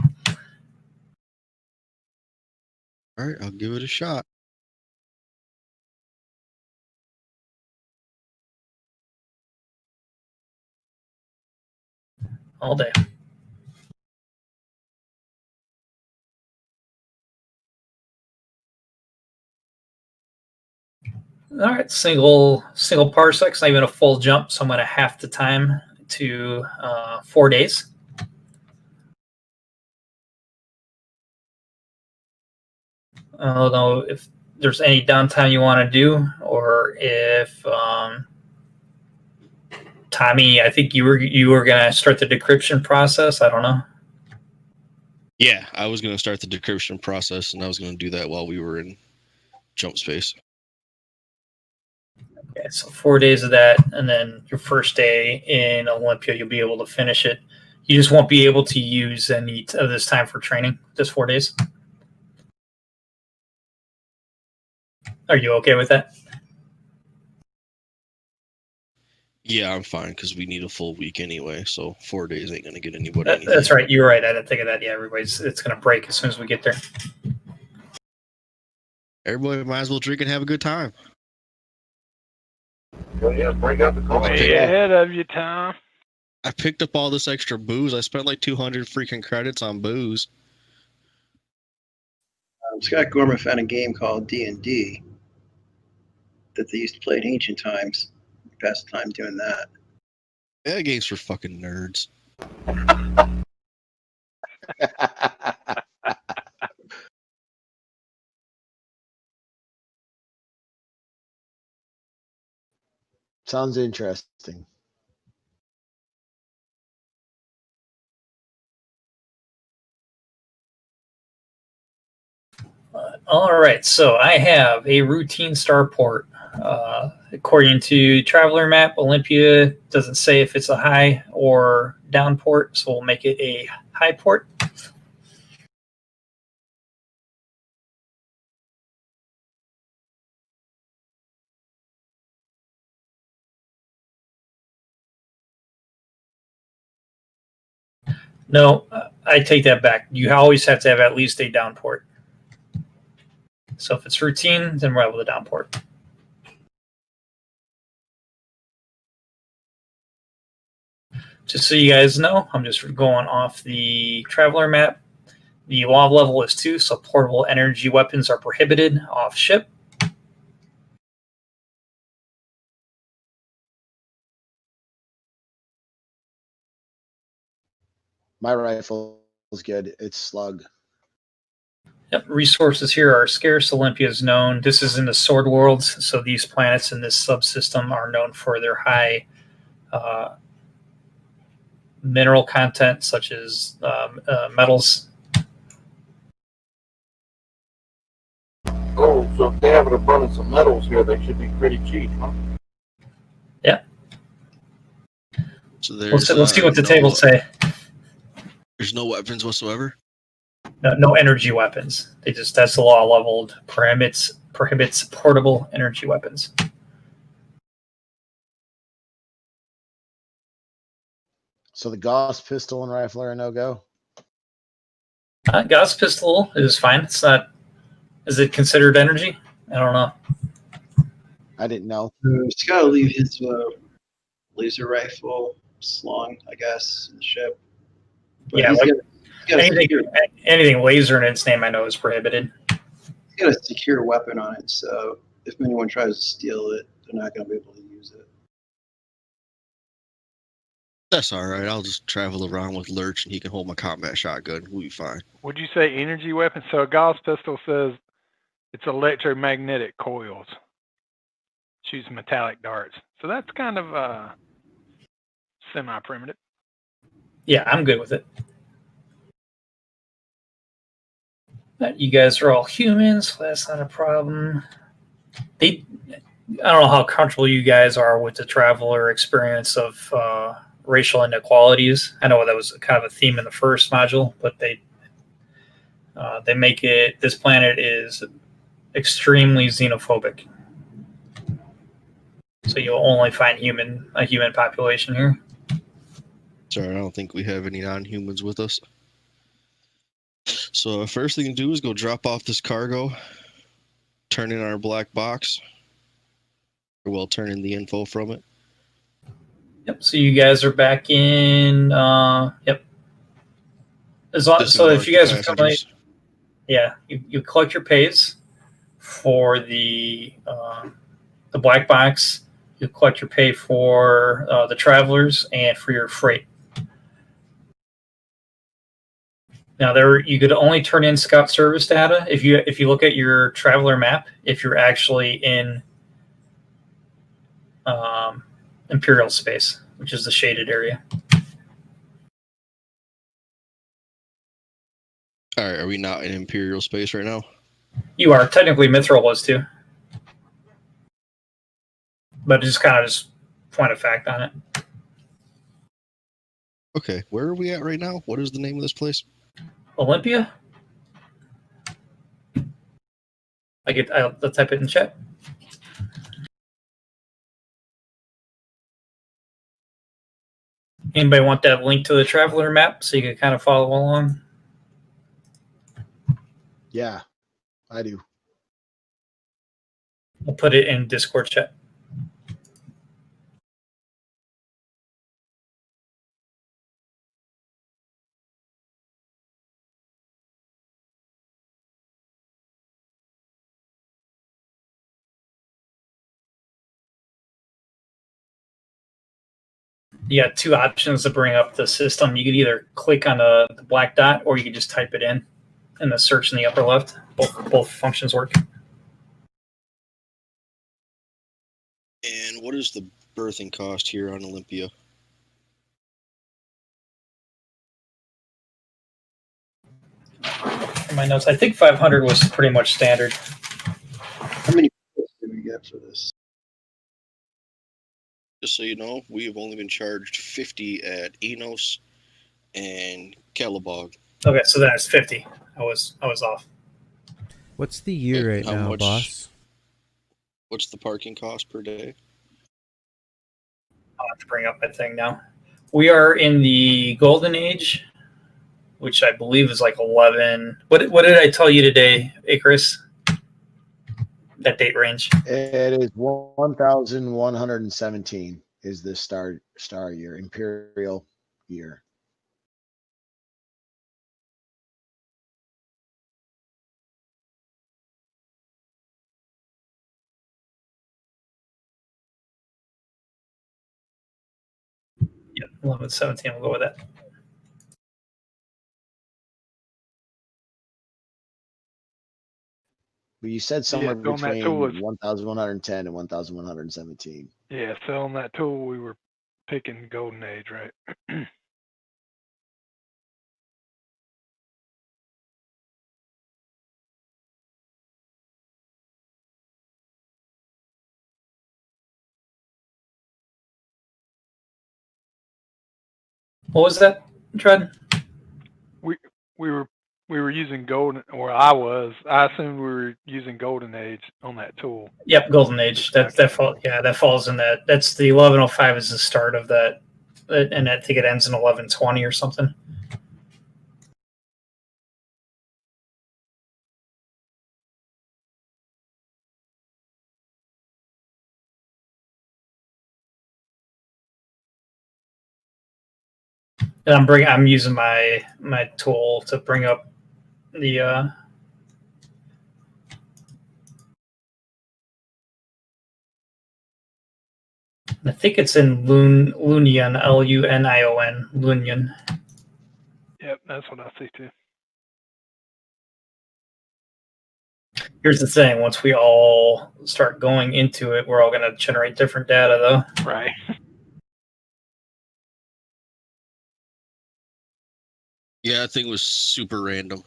All right, I'll give it a shot. All day. All right, single parsec, not even a full jump, so I'm going to half the time to 4 days. I don't know if there's any downtime you want to do, or if Tommy, I think you were going to start the decryption process. I don't know. Yeah, I was going to start the decryption process, and I was going to do that while we were in jump space. Okay, so 4 days of that, and then your first day in Olympia, you'll be able to finish it. You just won't be able to use any of this time for training, just 4 days. Are you okay with that? Yeah, I'm fine because we need a full week anyway, so 4 days ain't going to get anybody anything. That's right. You're right. I didn't think of that. Yeah, it's going to break as soon as we get there. Everybody might as well drink and have a good time. Well, yeah, break out the coffee. Way ahead of you, Tom. I picked up all this extra booze. I spent like 200 freaking credits on booze. Scott Gorman found a game called D&D that they used to play in ancient times. Past time doing that. Yeah, game's for fucking nerds. Sounds interesting. All right, so I have a routine starport According to Traveller map, Olympia doesn't say if it's a high or down port, so we'll make it a high port. No, I take that back. You always have to have at least a down port. So if it's routine, then we're with a down port. Just so you guys know, I'm just going off the Traveller map. The law level is 2, so portable energy weapons are prohibited off ship. My rifle is good. It's slug. Yep, resources here are scarce. Olympia is known. This is in the Sword Worlds, so these planets in this subsystem are known for their high mineral content, such as metals. Oh, so if they have an abundance of metals here, they should be pretty cheap, huh? Yeah. So there's, We'll see what the tables say. There's no weapons whatsoever. No energy weapons. That's the law leveled. Prohibits portable energy weapons. So the Gauss pistol and rifle are a no-go? Gauss pistol is fine. It's not. Is it considered energy? I don't know. I didn't know. He's got to leave his laser rifle slung, I guess, in the ship. But Yeah, he's like got anything laser in its name, I know is prohibited. he's got a secure weapon on it, so if anyone tries to steal it, they're not going to be able to use it. That's all right. I'll just travel around with Lurch, and he can hold my combat shotgun. We'll be fine. Would you say energy weapon? So a Gauss pistol says it's electromagnetic coils. Shoots metallic darts. So that's kind of semi-primitive. Yeah, I'm good with it. But you guys are all humans, so that's not a problem. I don't know how comfortable you guys are with the Traveller experience of racial inequalities. I know that was kind of a theme in the first module, but they make it. This planet is extremely xenophobic, so you'll only find a human population here. Sorry, I don't think we have any non-humans with us. So first thing to do is go drop off this cargo, turn in our black box, or well, turn in the info from it. Yep. So you guys are back in. Yep. So if you guys are familiar, yeah, you collect your pays for the black box. You collect your pay for the travelers and for your freight. Now you could only turn in scout service data if you look at your Traveller map if you're actually in Imperial space, which is the shaded area. All right, are we not in Imperial space right now? You are. Technically Mithril was too. But just kind of point of fact on it. Okay, where are we at right now? What is the name of this place? Olympia? I'll type it in chat. Anybody want that link to the Traveller map so you can kind of follow along? Yeah, I do. I'll put it in Discord chat. You got two options to bring up the system. You could either click on the black dot, or you could just type it in the search in the upper left. Both functions work. And what is the berthing cost here on Olympia? In my notes, I think 500 was pretty much standard. How many points did we get for this? Just so you know, we have only been charged 50 at Enos and Calabog. Okay, so that's 50. I was off. What's the year right How now, much- boss? What's the parking cost per day? I'll have to bring up my thing now. We are in the golden age, which I believe is like 11. What did I tell you today, Icarus? That date range. It is 1,117 is the star year, imperial year. Yep, 1117. We'll go with that. But you said somewhere so on that tool between 1,110 and 1,117. Yeah, so on that tool we were picking Golden Age, right? What was that, Tread? We were using golden, or I assumed we were using Golden Age on that tool. Yep, golden age. That falls in that. That's the 1105 is the start of that, and I think it ends in 1120 or something. And I'm using my tool to bring up the I think it's in Lunion, Lunion, Lunion. Yep, that's what I see too. Here's the thing: once we all start going into it, we're all going to generate different data, though. Right. Yeah, that thing was super random.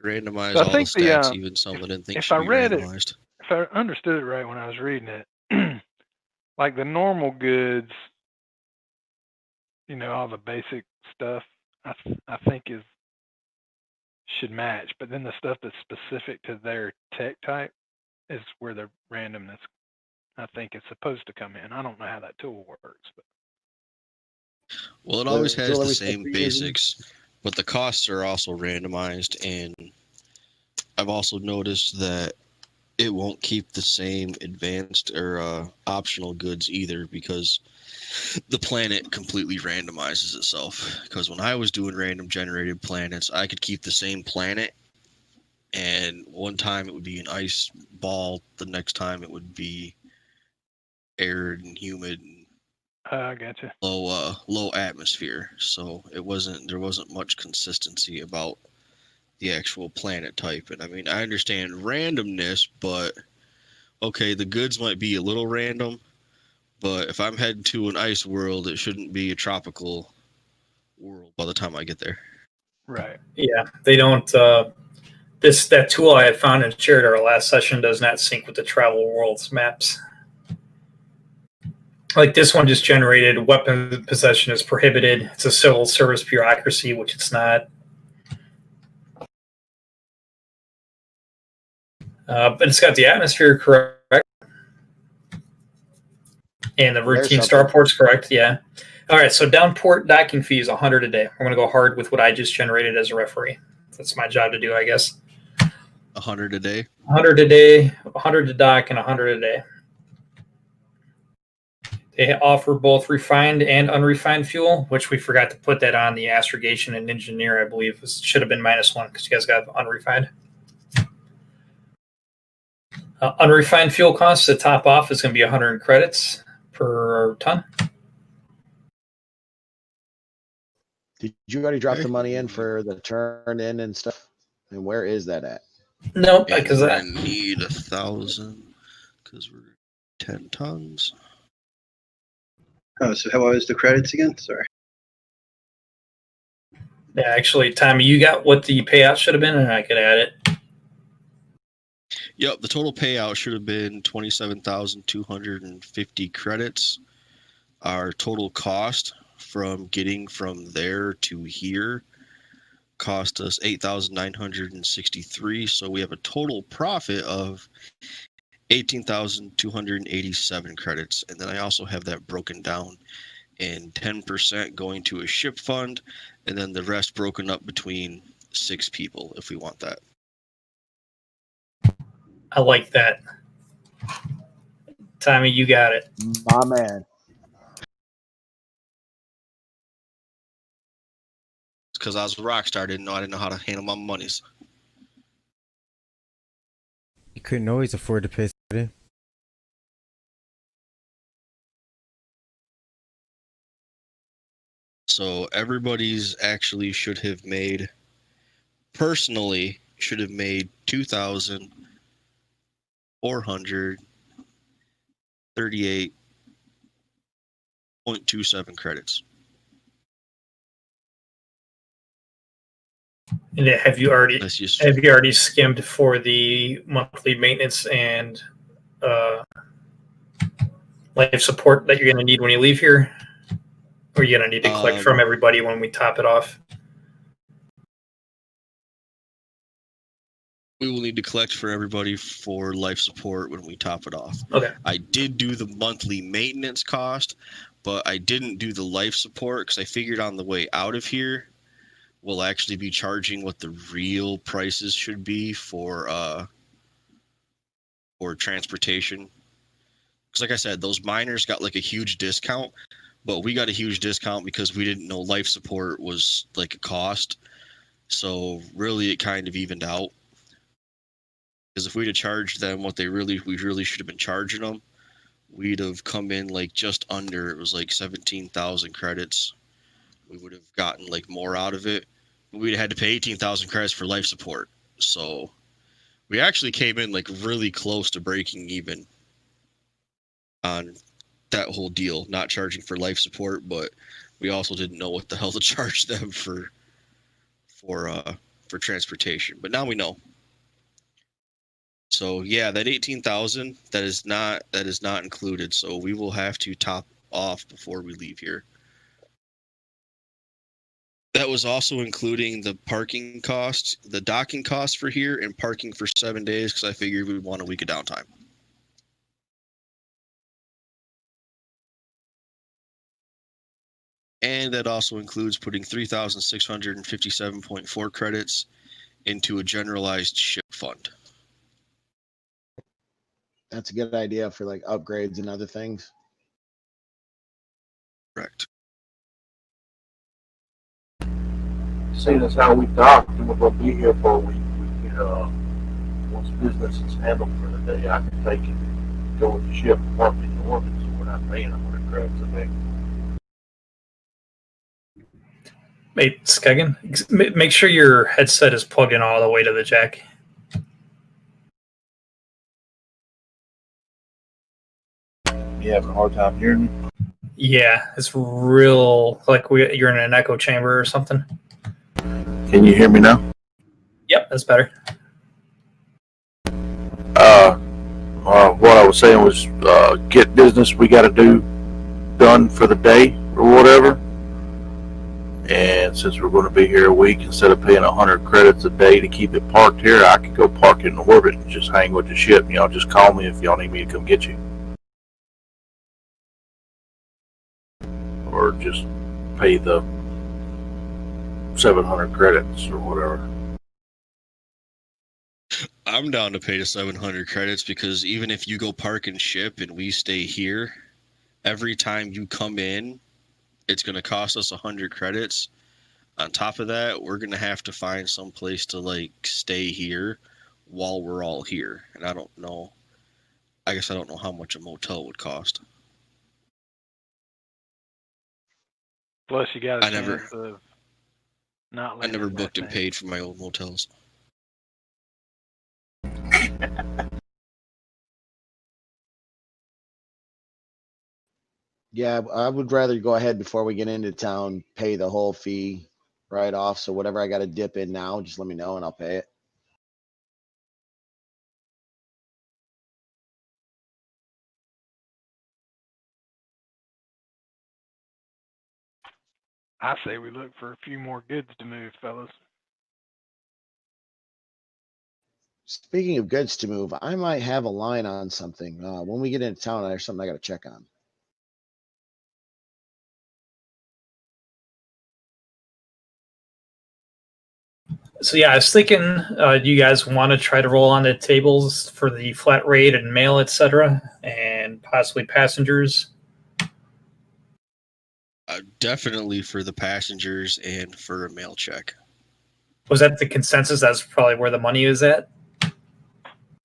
Randomized So I all the think stats, even some I didn't think if should I be read randomized. if I understood it right when I was reading it, like the normal goods, all the basic stuff, I think should match. But then the stuff that's specific to their tech type is where the randomness, I think, is supposed to come in. I don't know how that tool works, but Well, it always has the Auxiliary same sector basics, but the costs are also randomized, and I've also noticed that it won't keep the same advanced or optional goods either, because the planet completely randomizes itself. Because when I was doing random generated planets, I could keep the same planet, and one time it would be an ice ball, the next time it would be arid and humid and I gotcha. low atmosphere. So there wasn't much consistency about the actual planet type. And I mean, I understand randomness, but okay, the goods might be a little random, but if I'm heading to an ice world, it shouldn't be a tropical world by the time I get there. Right. Yeah, they don't. That tool I had found and shared our last session does not sync with the travel worlds maps. Like this one just generated weapon possession is prohibited. It's a civil service bureaucracy, which it's not. But it's got the atmosphere correct. And the routine starport's correct, yeah. All right, so downport docking fee is 100 a day. We're going to go hard with what I just generated as a referee. That's my job to do, I guess. 100 a day? 100 a day, 100 to dock, and 100 a day. They offer both refined and unrefined fuel, which we forgot to put that on the astrogation and engineer, I believe. It should have been -1 because you guys got unrefined. Unrefined fuel costs to top off is going to be 100 credits per ton. Did you already drop the money in for the turn in and stuff? And where is that at? No, because I need 1,000 because we're 10 tons. Oh, so how was the credits again? Sorry. Yeah, actually, Tommy, you got what the payout should have been, and I could add it. Yep, the total payout should have been 27,250 credits, our total cost from getting from there to here cost us 8,963. So we have a total profit of 18,287 credits. And then I also have that broken down in 10% going to a ship fund, and then the rest broken up between 6 people if we want that. I like that. Tommy, you got it. My man. Because I was a rock star, I didn't know how to handle my monies. You couldn't always afford to pay somebody. So everybody's actually should have made 2,438.27 credits. And have you already Just, skimmed for the monthly maintenance and life support that you're going to need when you leave here? Or are you going to need to collect from everybody when we top it off? we will need to collect for everybody for life support when we top it off. Okay. I did do the monthly maintenance cost, but I didn't do the life support because I figured on the way out of here, we'll actually be charging what the real prices should be for transportation. Because like I said, those miners got like a huge discount, but we got a huge discount because we didn't know life support was like a cost. So really it kind of evened out. Because if we'd have charged them what we really should have been charging them, we'd have come in like just under, it was like 17,000 credits. We would have gotten like more out of it. We'd have had to pay 18,000 credits for life support. So we actually came in like really close to breaking even on that whole deal, not charging for life support, but we also didn't know what the hell to charge them for transportation. But now we know. So yeah, that 18,000 that is not included. So we will have to top off before we leave here. That was also including the parking costs, the docking costs for here, and parking for 7 days because I figured we'd want a week of downtime. And that also includes putting 3,657.4 credits into a generalized ship fund. That's a good idea for like upgrades and other things. Correct. Seeing as how we talked, and we're going to be here for a week, we can, once business is handled for the day, I can take it and go with the ship and park it in orbit so we're not paying 100 credits a day. Hey, Skegan, make sure your headset is plugged in all the way to the jack. You having a hard time hearing me? Yeah, it's real, like you're in an echo chamber or something. Can you hear me now? Yep, that's better. What I was saying was get business we got to do done for the day or whatever. And since we're going to be here a week, instead of paying 100 credits a day to keep it parked here, I could go park it in orbit and just hang with the ship. And y'all just call me if y'all need me to come get you. Or just pay the 700 credits or whatever. I'm down to pay the 700 credits because even if you go park and ship and we stay here, every time you come in, it's going to cost us 100 credits. On top of that, we're going to have to find some place to like stay here while we're all here. And I don't know. I guess I don't know how much a motel would cost. Plus, you got a I never chance of not I landing never that booked and thing. paid for my old motels. Yeah, I would rather go ahead before we get into town, pay the whole fee right off. So whatever I got to dip in now, just let me know and I'll pay it. I say we look for a few more goods to move, fellas. Speaking of goods to move, I might have a line on something. When we get into town, there's something I got to check on. So yeah, I was thinking, do you guys want to try to roll on the tables for the flat rate and mail, etc., and possibly passengers? Definitely for the passengers and for a mail check. Was that the consensus? That's probably where the money is at.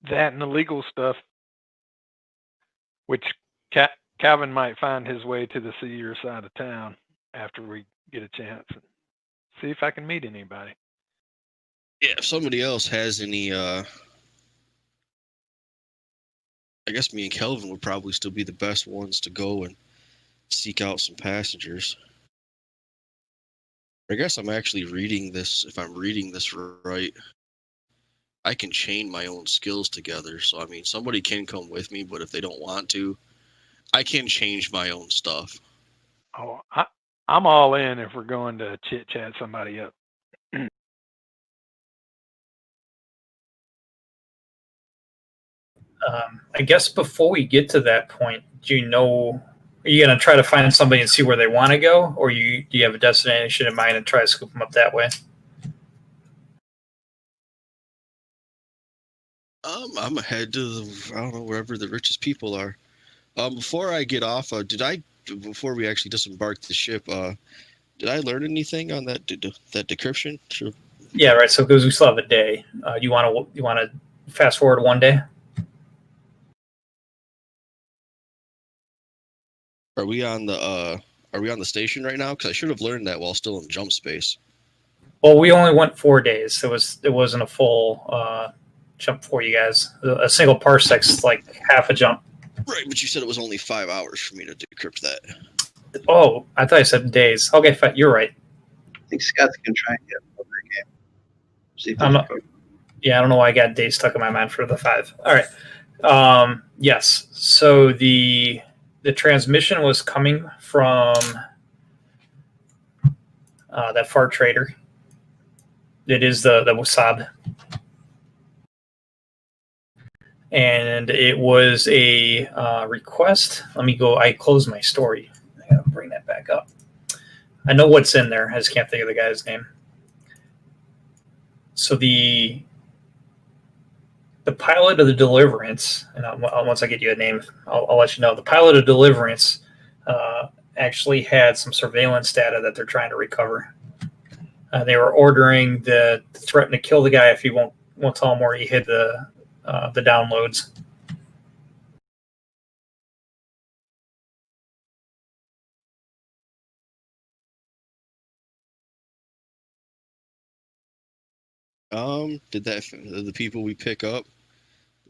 That and the legal stuff, which Calvin might find his way to the seedier side of town after we get a chance. See if I can meet anybody. Yeah, if somebody else has any, I guess me and Kelvin would probably still be the best ones to go and seek out some passengers. I guess I'm actually reading this. If I'm reading this right, I can chain my own skills together. So, I mean, somebody can come with me, but if they don't want to, I can change my own stuff. Oh, I'm all in if we're going to chit-chat somebody up. I guess before we get to that point, do you know, are you going to try to find somebody and see where they want to go, or do you have a destination in mind and try to scoop them up that way? I'm ahead to I don't know, wherever the richest people are. Before I get off, before we actually disembark the ship, did I learn anything on that decryption? Sure. Yeah, right. So because we still have a day, you want to fast forward one day? Are we on the station right now? Because I should have learned that while still in jump space. Well, we only went 4 days. It wasn't a full jump for you guys. A single parsec's like half a jump. Right, but you said it was only 5 hours for me to decrypt that. Oh, I thought I said days. Okay, fine. You're right. I think Scott's gonna try and get over a game. See if I'm not, yeah, I don't know why I got days stuck in my mind for the 5. All right. Yes. So the transmission was coming from that far trader. It is the Wasab. And it was a request. Let me go. I closed my story. I gotta bring that back up. I know what's in there. I just can't think of the guy's name. So the pilot of the Deliverance, and once I get you a name, I'll let you know. The pilot of Deliverance actually had some surveillance data that they're trying to recover. They were ordering the threaten to kill the guy if he won't tell him where he hid the downloads. Did the people we pick up,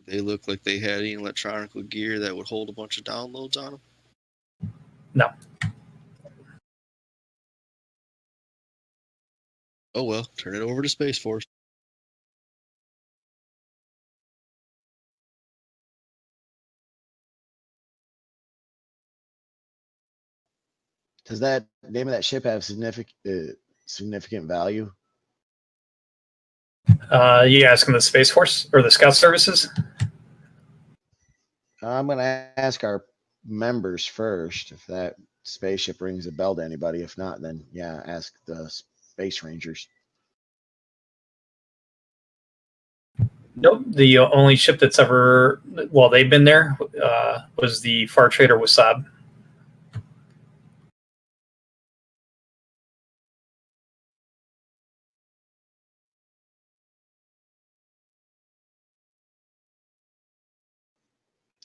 they look like they had any electronic gear that would hold a bunch of downloads on them? No. Oh well, turn it over to Space Force. Does that name of that ship have significant value? You asking the Space Force or the Scout Services? I'm going to ask our members first if that spaceship rings a bell to anybody. If not, then yeah, ask the Space Rangers. Nope. The only ship that's ever, well, they've been there was the Far Trader Wasab.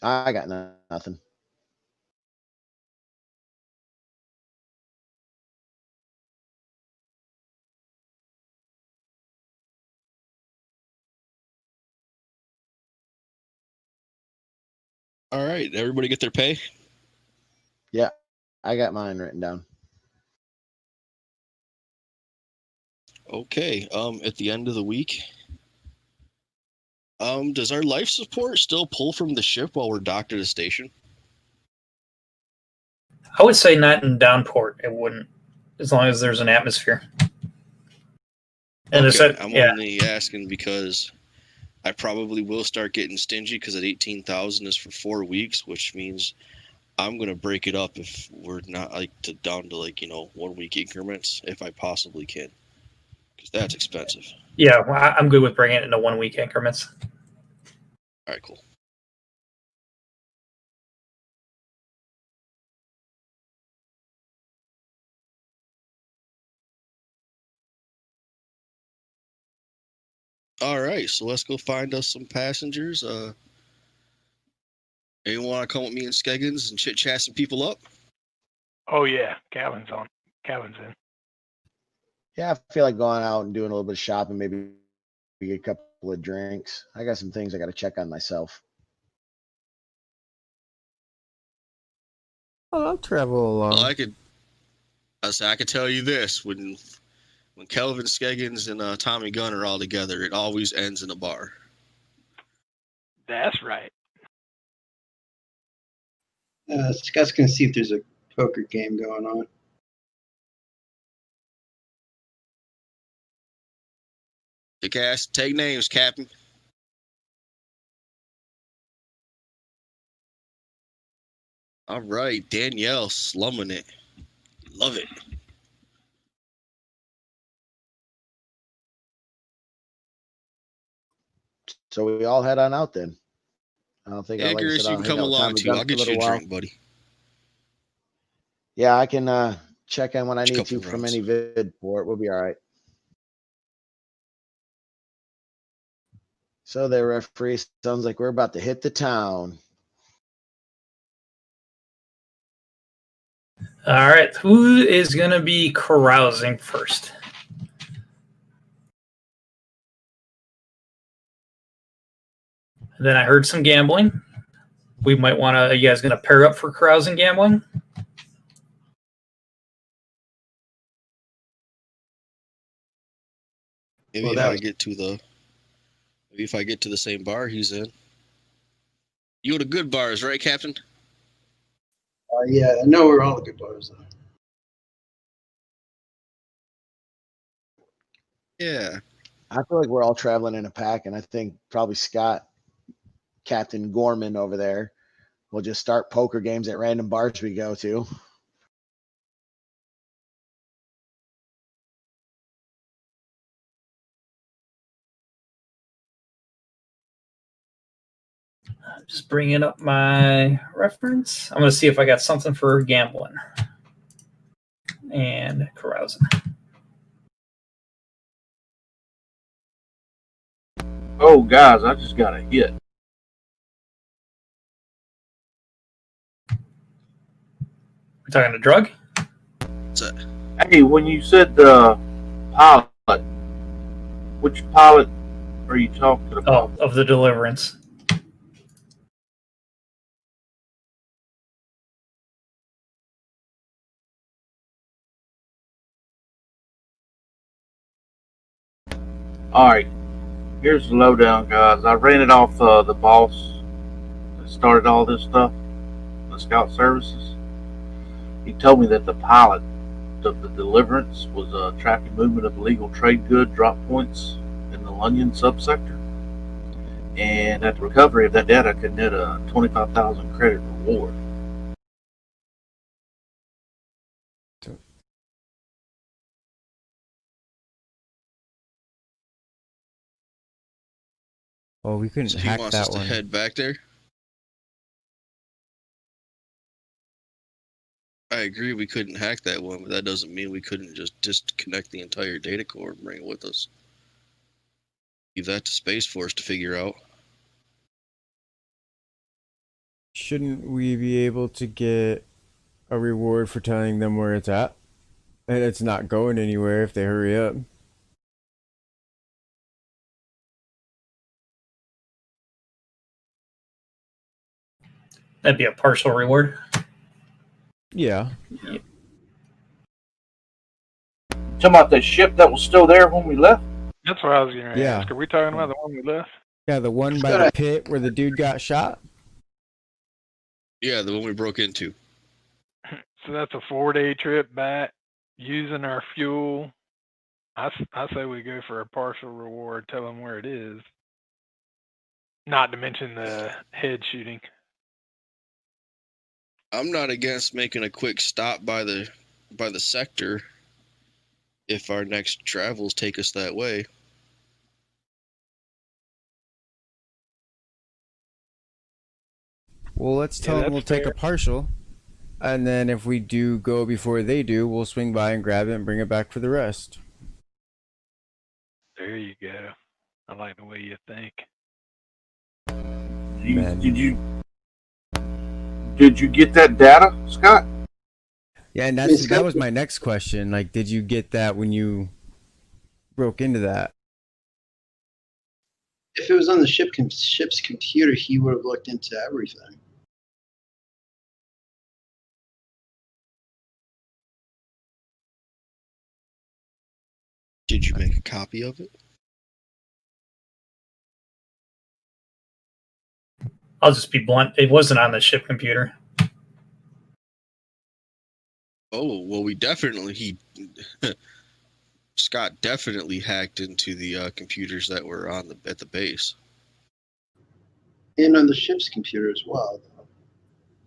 I got nothing. All right, everybody get their pay? Yeah, I got mine written down. Okay. At the end of the week, does our life support still pull from the ship while we're docked at a station? I would say not in Downport. It wouldn't. as long as there's an atmosphere. And Okay, I'm only asking because I probably will start getting stingy because at 18,000 is for 4 weeks, which means I'm gonna break it up if we're not down to 1 week increments if I possibly can, because that's expensive. Yeah, well, I'm good with bringing it into 1 week increments. All right, cool. All right, so let's go find us some passengers. Anyone want to come with me and Skeggins and chit chat some people up? Oh yeah, Calvin's in. Yeah, I feel like going out and doing a little bit of shopping, maybe get a couple of drinks. I got some things I got to check on myself. Oh, I'll travel along. Well, I could tell you this: when Kelvin Skeggins and Tommy Gunn are all together, it always ends in a bar. That's right. Scott's gonna see if there's a poker game going on. Take names, Captain. All right, Danielle slumming it. Love it. So we all head on out then. I don't think Icarus, you can come along too. I'll get you a drink, buddy. Yeah, I can check in when I need to from any vid port. We'll be all right. So there, referee. Sounds like we're about to hit the town. All right, who is going to be carousing first? Then I heard some gambling. We might want to. Are you guys going to pair up for carousing gambling? Maybe if I get to the same bar he's in. You go to good bars, right, Captain? Yeah, I know where all the good bars are. Yeah. I feel like we're all traveling in a pack, and I think probably Scott, Captain Gorman over there, will just start poker games at random bars we go to. Just bringing up my reference. I'm going to see if I got something for gambling and carousing. Oh, guys, I just got a hit. We're talking a drug? Hey, when you said the pilot, which pilot are you talking about? Oh, of the Deliverance. All right, here's the lowdown, guys. I ran it off the boss that started all this stuff, the Scout Services. He told me that the pilot of the Deliverance was tracking movement of illegal trade good drop points in the Lunyon subsector, and that the recovery of that data could net a 25,000 credit reward. Oh, we couldn't So hack he wants that us one. to head back there. I agree we couldn't hack that one, but that doesn't mean we couldn't just disconnect the entire data core and bring it with us. Leave that to Space Force to figure out. Shouldn't we be able to get a reward for telling them where it's at? And it's not going anywhere if they hurry up. That'd be a partial reward. Yeah. Talking about the ship that was still there when we left? That's what I was going to Yeah. ask. Are we talking about the one we left? Yeah, the one by the pit where the dude got shot? Yeah, the one we broke into. So that's a 4-day trip back. using our fuel. I say we go for a partial reward, tell them where it is. Not to mention the head shooting. I'm not against making a quick stop by the sector if our next travels take us that way. Well, let's tell them we'll take a partial, and then if we do go before they do, we'll swing by and grab it and bring it back for the rest. There you go. I like the way you think. Did you get that data, Scott? Yeah, and that was my next question. Like, did you get that when you broke into that? If it was on the ship's computer, he would have looked into everything. Did you make a copy of it? I'll just be blunt. It wasn't on the ship computer. Oh, well, Scott definitely hacked into the computers that were at the base. And on the ship's computer as well.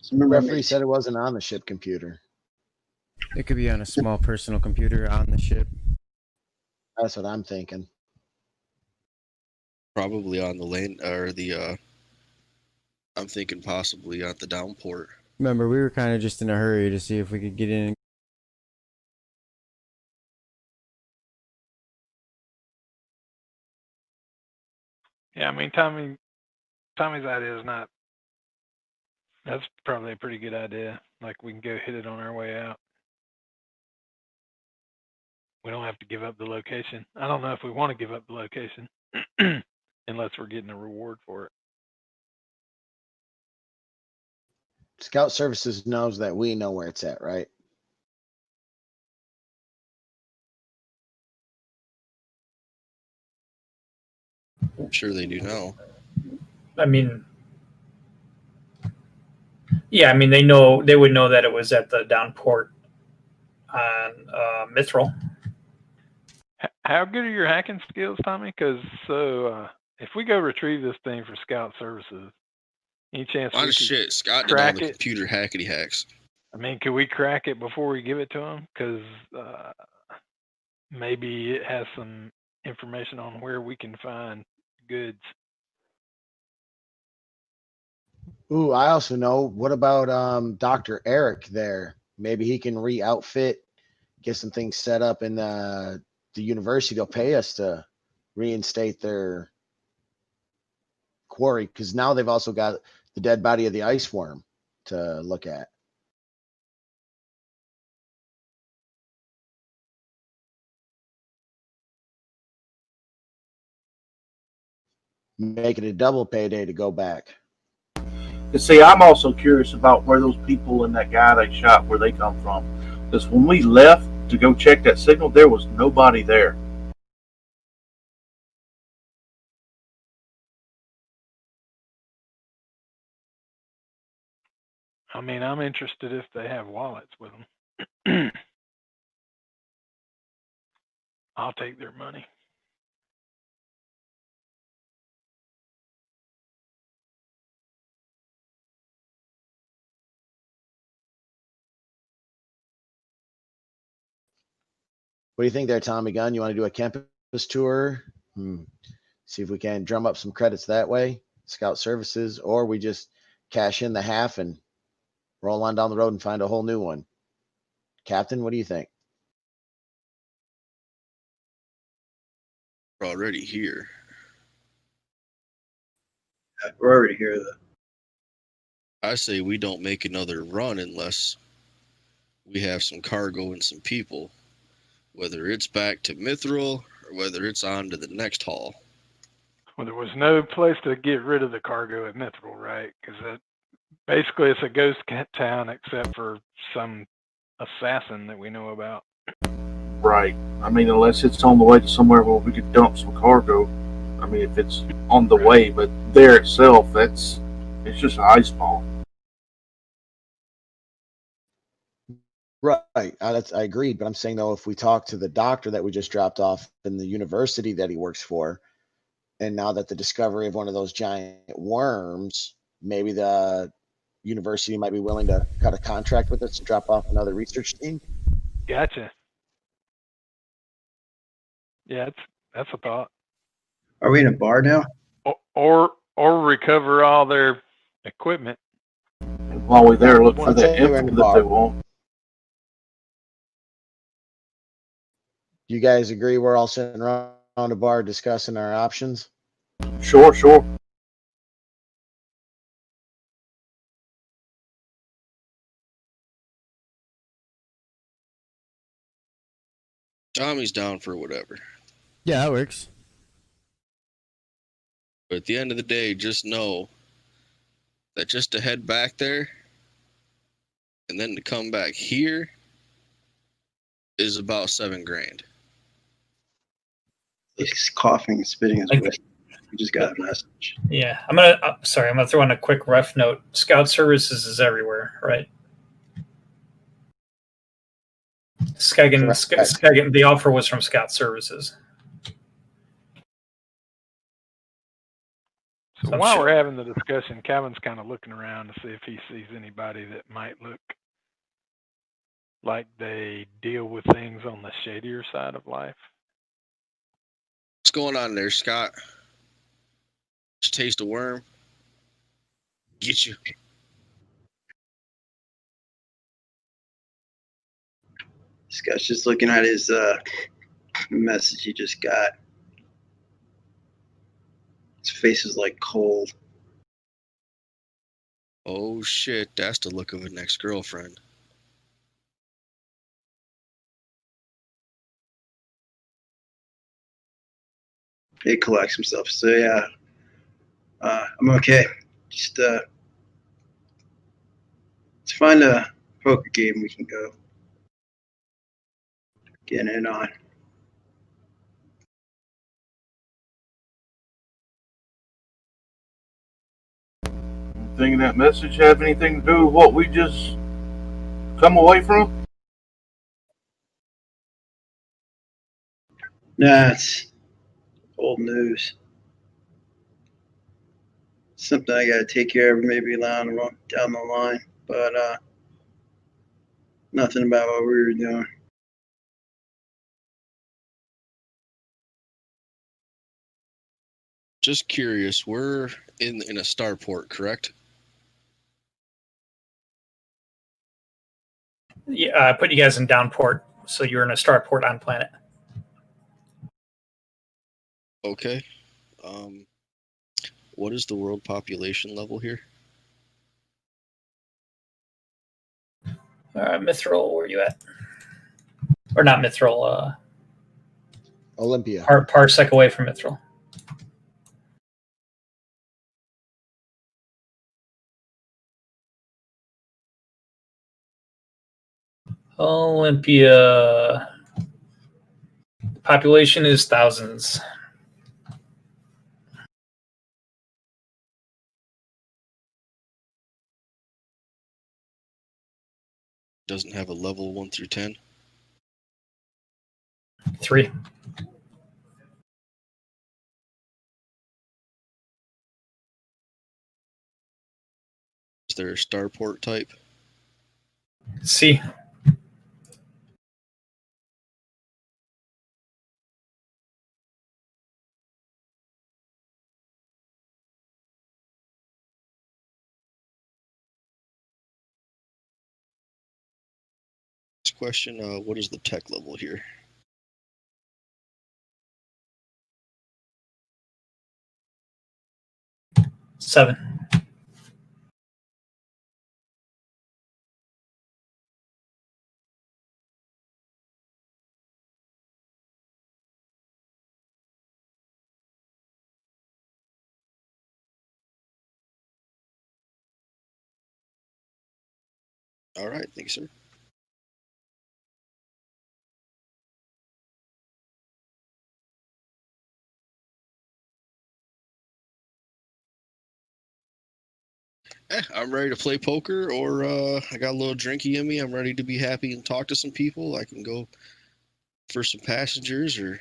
So The referee said it wasn't on the ship computer. It could be on a small personal computer on the ship. That's what I'm thinking. Probably on the land, or the, I'm thinking possibly at the downport. Remember, we were kind of just in a hurry to see if we could get in. Yeah, I mean, Tommy's idea is not. That's probably a pretty good idea. Like, we can go hit it on our way out. We don't have to give up the location. I don't know if we want to give up the location unless we're getting a reward for it. Scout Services knows that we know where it's at, right? I'm sure they do now. I mean, yeah, I mean, they would know that it was at the downport on Mithril. How good are your hacking skills, Tommy? Because if we go retrieve this thing for Scout Services, any chance we shit, Scott did all the computer hackety hacks. I mean, could we crack it before we give it to him? Because maybe it has some information on where we can find goods. Ooh, I also know. What about Dr. Eric there? Maybe he can re-outfit, get some things set up in the university. They'll pay us to reinstate their quarry, because now they've also got the dead body of the ice worm to look at. Make it a double payday to go back. And see, I'm also curious about where those people and that guy they shot, where they come from. Because when we left to go check that signal, there was nobody there. I mean, I'm interested if they have wallets with them. I'll take their money. What do you think there, Tommy Gunn? You want to do a campus tour? See if we can drum up some credits that way, Scout Services, or we just cash in the half and roll on down the road and find a whole new one. Captain, what do you think? We're already here. We're already here, though. I say we don't make another run unless we have some cargo and some people, whether it's back to Mithril or whether it's on to the next haul. Well, there was no place to get rid of the cargo at Mithril, right? Because basically it's a ghost town except for some assassin that we know about. Right. I mean, unless it's on the way to somewhere where we could dump some cargo. I mean, if it's on the way, but there itself, it's just an ice ball. Right. I agreed, but I'm saying though, if we talk to the doctor that we just dropped off in the university that he works for, and now that the discovery of one of those giant worms, maybe the university might be willing to cut a contract with us to drop off another research team. Gotcha. Yeah, that's a thought. Are we in a bar now? Or recover all their equipment. And while we're there, look for I'd the say we're in info the that they bar. want. You guys agree we're all sitting around a bar discussing our options? Sure. Tommy's down for whatever. Yeah, that works. But at the end of the day, just know that just to head back there and then to come back here is about $7,000. He's coughing and spitting his whiskey. We just got a message. Yeah, I'm gonna throw in a quick ref note. Scout Services is everywhere, right? Skagen, the offer was from Scout Services. So while we're having the discussion, Kevin's kind of looking around to see if he sees anybody that might look like they deal with things on the shadier side of life. What's going on there, Scott? Just taste a worm. Get you. This guy's just looking at his message he just got. His face is like cold. Oh shit, that's the look of an ex-girlfriend. He collects himself. So yeah, I'm okay. Just let's find a poker game we can go get in on. Think that message have anything to do with what we just come away from? Nah, it's old news. Something I got to take care of maybe down the line, but nothing about what we were doing. Just curious, we're in a starport, correct? Yeah, I put you guys in downport, so you're in a starport on planet. Okay. What is the world population level here? Mithril, where are you at? Or not Mithril, Olympia. parsec away from Mithril. Olympia. Population is thousands. Doesn't have a level 1 through 10. 3. Is there a starport type? C. This question, what is the tech level here? Seven. All right, thank you, sir. I'm ready to play poker, or I got a little drinky in me. I'm ready to be happy and talk to some people. I can go for some passengers or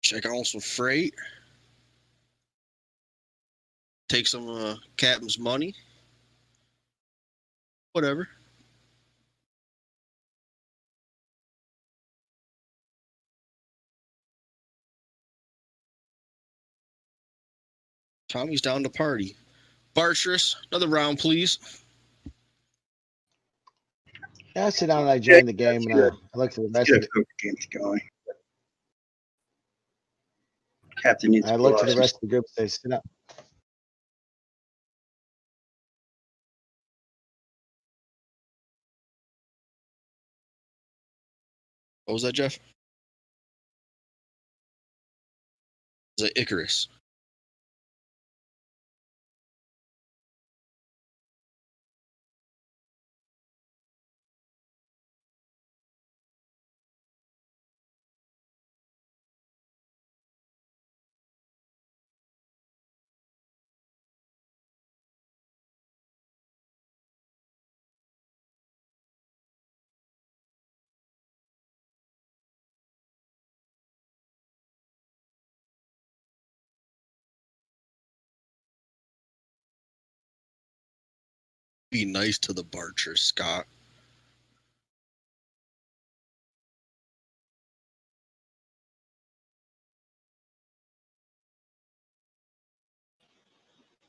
check on some freight, take some captain's money, whatever. Tommy's down to party. Bartress, another round, please. Yeah, I sit down and I join the game, and I look to the rest of Get poker games going. Captain needs I to look pull to out the some rest of the group. They sit up. What was that, Jeff? Was it Icarus? Be nice to the Bartress, Scott.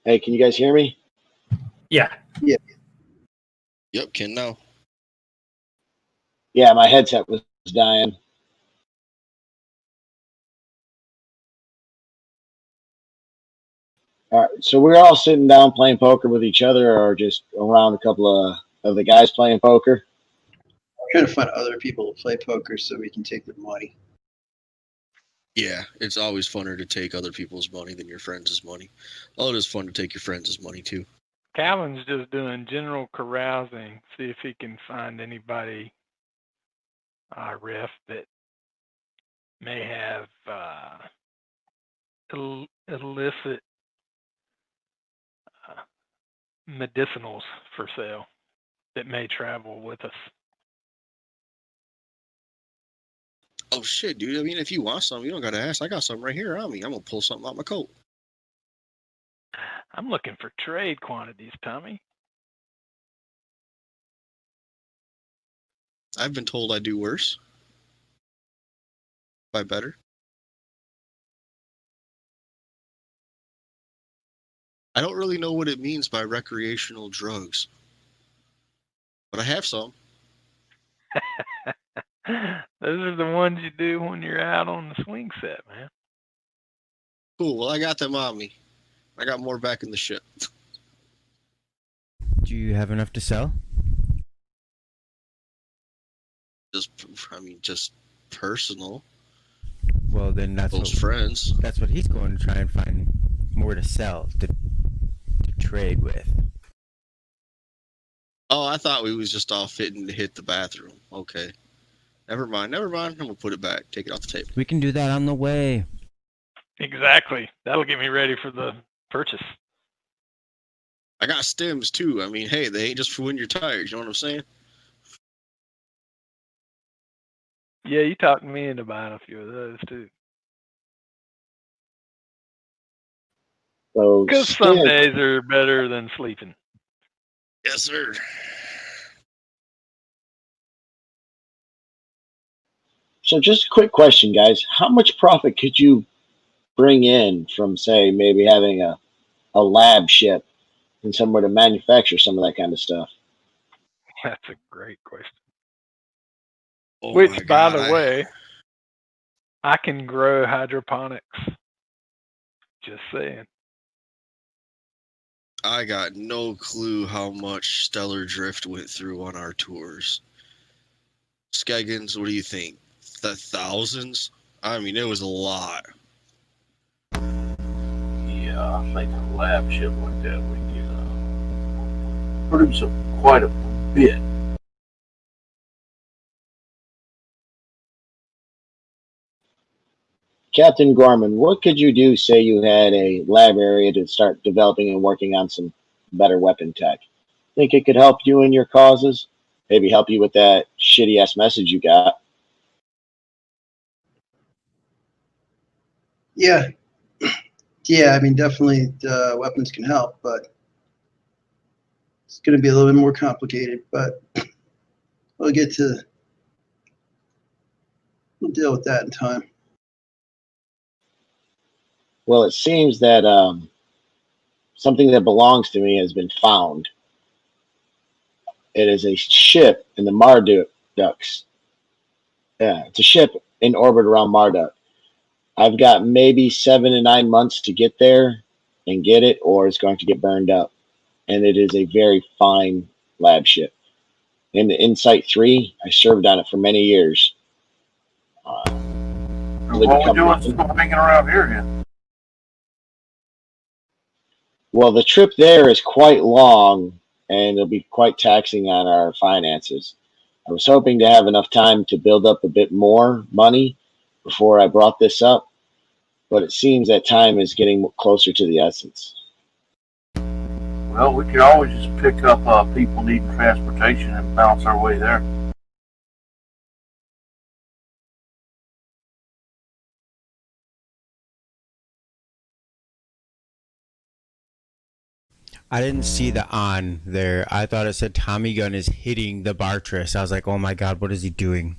Hey, can you guys hear me? Yeah. Yep, can now. Yeah, my headset was dying. All right, so we're all sitting down playing poker with each other, or just around a couple of the guys playing poker. trying to find other people to play poker so we can take their money. Yeah, it's always funner to take other people's money than your friends' money. Oh, it is fun to take your friends' money too. Calvin's just doing general carousing, see if he can find anybody riff that may have illicit medicinals for sale that may travel with us. Oh shit, dude. I mean, if you want some, you don't gotta ask. I got some right here on me. I'm gonna pull something out my coat. I'm looking for trade quantities, Tommy. I've been told I do worse. By better. I don't really know what it means by recreational drugs, but I have some. Those are the ones you do when you're out on the swing set, man. Cool. Well, I got them on me. I got more back in the ship. Do you have enough to sell? Just personal. Well, then Close friends. That's what he's going to try and find more to sell, to trade with. Oh, I thought we was just all fitting to hit the bathroom. Okay. Never mind. I'm gonna put it back. Take it off the table. We can do that on the way. Exactly. That'll get me ready for the purchase. I got stems too. I mean, hey, they ain't just for when you're tired. You know what I'm saying? Yeah, you talked me into buying a few of those too. So Because some days are better than sleeping. Yes, sir. So just a quick question, guys. How much profit could you bring in from, say, maybe having a lab ship and somewhere to manufacture some of that kind of stuff? That's a great question. Oh Which, my by God, the way, I can grow hydroponics. Just saying. I got no clue how much Stellar Drift went through on our tours. Skeggins, what do you think? The thousands? I mean, it was a lot. Yeah, I think a lab ship like that would produce quite a bit. Captain Gorman, what could you do, say you had a lab area to start developing and working on some better weapon tech. Think it could help you in your causes? Maybe help you with that shitty ass message you got. Yeah. Yeah, I mean, definitely the weapons can help, but it's going to be a little bit more complicated. But we'll deal with that in time. Well, it seems that something that belongs to me has been found. It is a ship in the Marduks. Yeah, it's a ship in orbit around Marduk. I've got maybe 7 to 9 months to get there and get it, or it's going to get burned up. And it is a very fine lab ship. In the Insight 3, I served on it for many years. What we doing still hanging around here again? Well, the trip there is quite long, and it'll be quite taxing on our finances. I was hoping to have enough time to build up a bit more money before I brought this up, but it seems that time is getting closer to the essence. Well, we could always just pick up people needing transportation and bounce our way there. I didn't see the on there. I thought it said Tommy gun is hitting the Bartress. I was like, oh my god, what is he doing?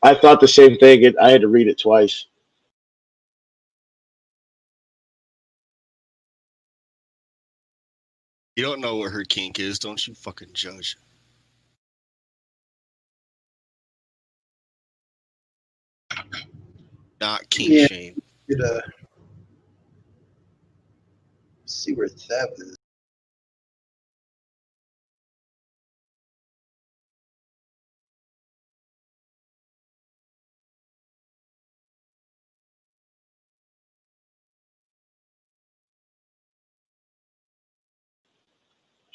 I thought the same thing. I had to read it twice. You don't know what her kink is, don't you fucking judge. Not kink Yeah. shame. See where Theb is.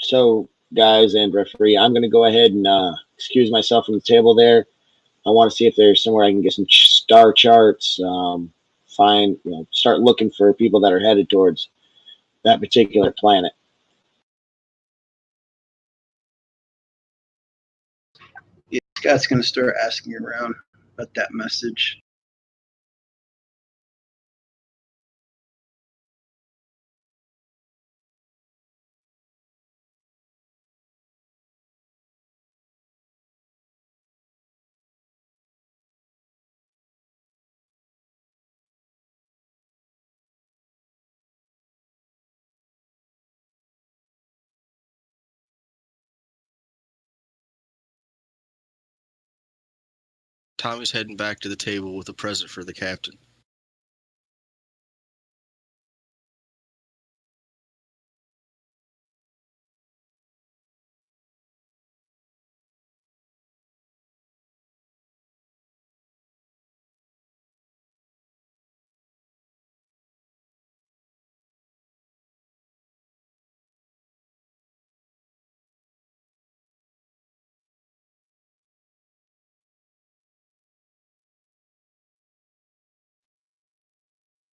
So, guys and referee, I'm going to go ahead and excuse myself from the table there. I want to see if there's somewhere I can get some star charts. Start looking for people that are headed towards that particular planet. Yeah, Scott's going to start asking around about that message. Tommy's heading back to the table with a present for the captain.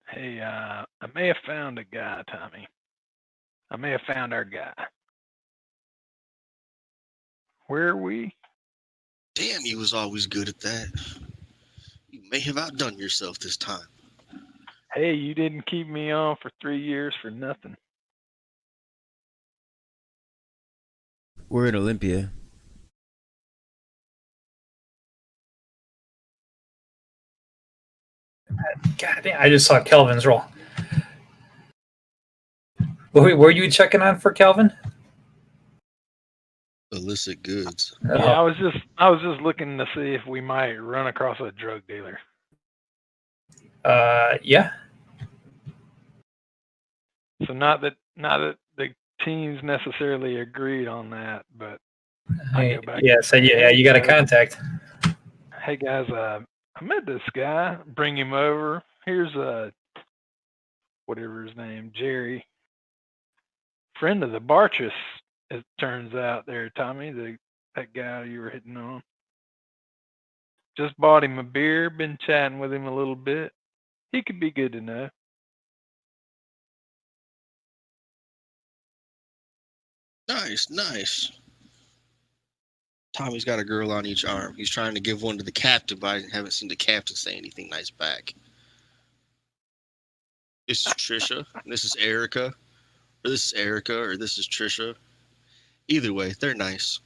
Hey, I may have found a guy, Tommy. I may have found our guy. Where are we? Damn, you was always good at that. You may have outdone yourself this time. Hey, you didn't keep me on for 3 years for nothing. We're in Olympia. God damn, I just saw Kelvin's roll. What were you checking on for, Kelvin? Illicit goods. Yeah, I was just looking to see if we might run across a drug dealer. Yeah. So not that the teams necessarily agreed on that, but I go back. Yeah, so yeah, you got a contact. Hey guys, I met this guy. Bring him over. Here's whatever his name, Jerry, friend of the Bartress. It turns out there, Tommy, that guy you were hitting on. Just bought him a beer. Been chatting with him a little bit. He could be good to know. Nice, nice. Tommy's got a girl on each arm. He's trying to give one to the captain, but I haven't seen the captain say anything nice back. This is Trisha. This is Erica. Or this is Erica, or this is Trisha. Either way, they're nice.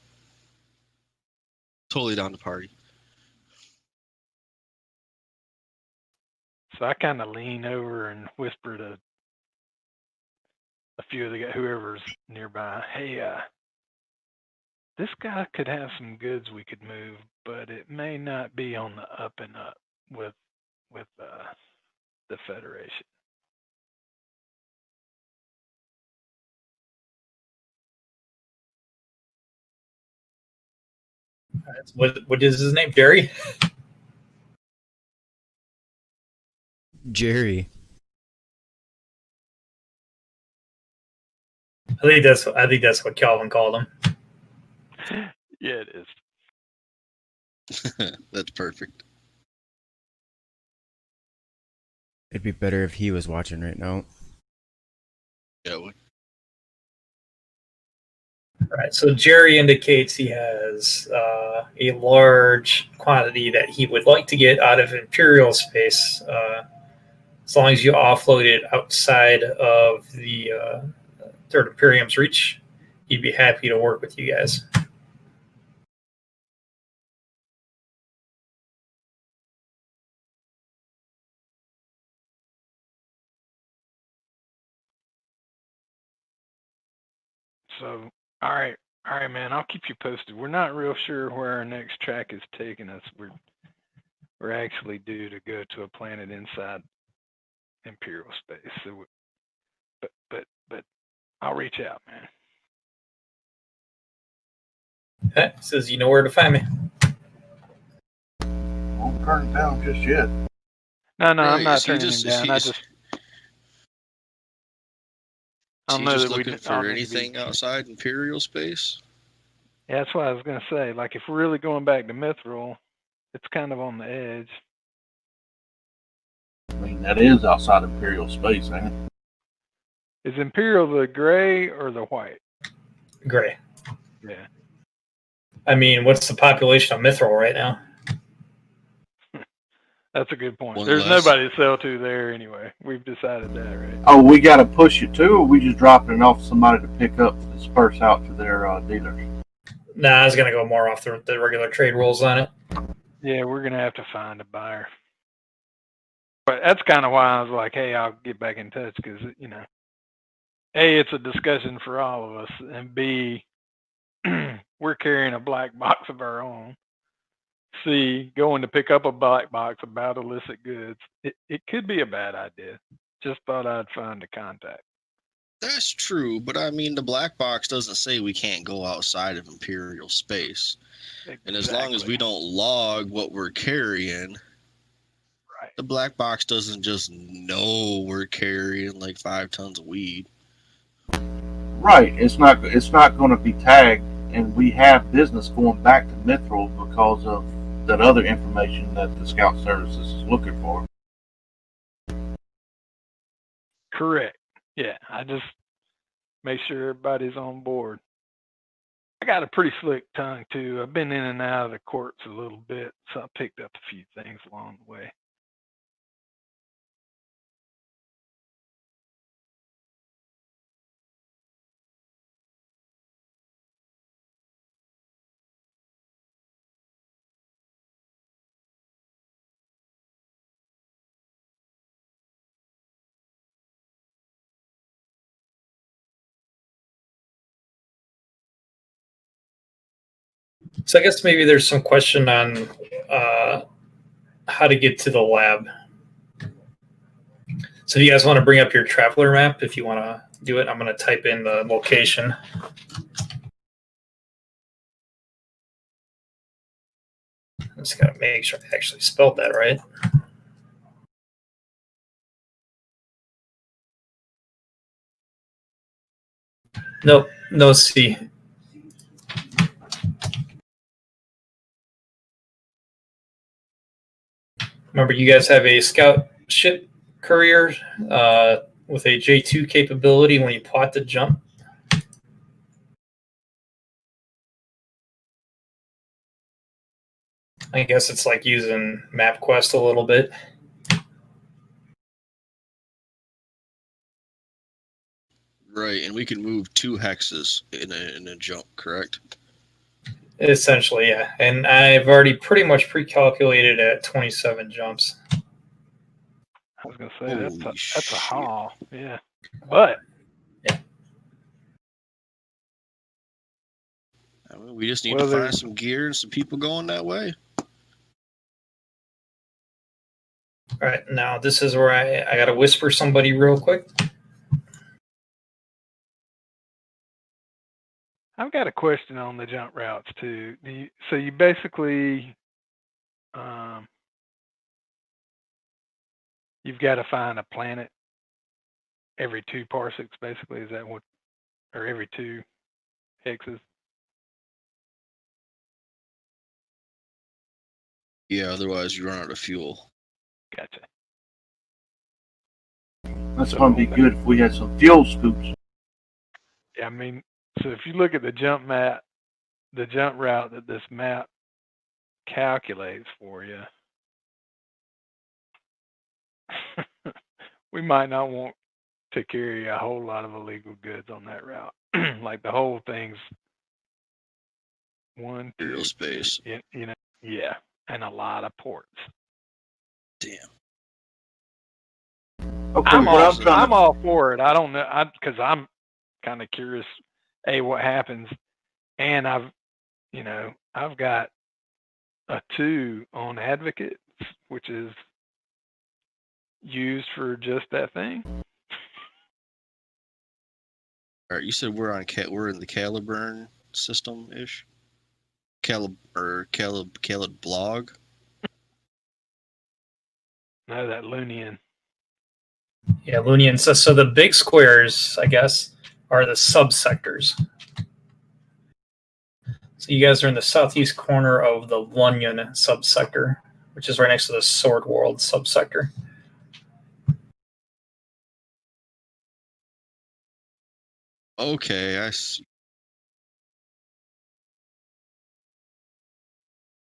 Totally down to party. So I kind of lean over and whisper to a few of the guys, whoever's nearby, hey, this guy could have some goods we could move, but it may not be on the up and up with the Federation. What is his name? Jerry? Jerry. I think that's what Calvin called him. Yeah, it is. That's perfect. It'd be better if he was watching right now. Yeah. All right. So Jerry indicates he has a large quantity that he would like to get out of Imperial space. As long as you offload it outside of the Third Imperium's reach, he'd be happy to work with you guys. So, all right, man. I'll keep you posted. We're not real sure where our next track is taking us. We're actually due to go to a planet inside Imperial space. So, but I'll reach out, man. Okay. Says you know where to find me. Won't turn down just yet. No, Right, I'm not is he turning just- him is down. he- I is- just Is I he know just that we looking just for all need to anything outside Imperial space? Yeah, that's what I was gonna say. Like, if we're really going back to Mithril, it's kind of on the edge. I mean, that is outside Imperial space, ain't it? Is Imperial the gray or the white? Gray. Yeah. I mean, what's the population of Mithril right now? That's a good point. One There's less. nobody to sell to there anyway. We've decided that, right? Oh, we got to push it too, or we just dropping it off somebody to pick up, disperse out to their dealers? Nah, I was gonna go more off the regular trade rules on it. Yeah, we're gonna have to find a buyer. But that's kind of why I was like, hey, I'll get back in touch because, you know, A, it's a discussion for all of us, and B, we're carrying a black box of our own. C, going to pick up a black box about illicit goods. It could be a bad idea. Just thought I'd find a contact. That's true, but I mean, the black box doesn't say we can't go outside of Imperial space. And as long as we don't log what we're carrying, Right. the black box doesn't just know we're carrying like 5 tons of weed. Right. It's not going to be tagged, and we have business going back to Mithril because of that other information that the Scout Services is looking for. Correct. Yeah, I just make sure everybody's on board. I got a pretty slick tongue too. I've been in and out of the courts a little bit, so I picked up a few things along the way. So I guess maybe there's some question on how to get to the lab. So do you guys want to bring up your traveler map if you want to do it? I'm going to type in the location. I just got to make sure I actually spelled that right. Nope, no C. Remember, you guys have a scout ship courier with a J2 capability when you plot the jump. I guess it's like using MapQuest a little bit. Right, and we can move 2 hexes in a jump, correct? Essentially, yeah. And I've already pretty much pre-calculated at 27 jumps. I was gonna say that's a shit. haul, yeah. But I mean, we just need to find some gear and some people going that way. All right, now this is where I got to whisper somebody real quick. I've got a question on the jump routes too. So you basically, you've got to find a planet every 2 parsecs, basically. Is that what, or every 2 hexes? Yeah, otherwise you run out of fuel. Gotcha. That's going to be good if we had some fuel scoops. Yeah, I mean, so if you look at the jump map, the jump route that this map calculates for you, we might not want to carry a whole lot of illegal goods on that route. Like the whole thing's 1, 2, Real space. you know, yeah, and a lot of ports. Damn. Okay, I'm all for it. I don't know, because I'm kind of curious, what happens, and I've got a 2 on advocates, which is used for just that thing. All right, you said we're in the Caliburn system ish. Calib blog. No, that Lunian. Yeah, Lunian. So the big squares, I guess, are the subsectors. So you guys are in the southeast corner of the Lunyon subsector, which is right next to the Sword World subsector. Okay, I see.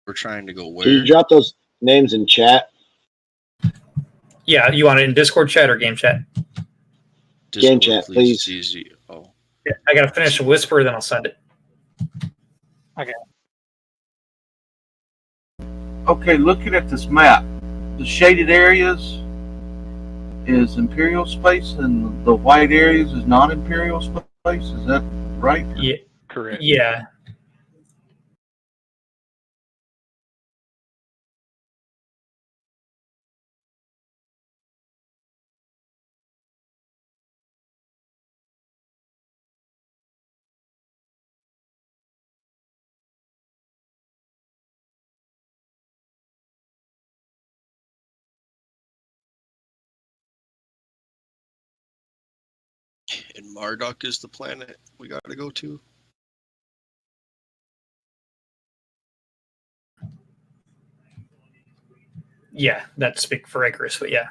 We're trying to go where? Can you drop those names in chat? Yeah, you want it in Discord chat or game chat? Discord, game chat, please. Easy. Oh. Yeah, I got to finish a whisper, then I'll send it. Okay. Okay, looking at this map, the shaded areas is Imperial space and the white areas is non-Imperial space. Is that right? Yeah. Correct. Yeah. And Marduk is the planet we got to go to. Yeah, that's speak for Icarus, but yeah.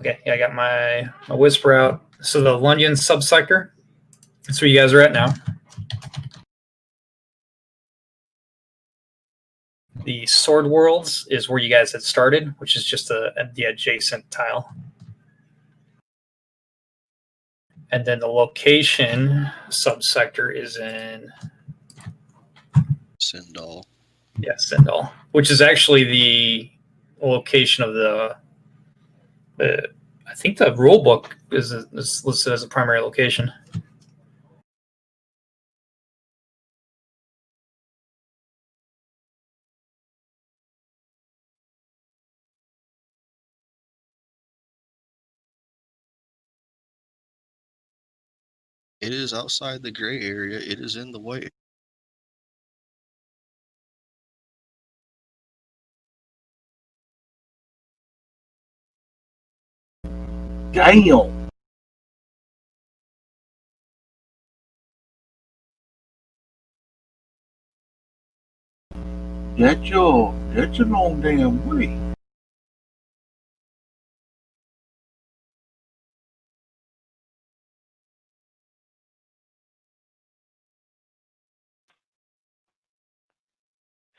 Okay, yeah, I got my whisper out. So the Lunyon subsector, that's where you guys are at now. The Sword Worlds is where you guys had started, which is just the adjacent tile. And then the location subsector is in Sindal. Yeah, Sindal, which is actually the location of the I think the rule book is listed as a primary location. It is outside the gray area. It is in the white. Damn. That's a long damn way.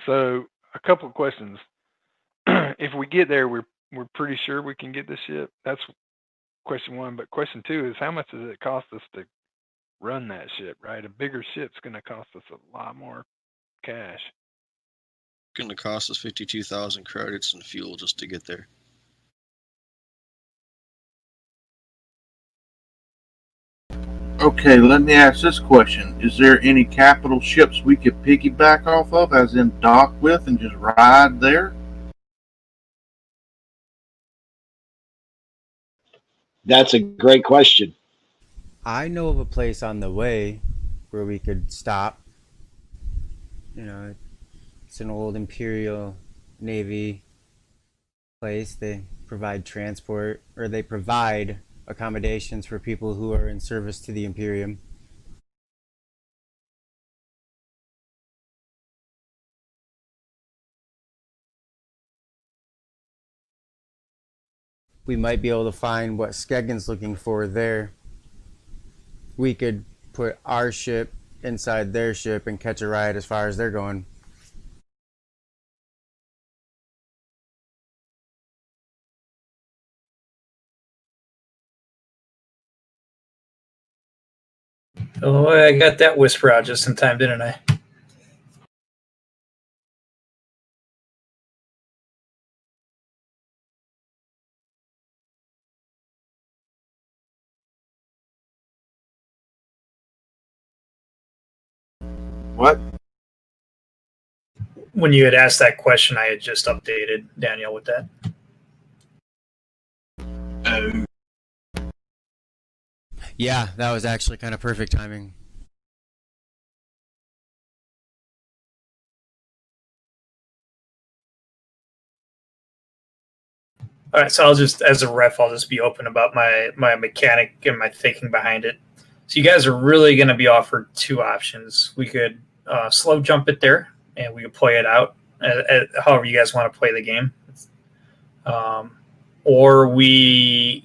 So a couple of questions. If we get there, we're pretty sure we can get the ship. That's question one. But question two is, how much does it cost us to run that ship? Right, a bigger ship's going to cost us a lot more cash. It's going to cost us 52,000 credits and fuel just to get there. Okay, let me ask this question. Is there any capital ships we could piggyback off of, as in dock with and just ride there? That's a great question. I know of a place on the way where we could stop. You know, it's an old Imperial Navy place. They provide transport, or they provide accommodations for people who are in service to the Imperium. We might be able to find what Skegan's looking for there. We could put our ship inside their ship and catch a ride as far as they're going. Oh, I got that whisper out just in time, didn't I? What? When you had asked that question, I had just updated Danielle with that. Oh. Yeah, that was actually kind of perfect timing. All right, so I'll just, as a ref, I'll just be open about my mechanic and my thinking behind it. So you guys are really going to be offered two options. We could slow jump it there, and we could play it out however you guys want to play the game. Or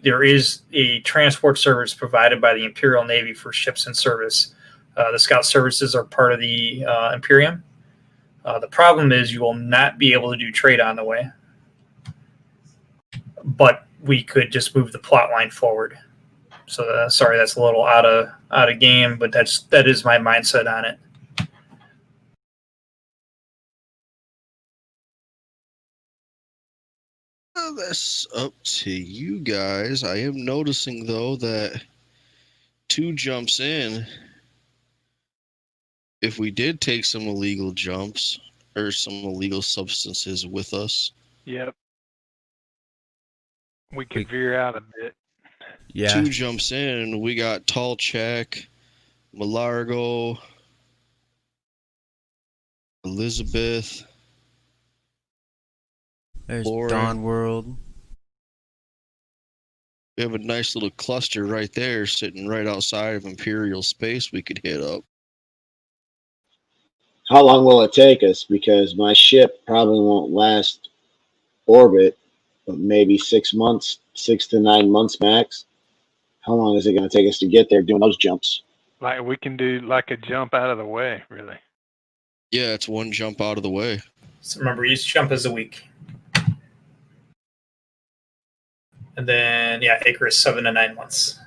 there is a transport service provided by the Imperial Navy for ships in service. The scout services are part of the Imperium. The problem is you will not be able to do trade on the way, but we could just move the plot line forward. So sorry, that's a little out of game, but that is my mindset on it. That's up to you guys. I am noticing though that 2 jumps in, if we did take some illegal jumps or some illegal substances with us. Yep. We could veer out a bit. Yeah. 2 jumps in, we got Tall Check, Malargo, Elizabeth. There's Laura. Dawn World. We have a nice little cluster right there sitting right outside of Imperial space we could hit up. How long will it take us? Because my ship probably won't last orbit, but maybe 6 months, 6 to 9 months max. How long is it going to take us to get there doing those jumps? Like we can do like a jump out of the way, really. Yeah, it's 1 jump out of the way. So remember, each jump is a week. And then, yeah, Icarus 7 to 9 months.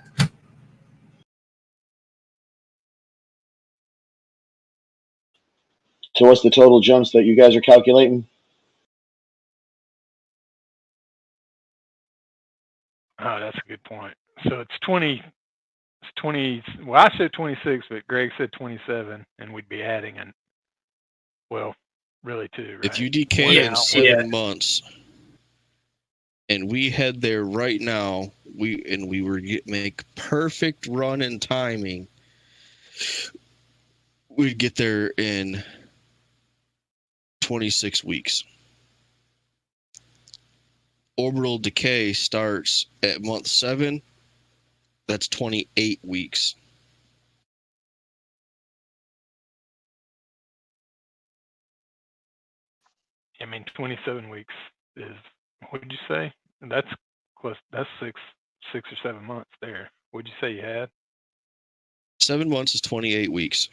So what's the total jumps that you guys are calculating? Oh, that's a good point. So it's 20. It's 20. Well, I said 26, but Greg said 27, and we'd be adding an. Well, really 2. Right? If you decay in 7 months, and we head there right now, we were make perfect run and timing, we'd get there in 26 weeks. Orbital decay starts at month 7 That's 28 weeks. I mean, 27 weeks is, what did you say? That's close. That's 6 or 7 months there. What did you say you had? 7 months is 28 weeks.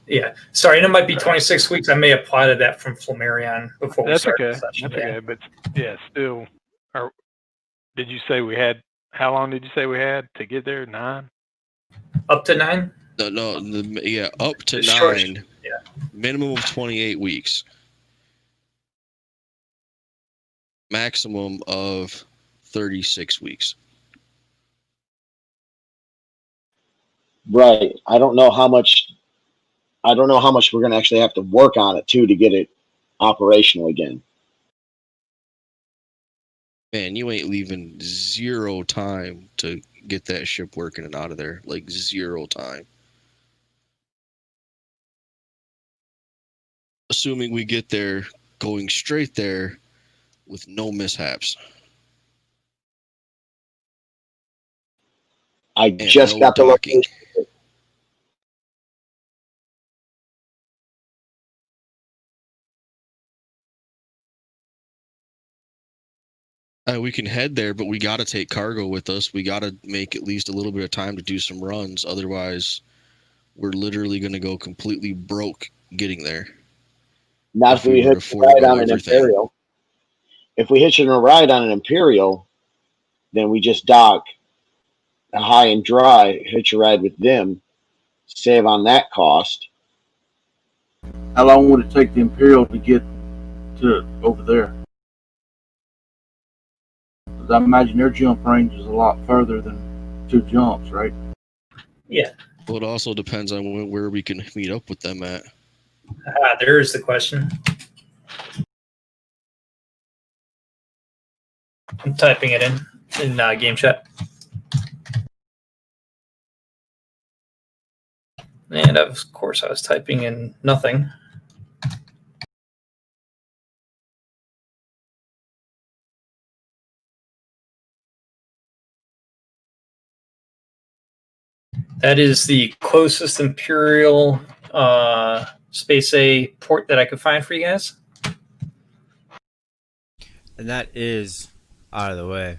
Yeah. Sorry, and it might be 26 weeks. I may have plotted that from Flammarion before we started the session. That's okay. But yeah, still, did you say we had, how long did you say we had to get there? 9? Up to 9? No, yeah, up to It's 9. short. Yeah. Minimum of 28 weeks. Maximum of 36 weeks. Right. I don't know how much we're going to actually have to work on it too to get it operational again. Man, you ain't leaving 0 time to get that ship working and out of there. Like 0 time. Assuming we get there going straight there with no mishaps. I And just no got the docking. location. We can head there, but we got to take cargo with us. We got to make at least a little bit of time to do some runs. Otherwise, we're literally going to go completely broke getting there. Not if we hitch a ride on an Imperial. If we hitch a ride on an Imperial, then we just dock a high and dry, hitch a ride with them, save on that cost. How long would it take the Imperial to get to over there? Because I imagine their jump range is a lot further than 2 jumps, right? Yeah. Well, it also depends on where we can meet up with them at. There's the question. I'm typing it in game chat. And of course, I was typing in nothing. That is the closest Imperial Space A port that I could find for you guys. And that is out of the way.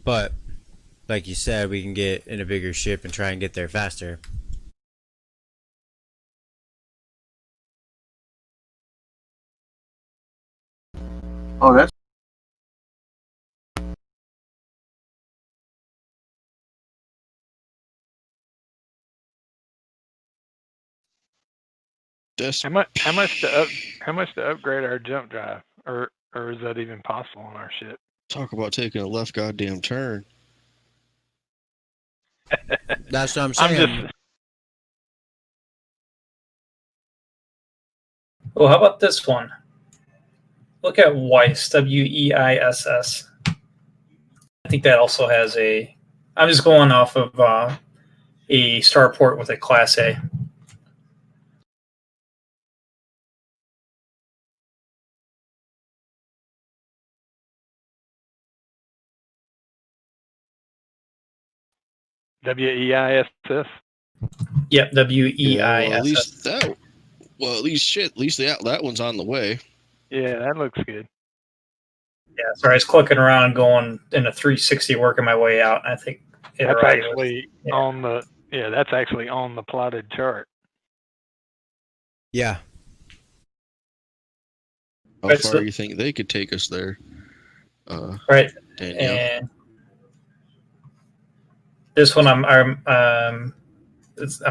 But, like you said, we can get in a bigger ship and try and get there faster. Oh, that's How much to upgrade our jump drive, or is that even possible on our ship? Talk about taking a left goddamn turn. That's what I'm saying. Oh, how about this one? Look at Weiss, Weiss. I think that also has a. I'm just going off of a starport with a Class A. WEISS? Yep, WEISS. Yeah, at least that one's on the way. Yeah, that looks good. Yeah, sorry, I was clicking around going in a 360 working my way out. I think that's actually on the plotted chart. Yeah. How far do you think they could take us there? Right. Danielle? And this one I'm going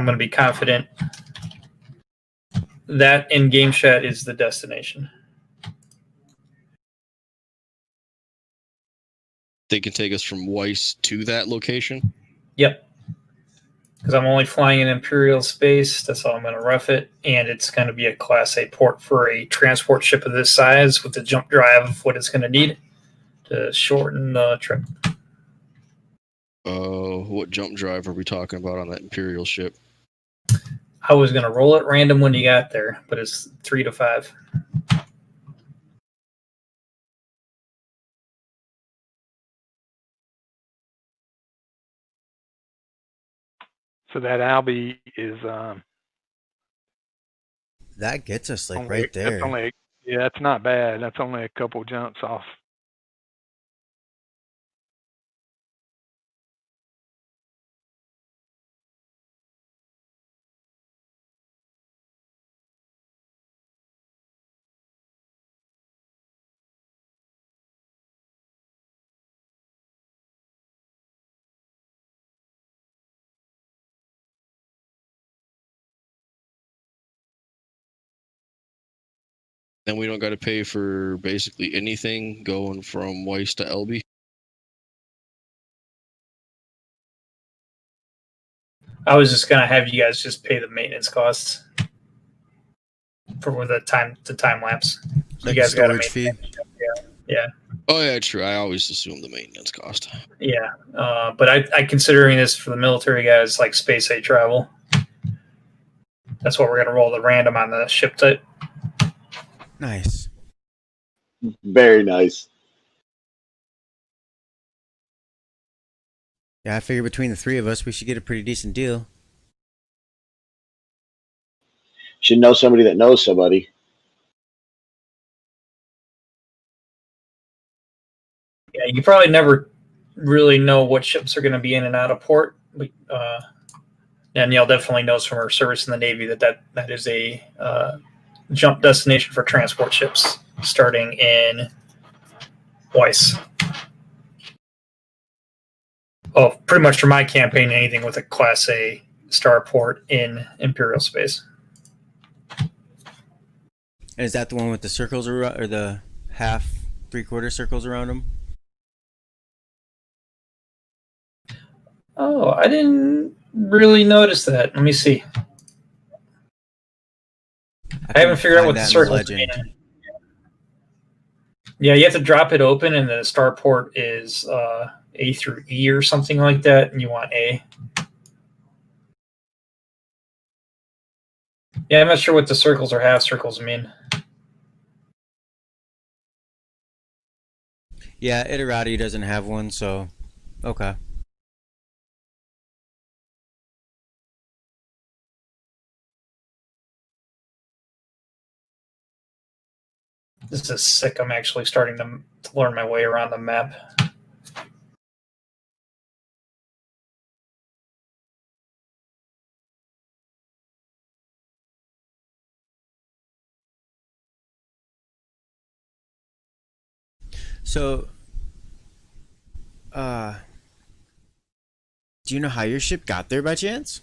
to be confident that in game chat is the destination. They can take us from Weiss to that location? Yep. Because I'm only flying in Imperial space. That's how I'm going to rough it. And it's going to be a Class A port for a transport ship of this size with the jump drive of what it's going to need to shorten the trip. What jump drive are we talking about on that Imperial ship? I was going to roll it random when you got there, but it's 3 to 5. So that Albie is That gets us like only, right that's there. only, yeah, that's not bad. That's only a couple jumps off. Then we don't got to pay for basically anything going from Weiss to Elby. I was just gonna have you guys just pay the maintenance costs for the time lapse. So Like you a guys got to storage fee. Yeah. Oh yeah, true. I always assume the maintenance cost. Yeah, but I considering this for the military guys like space age travel. That's what we're gonna roll the random on the ship type. Nice. Very nice. Yeah, I figure between the three of us, we should get a pretty decent deal. Should know somebody that knows somebody. Yeah, you probably never really know what ships are going to be in and out of port. But, Danielle definitely knows from her service in the Navy that is a jump destination for transport ships starting in Weiss. Oh, pretty much for my campaign, anything with a Class A starport in Imperial space. And is that the one with the circles or the half, three-quarter circles around them? Oh, I didn't really notice that. Let me see. I haven't figured out what the circles mean. Yeah, you have to drop it open, and the starport is A through E or something like that, and you want A. Yeah, I'm not sure what the circles or half circles mean. Yeah, Iterati doesn't have one, so okay. This is sick. I'm actually starting to learn my way around the map. So, do you know how your ship got there by chance?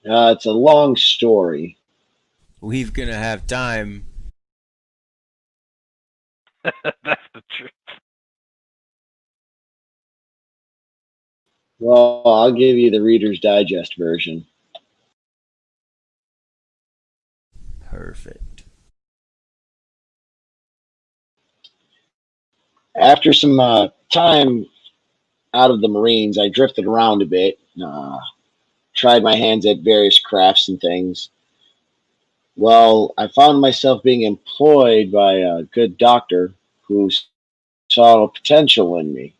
It's a long story. We're gonna have time. That's the truth. Well, I'll give you the Reader's Digest version. Perfect. After some time out of the Marines, I drifted around a bit, tried my hands at various crafts and things. Well, I found myself being employed by a good doctor who saw potential in me.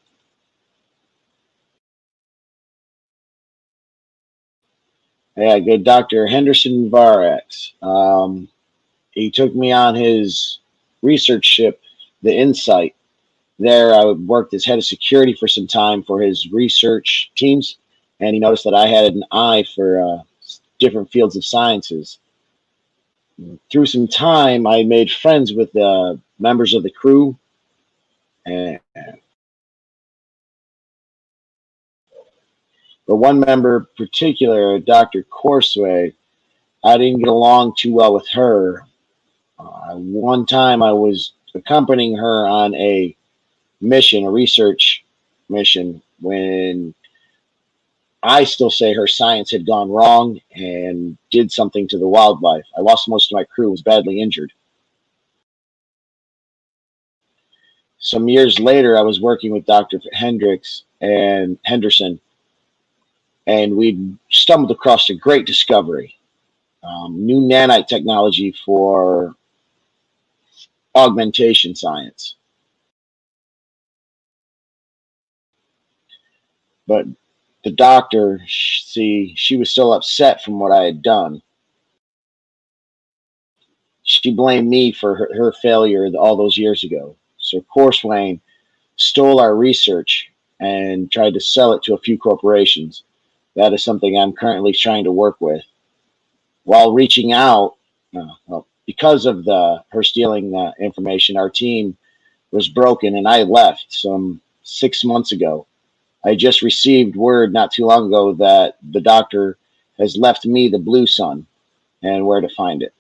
Yeah, good Dr. Henderson Varex. He took me on his research ship, the Insight. There, I worked as head of security for some time for his research teams, and he noticed that I had an eye for different fields of sciences. Through some time, I made friends with members of the crew, and but one member in particular, Dr. Corsway, I didn't get along too well with her. One time I was accompanying her on a mission, a research mission, when I still say her science had gone wrong and did something to the wildlife. I lost most of my crew, was badly injured. Some years later, I was working with Dr. Hendricks and Henderson, and we stumbled across a great discovery. New nanite technology for augmentation science. But the doctor, see, she was still upset from what I had done. She blamed me for her failure all those years ago. So Coursewayne stole our research and tried to sell it to a few corporations. That is something I'm currently trying to work with. While reaching out, because of her stealing the information, our team was broken and I left some 6 months ago. I just received word not too long ago that the doctor has left me the Blue Sun and where to find it.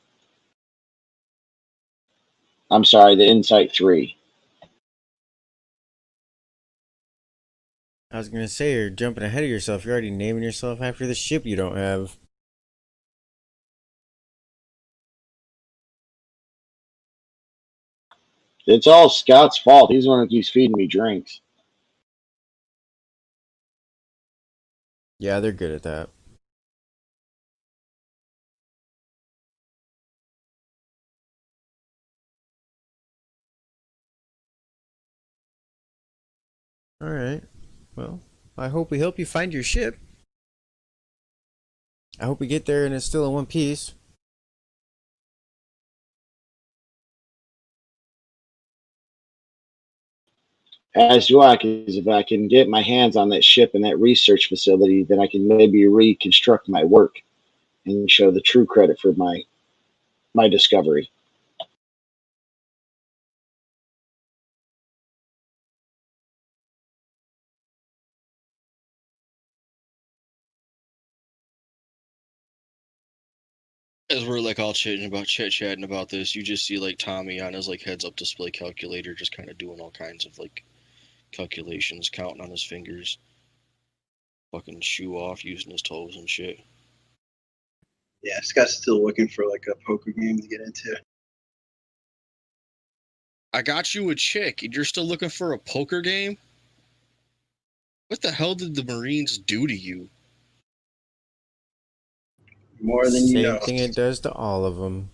I'm sorry, the Insight 3. I was gonna say, you're jumping ahead of yourself. You're already naming yourself after the ship you don't have. It's all Scott's fault. He's the one who keeps feeding me drinks. Yeah, they're good at that. Alright. Well, I hope we help you find your ship. I hope we get there and it's still in one piece. As do I, because if I can get my hands on that ship and that research facility, then I can maybe reconstruct my work and show the true credit for my discovery. As we're like all chit-chatting about this, you just see like Tommy on his like heads-up display calculator, just kind of doing all kinds of like calculations, counting on his fingers, fucking shoe off, using his toes and shit. Yeah, Scott's still looking for like a poker game to get into. I got you a chick, and you're still looking for a poker game? What the hell did the Marines do to you? More than you know. Same thing it does to all of them.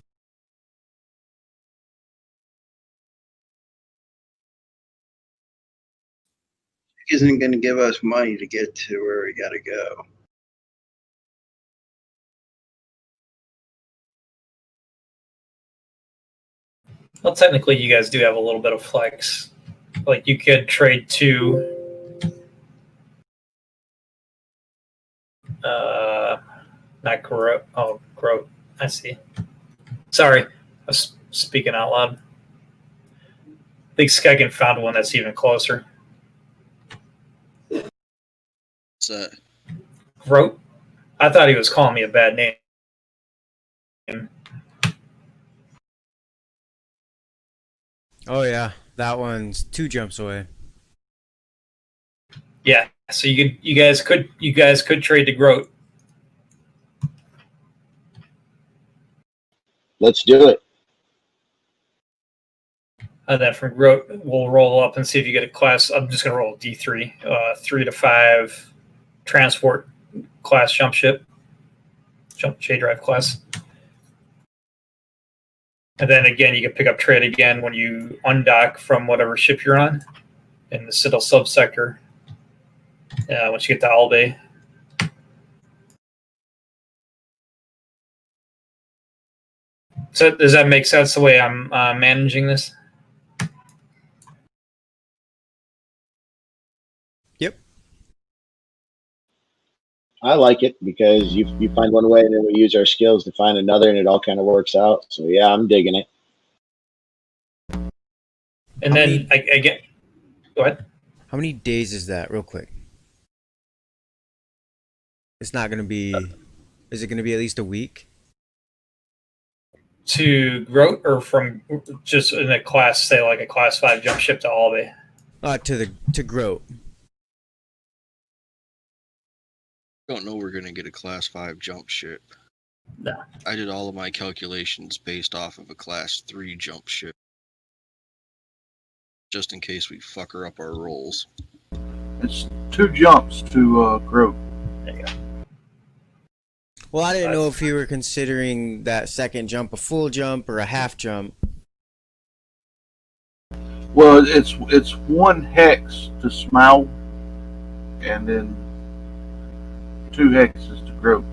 He isn't going to give us money to get to where we got to go. Well, technically, you guys do have a little bit of flex. Like, you could trade to not Groat. Oh, Groat. I see. Sorry, I was speaking out loud. I think Skegin found one that's even closer. What's that? Groat? I thought he was calling me a bad name. Oh yeah, that one's 2 jumps away. Yeah, so you guys could trade to Groat. Let's do it. And then from Groat, we'll roll up and see if you get a class. I'm just going to roll D3, 3 to 5 transport class jump ship, J drive class. And then again, you can pick up trade again when you undock from whatever ship you're on in the Citadel subsector. Once you get to Albay. So does that make sense the way I'm managing this? Yep. I like it because you find one way and then we use our skills to find another and it all kind of works out. So yeah, I'm digging it. And then again, go ahead. How many days is that, real quick? It's not going to be... Is it going to be at least a week? To Groat, or from just in a class, say like a class 5 jump ship to Albay? To Groat. Don't know we're gonna get a class 5 jump ship. No. I did all of my calculations based off of a class 3 jump ship. Just in case we fucker up our rolls. It's 2 jumps to Groat. There you go. Well, I didn't know if you were considering that second jump a full jump or a half jump. Well, it's 1 hex to Smile, and then 2 hexes to grow.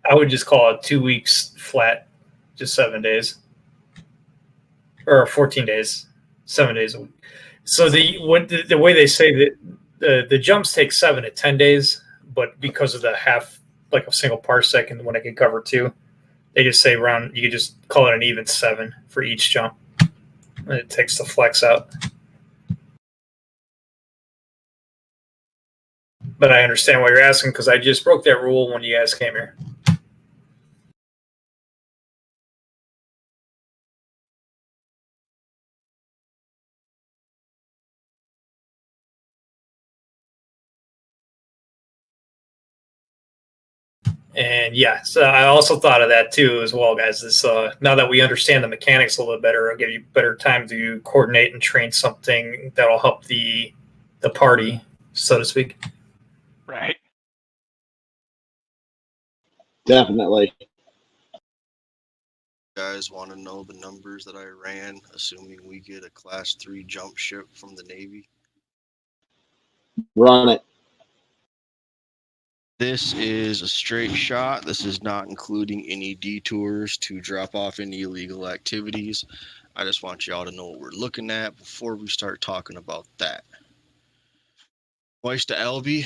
I would just call it 2 weeks flat, just 7 days, or 14 days, 7 days a week. So the way they say that the jumps take 7 to 10 days, but because of the half, like a single parsec, and when it can cover 2, they just say around. You could just call it an even 7 for each jump, and it takes the flex out. But I understand why you're asking, because I just broke that rule when you guys came here. And yeah, so I also thought of that too as well, guys. This now that we understand the mechanics a little bit better, it'll give you better time to coordinate and train something that'll help the party, so to speak. Right. Definitely. Guys want to know the numbers that I ran, assuming we get a Class 3 jump ship from the Navy? Run it. This is a straight shot. This is not including any detours to drop off any illegal activities. I just want y'all to know what we're looking at before we start talking about that. Weiss to Elby,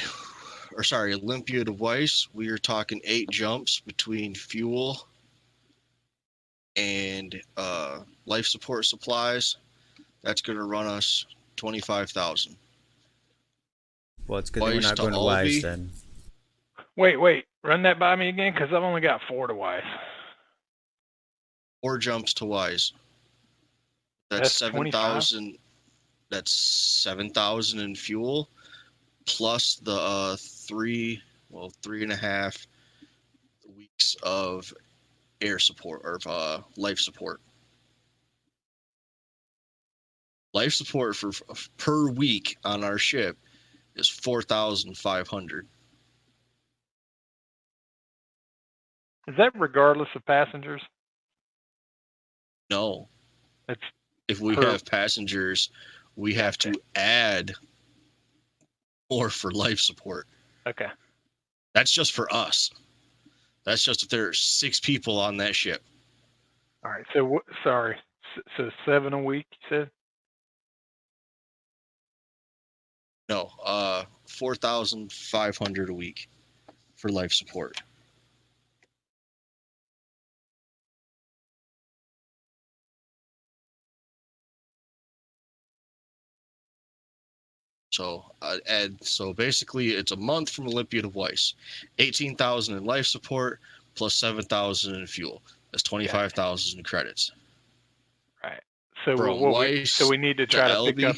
or sorry, Olympia to Weiss, we are talking 8 jumps between fuel and life support supplies. That's going to run us $25,000. Well, it's good that we're Weiss not to going to Weiss Albee. then. Wait. Run that by me again, because I've only got 4 to Weiss. 4 jumps to Weiss. That's 7,000. That's 7,000 in fuel, plus the 3.5 weeks of air support or life support. Life support for per week on our ship is 4,500. Is that regardless of passengers? No. It's if we have passengers, we have to add more for life support. Okay. That's just for us. That's just if there are 6 people on that ship. All right. So sorry. So 7 a week, you said? No, 4,500 a week for life support. So basically it's a month from Olympia to Weiss. 18,000 in life support plus 7,000 in fuel. That's 25,000 credits. Right. So From Weiss we need to try to pick Elby. up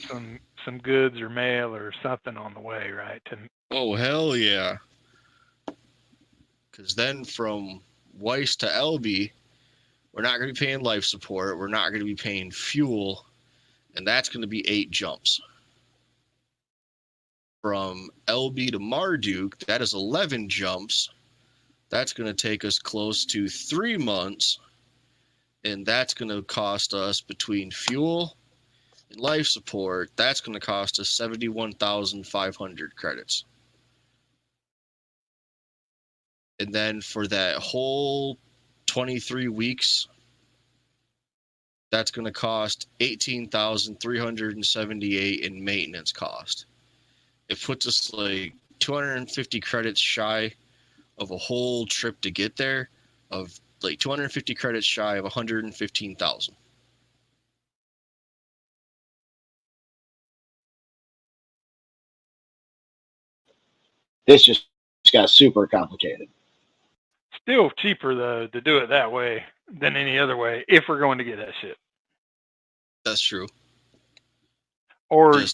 some goods or mail or something on the way, right? Oh hell yeah. Because then from Weiss to Elby, we're not going to be paying life support. We're not going to be paying fuel. And that's going to be 8 jumps. From Elby to Marduk, that is 11 jumps. That's going to take us close to 3 months. And that's going to cost us between fuel and life support. That's going to cost us 71,500 credits. And then for that whole 23 weeks, that's going to cost 18,378 in maintenance cost. It puts us like 250 credits shy of a whole trip to get there, of like 250 credits shy of 115,000. This just got super complicated. Still cheaper though to do it that way than any other way if we're going to get that ship. That's true. Or we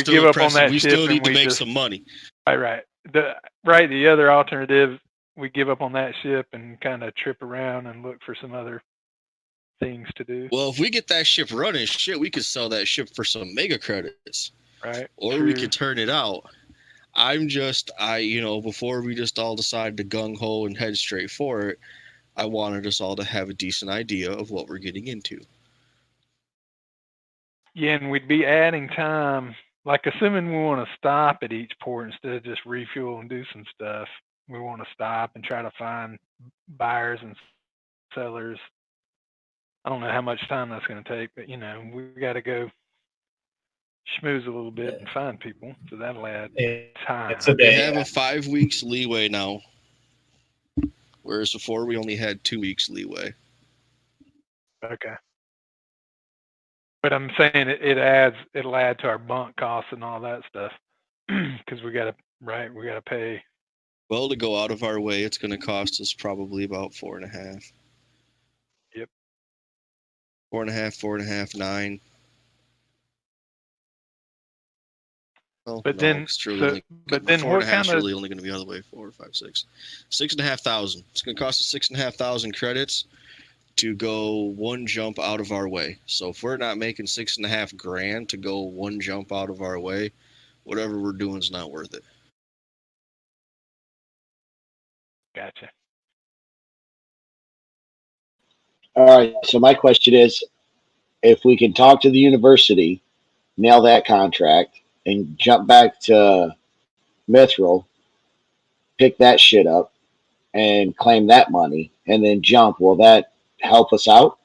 give up on that ship. We still need to make some money. Right. The other alternative, we give up on that ship and kind of trip around and look for some other things to do. Well, if we get that ship running, we could sell that ship for some mega credits. Right. Or we could turn it out. Before we just all decide to gung-ho and head straight for it, I wanted us all to have a decent idea of what we're getting into. Yeah, and we'd be adding time. Like, assuming we want to stop at each port instead of just refuel and do some stuff, we want to stop and try to find buyers and sellers. I don't know how much time that's going to take, but we got to go schmooze a little bit and find people, so that'll add time. It's a We day. have a 5 weeks leeway now, whereas before we only had 2 weeks leeway. Okay. But I'm saying it'll add to our bunk costs and all that stuff because we got to pay. Well, to go out of our way, it's going to cost us probably about 4.5. Yep. 4.5, 9. Well, But no, then, it's really so, only, but then 4.5 what is kind of? really only going to be out of the way. 4, 5, 6, 6,500. It's going to cost us 6,500 credits to go one jump out of our way. So if we're not making 6.5 grand to go one jump out of our way, whatever we're doing is not worth it. Gotcha. All right. So my question is, if we can talk to the university, nail that contract, and jump back to Mithril, pick that shit up, and claim that money, and then jump, will that help us out?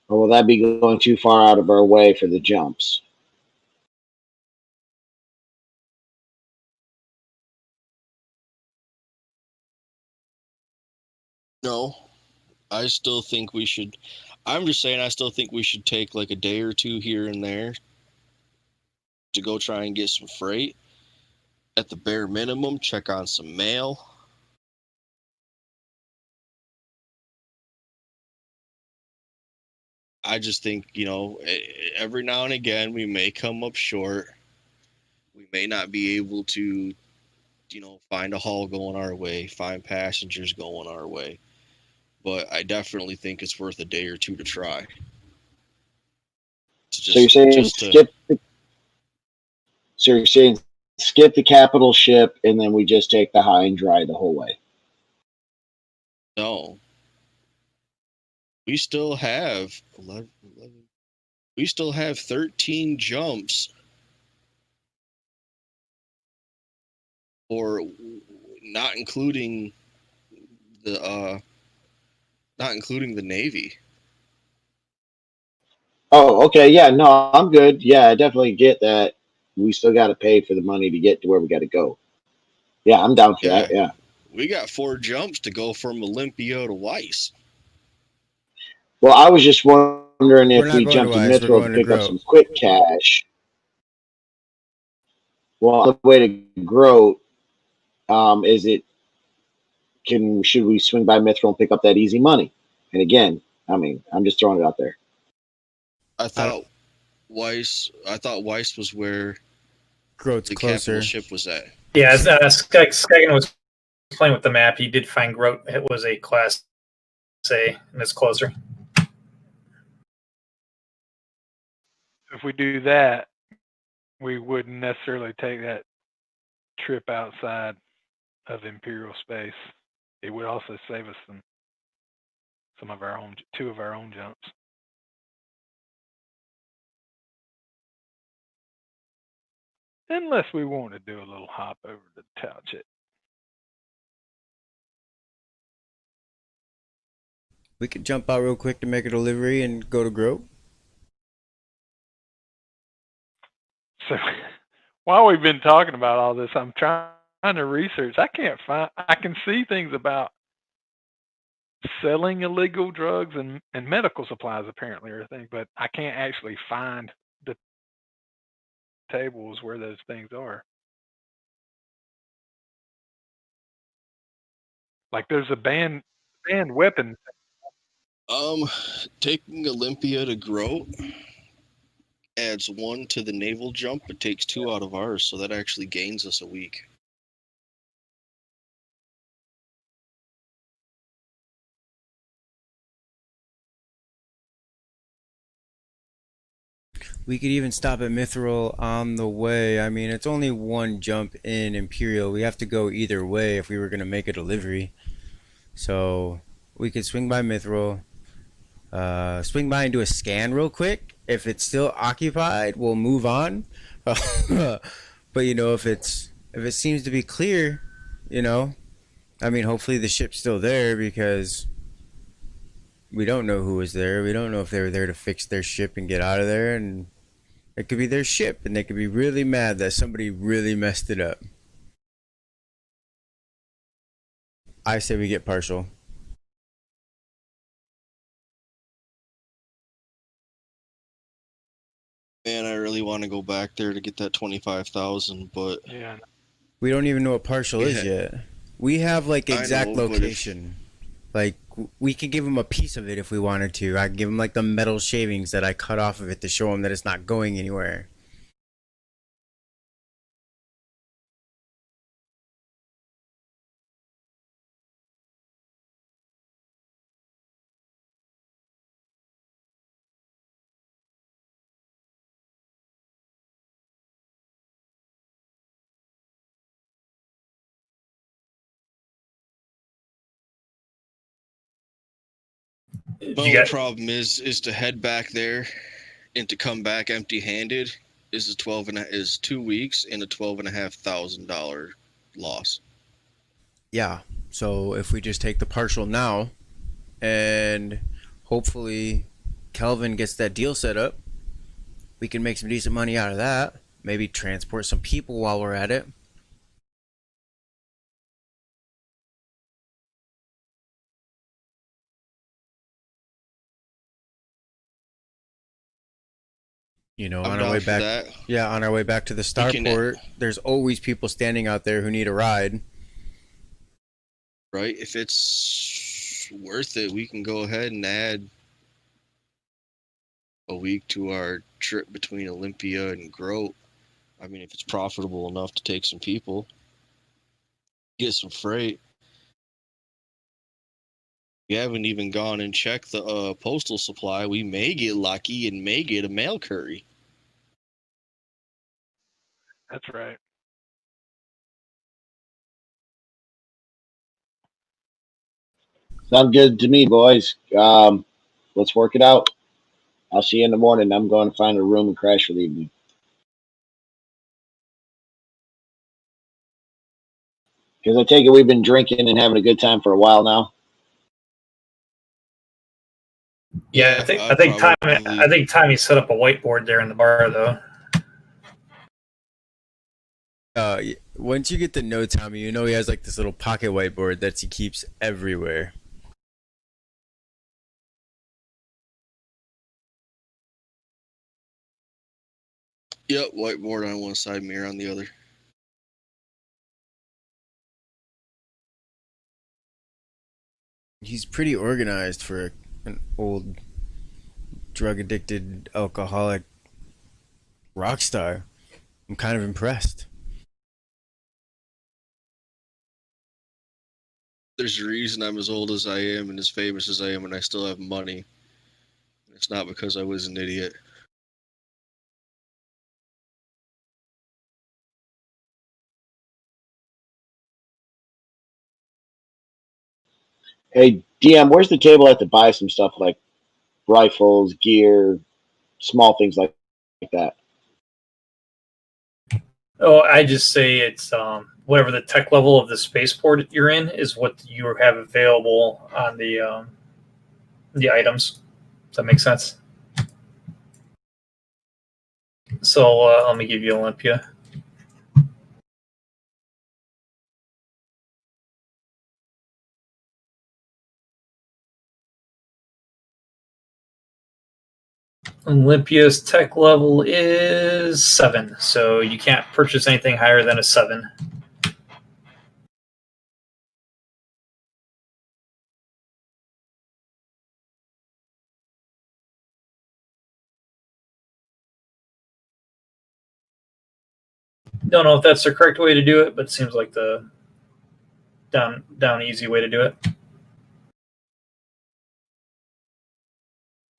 Or will that be going too far out of our way for the jumps? No, I still think we should. I'm just saying, I still think we should take like a day or two here and there to go try and get some freight. At the bare minimum, check on some mail. I just think, every now and again we may come up short. We may not be able to, find a haul going our way, find passengers going our way. But I definitely think it's worth a day or two to try. So you're saying skip the capital ship, and then we just take the high and dry the whole way? No. We still have 11. We still have 13 jumps, or not including the Navy. Oh, okay. Yeah, no, I'm good. Yeah, I definitely get that. We still got to pay for the money to get to where we got to go. Yeah, I'm down for that. Yeah. We got 4 jumps to go from Olympia to Weiss. Well, I was just wondering We're if not we going to jumped to Weiss. We're Mithril to going to pick up Grow. some quick cash. Well, the way to grow, is it? Should we swing by Mithril and pick up that easy money? And again, I mean, I'm just throwing it out there. I thought Weiss was where Grow's the closer. capital ship was at. Yeah, as Skagen was playing with the map, he did find Groat. It was a Class A, and it's closer. If we do that, we wouldn't necessarily take that trip outside of Imperial space. It would also save us some of our own, 2 of our own jumps. Unless we want to do a little hop over to Talchit. We could jump out real quick to make a delivery and go to Grow. So while we've been talking about all this, I'm trying to research. I can see things about selling illegal drugs and medical supplies apparently are a thing, but I can't actually find the tables where those things are. Like there's a banned weapon. Taking Olympia to Grow adds 1 to the naval jump, but takes 2 out of ours, so that actually gains us a week. We could even stop at Mithril on the way. I mean, it's only one jump in Imperial. We have to go either way if we were going to make a delivery. So we could swing by Mithril, swing by and do a scan real quick. If it's still occupied, we'll move on. But you know, if it seems to be clear, you know, I mean, hopefully the ship's still there because we don't know who was there. We don't know if they were there to fix their ship and get out of there, and it could be their ship, and they could be really mad that somebody really messed it up. I say we get partial. Man, I really want to go back there to get that 25,000, but Yeah. We don't even know what partial is Yeah. yet. We have like I exact know, but if- location. Like we could give him a piece of it if we wanted to. I could give him like the metal shavings that I cut off of it to show him that it's not going anywhere. my You only got problem is to head back there and to come back empty-handed is 2 weeks and a $12,500 loss. Yeah. So if we just take the partial now, and hopefully Kelvin gets that deal set up, we can make some decent money out of that. Maybe transport some people while we're at it. You know, I'm on our down way for back. that. Yeah, on our way back to the can- starport, there's always people standing out there who need a ride. Right? If it's worth it, we can go ahead and add a week to our trip between Olympia and Grote. I mean, if it's profitable enough to take some people, get some freight. We haven't even gone and checked the postal supply. We may get lucky and may get a mail curry. That's right. Sounds good to me, boys. Let's work it out. I'll see you in the morning. I'm going to find a room and crash for the evening. Because I take it we've been drinking and having a good time for a while now. Yeah, I think Tommy set up a whiteboard there in the bar though. Once you get to know Tommy, you know he has like this little pocket whiteboard that he keeps everywhere. Yep, whiteboard on one side, mirror on the other. He's pretty organized for an old drug addicted alcoholic rock star. I'm kind of impressed. There's a reason I'm as old as I am and as famous as I am, and I still have money. It's not because I was an idiot. Hey, DM, where's the table at to buy some stuff like rifles, gear, small things like that? Oh, I just say it's whatever the tech level of the spaceport you're in is what you have available on the items. Does that make sense? So let me give you Olympia. Olympia's tech level is 7, so you can't purchase anything higher than a 7. Don't know if that's the correct way to do it, but it seems like the down easy way to do it.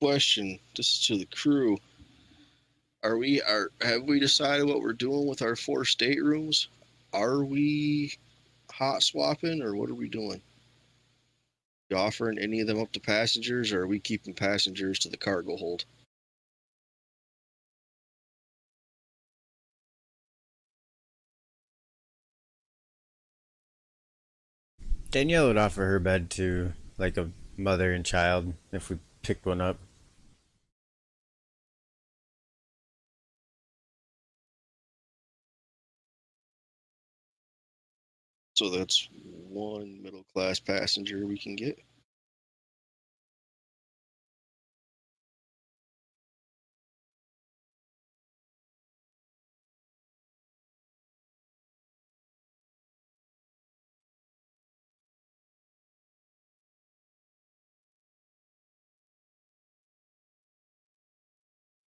Question, this is to the crew. Have we decided what we're doing with our 4 staterooms? Are we hot swapping, or what are we doing? You offering any of them up to passengers, or are we keeping passengers to the cargo hold? Danielle would offer her bed to like a mother and child if we picked one up. So that's 1 middle class passenger we can get.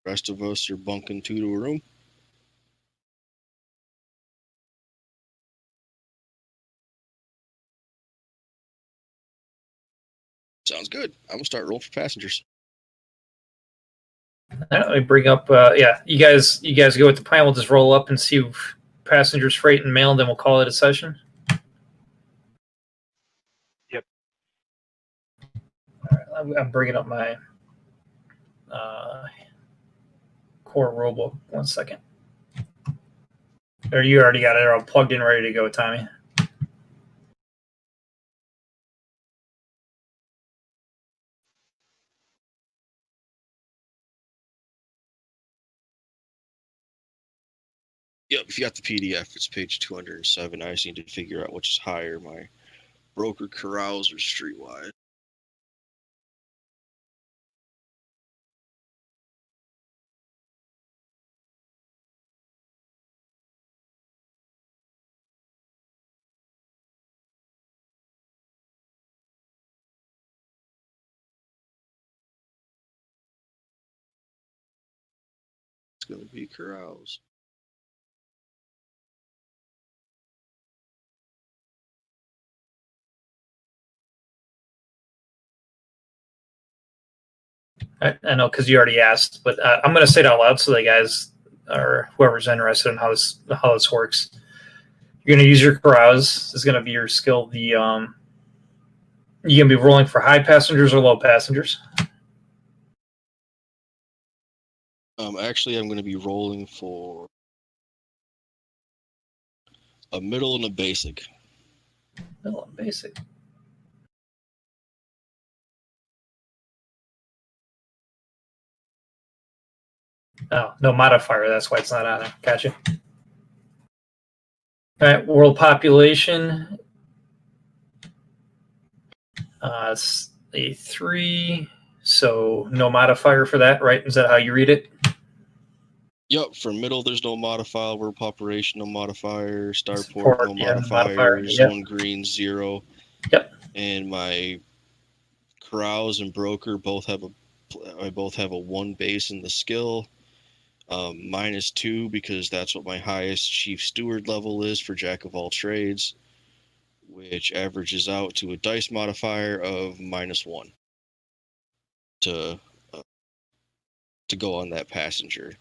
Rest of us are bunking 2 to a room. Sounds good. I'm gonna start rolling for passengers. Let me bring up. You guys go with the plan. We'll just roll up and see passengers, freight, and mail, and then we'll call it a session. Yep. All right, I'm bringing up my core rulebook. 1 second. Or you already got it all plugged in, ready to go, Tommy. Yep, if you got the PDF, it's page 207. I just need to figure out which is higher, my broker corrals or streetwide. It's gonna be corrals. I know because you already asked, but I'm going to say it out loud so the guys or whoever's interested in how this works. You're going to use your carouse. This is going to be your skill. You're going to be rolling for high passengers or low passengers. Actually, I'm gonna be rolling for a middle and a basic. Middle and basic. Oh, no modifier. That's why it's not on it. Gotcha. All right, world population. It's a 3, so no modifier for that, right? Is that how you read it? Yep, for middle, there's no modifier. World population, no modifier. Starport, Port, no yeah, modifier. yep. Zone green, 0. Yep. And my corrals and broker both have a 1 base in the skill. -2 because that's what my highest chief steward level is for jack of all trades, which averages out to a dice modifier of -1 to go on that passenger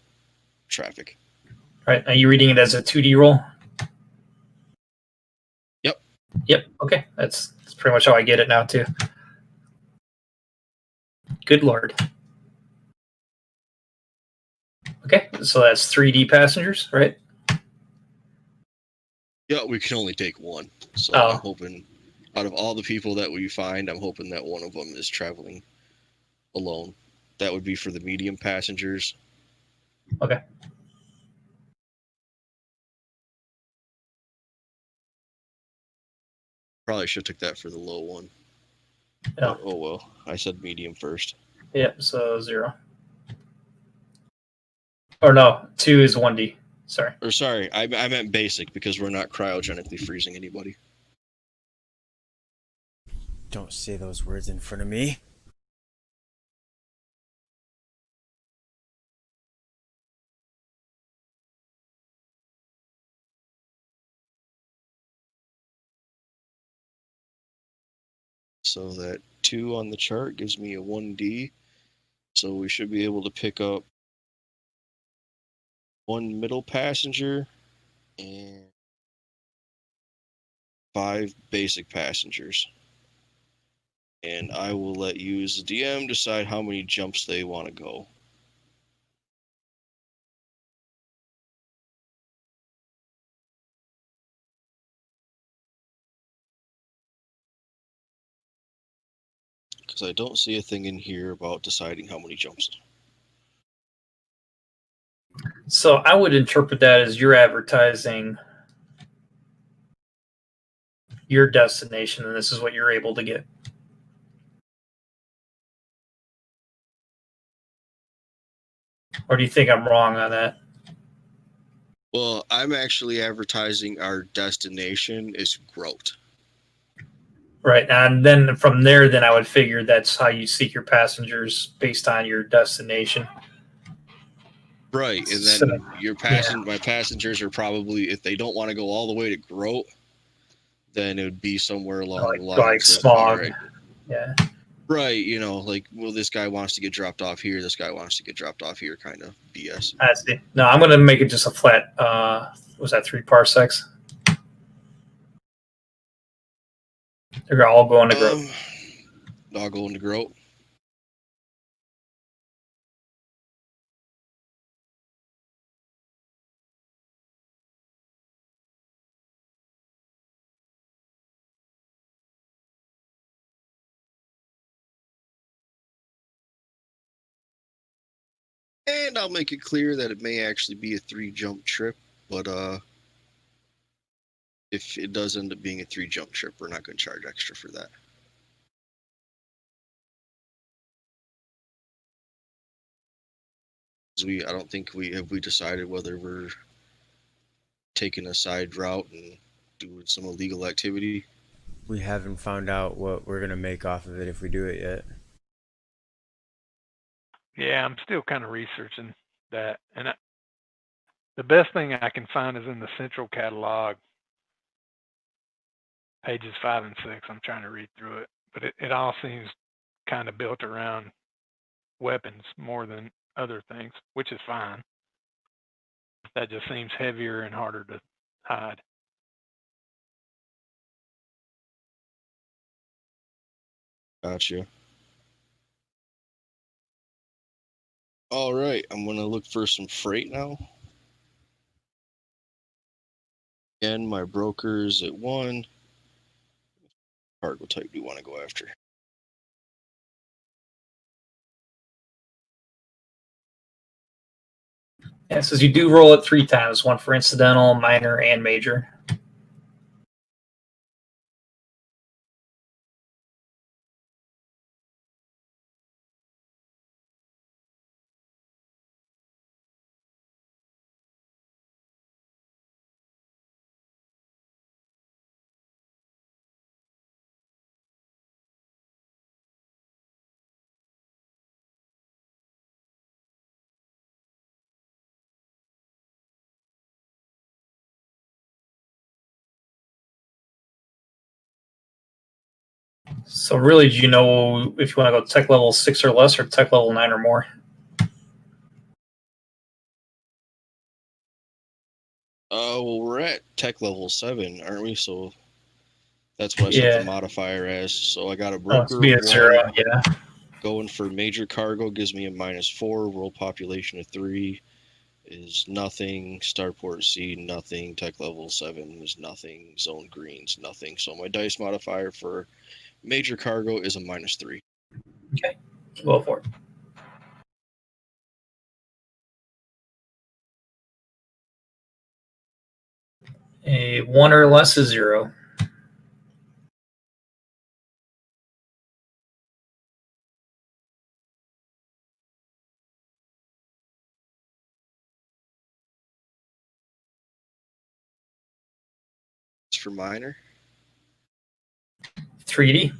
traffic. All right. Are you reading it as a 2D roll? Yep. Yep. Okay. That's pretty much how I get it now too. Good Lord. Okay, so that's 3D passengers, right? Yeah, we can only take 1. So I'm hoping, out of all the people that we find, I'm hoping that one of them is traveling alone. That would be for the medium passengers. Okay. Probably should have took that for the low one. Yeah. But, oh well, I said medium first. Yep, so 0. Or no, 2 is 1D. Sorry. Or sorry, I meant basic because we're not cryogenically freezing anybody. Don't say those words in front of me. So that 2 on the chart gives me a 1D. So we should be able to pick up 1 middle passenger, and 5 basic passengers. And I will let you, as the DM, decide how many jumps they want to go. Because I don't see a thing in here about deciding how many jumps. So I would interpret that as you're advertising your destination, and this is what you're able to get. Or do you think I'm wrong on that? Well, I'm actually advertising our destination is growth. Right. And then from there, then I would figure that's how you seek your passengers based on your destination. Right. And then So, my passengers are probably, if they don't want to go all the way to growth, then it would be somewhere along the lines like of, smog. all right. Yeah. Right, like, well, this guy wants to get dropped off here, this guy wants to get dropped off here, kind of BS. I see. No, I'm going to make it just a flat, was that 3 parsecs? They're all going to grow. All going to grow. And I'll make it clear that it may actually be a 3-jump trip, but if it does end up being a 3-jump trip, we're not going to charge extra for that. I don't think we decided whether we're taking a side route and doing some illegal activity. We haven't found out what we're gonna make off of it if we do it yet. Yeah, I'm still kind of researching that. And the best thing I can find is in the central catalog, pages 5 and 6. I'm trying to read through it. But it all seems kind of built around weapons more than other things, which is fine. That just seems heavier and harder to hide. Gotcha. All right, I'm going to look for some freight now. Again, my broker's at 1. Cargo type do you want to go after? Yeah, it says you do roll it 3 times, 1 for incidental, minor, and major. So really, do you know if you want to go tech level 6 or less, or tech level 9 or more? Well, we're at tech level 7, aren't we? So that's what I set the modifier as. So I got a broker be a 0, yeah. Going for major cargo gives me a -4. World population of 3 is nothing. Starport C, nothing. Tech level 7 is nothing. Zone green's nothing. So my dice modifier for major cargo is a -3. Okay, go for it. A 1 or less is 0. It's for minor. 3D.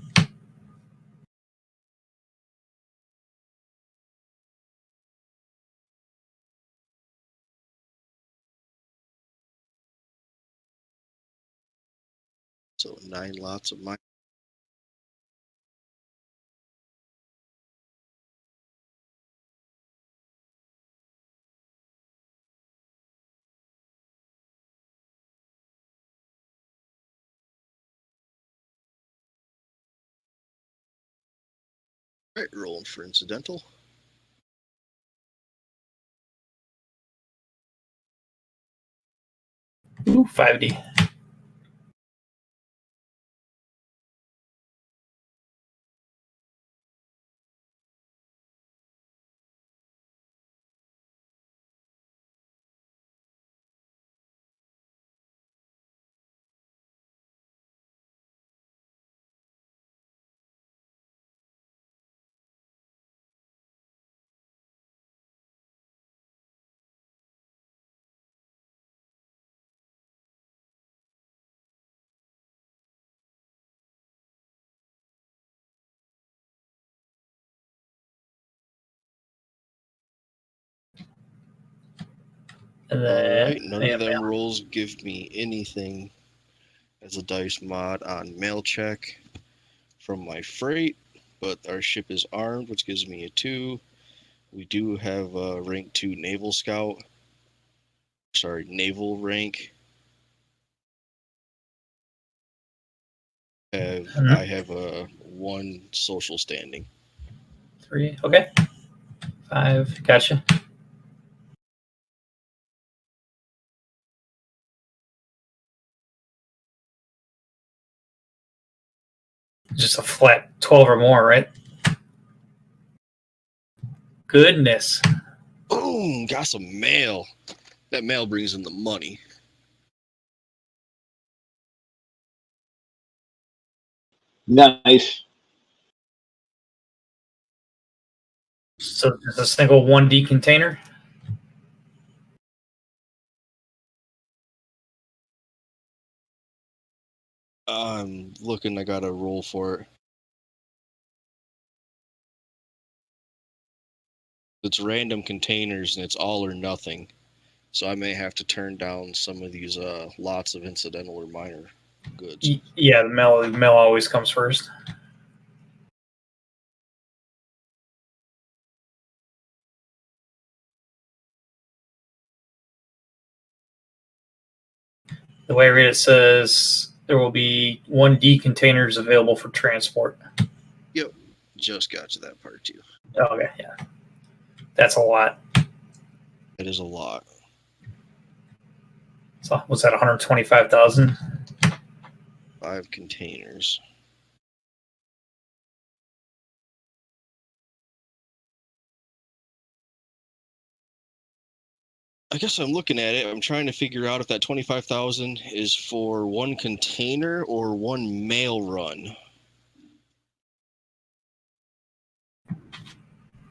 So 9 lots of minor. Alright, rolling for incidental. Ooh, 5D. And then, Alright, none of them rolls give me anything as a dice mod on mail check from my freight, but our ship is armed, which gives me a 2. We do have a rank 2 naval scout. Sorry, naval rank. I have a 1 social standing. 3. Okay. 5. Gotcha. Just a flat 12 or more, right? Goodness. Boom! Got some mail. That mail brings in the money. Nice. So just a single 1D container? I'm looking, I gotta roll for it. It's random containers and it's all or nothing. So I may have to turn down some of these lots of incidental or minor goods. Yeah, the mail always comes first. The way I read it says there will be 1D containers available for transport. Yep, just got to that part too. Okay, yeah. That's a lot. That is a lot. So was that 125,000? 5 containers. I guess I'm looking at it. I'm trying to figure out if that 25,000 is for 1 container or 1 mail run.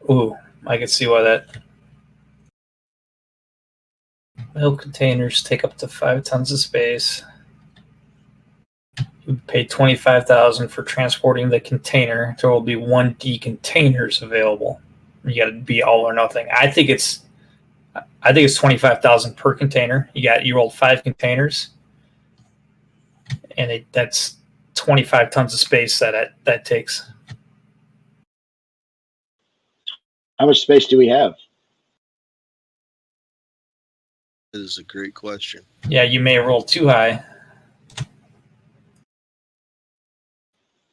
Ooh, I can see why that. Mail containers take up to 5 tons of space. You pay 25,000 for transporting the container. There will be 1D containers available. You got to be all or nothing. I think it's 25,000 per container. You rolled 5 containers, and that's 25 tons of space that takes. How much space do we have? That is a great question. Yeah, you may roll too high.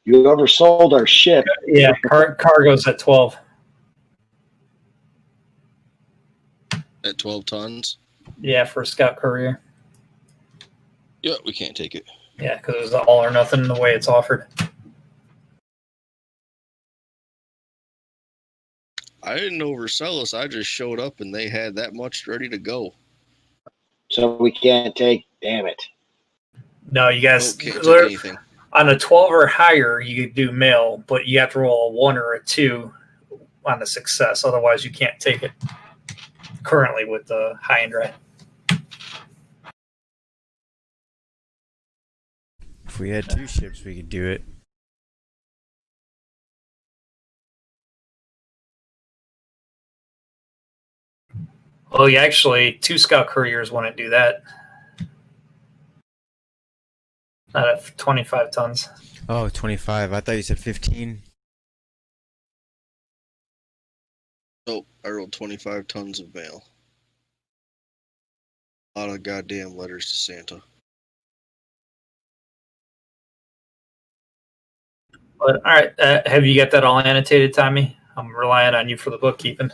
You oversold our ship. Yeah, cargo's at 12. At 12 tons? Yeah, for a scout courier. Yeah, we can't take it. Yeah, because it's all or nothing the way it's offered. I didn't oversell us. I just showed up and they had that much ready to go. So we can't take. Damn it. No, you guys Can't take anything. On a 12 or higher, you could do mail, but you have to roll a 1 or a 2 on the success. Otherwise, you can't take it currently with the high and dry. If we had 2 ships, we could do it. Well, you actually 2 scout couriers wouldn't do that. Not at 25 tons. Oh, 25. I thought you said 15. Oh, I rolled 25 tons of mail. A lot of goddamn letters to Santa. But all right, have you got that all annotated, Tommy? I'm relying on you for the bookkeeping.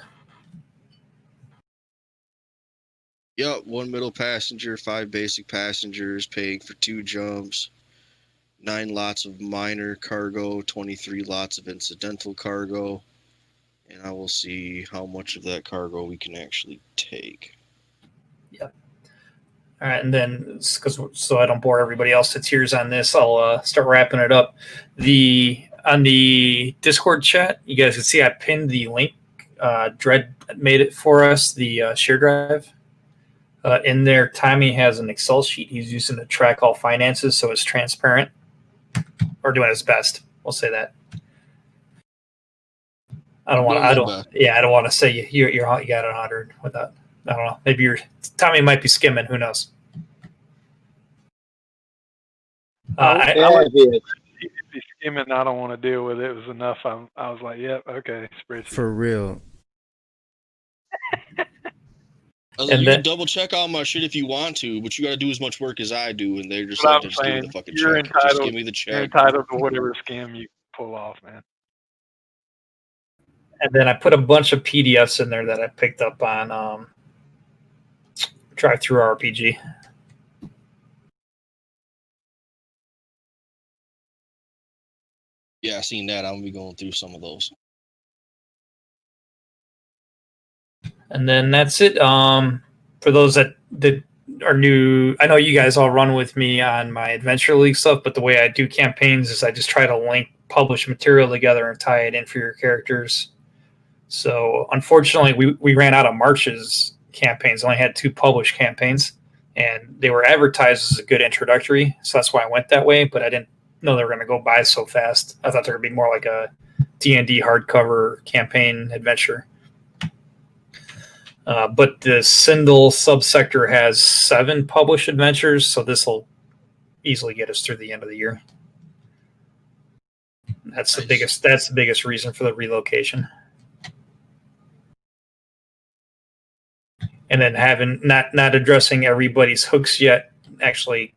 Yep, 1 middle passenger, 5 basic passengers, paying for 2 jumps, 9 lots of minor cargo, 23 lots of incidental cargo, and I will see how much of that cargo we can actually take. Yep. All right, and then so I don't bore everybody else to tears on this, I'll start wrapping it up. On the Discord chat, you guys can see I pinned the link. Dread made it for us, the share drive. In there, Tommy has an Excel sheet he's using to track all finances, so it's transparent, or doing his best. We'll say that. I don't want to say you got 100 without. I don't know. Maybe Tommy might be skimming. Who knows? If he's skimming, I don't want to deal with it. It was enough. I was like, yep, okay, spreadsheet. For real. You can double check all my shit if you want to, but you got to do as much work as I do, and they're just like, just give me the fucking check. Just give me the check. You're entitled to whatever scam you pull off, man. And then I put a bunch of PDFs in there that I picked up on Drive-Thru RPG. Yeah, I seen that. I'm gonna be going through some of those. And then that's it. For those that are new, I know you guys all run with me on my Adventure League stuff, but the way I do campaigns is I just try to link published material together and tie it in for your characters. So unfortunately, we ran out of March's campaigns. Only had 2 published campaigns, and they were advertised as a good introductory. So that's why I went that way, but I didn't know they were going to go by so fast. I thought they were going to be more like a D&D hardcover campaign adventure. But the Sindel subsector has 7 published adventures, so this will easily get us through the end of the year. That's the biggest reason for the relocation. And then having not addressing everybody's hooks yet, actually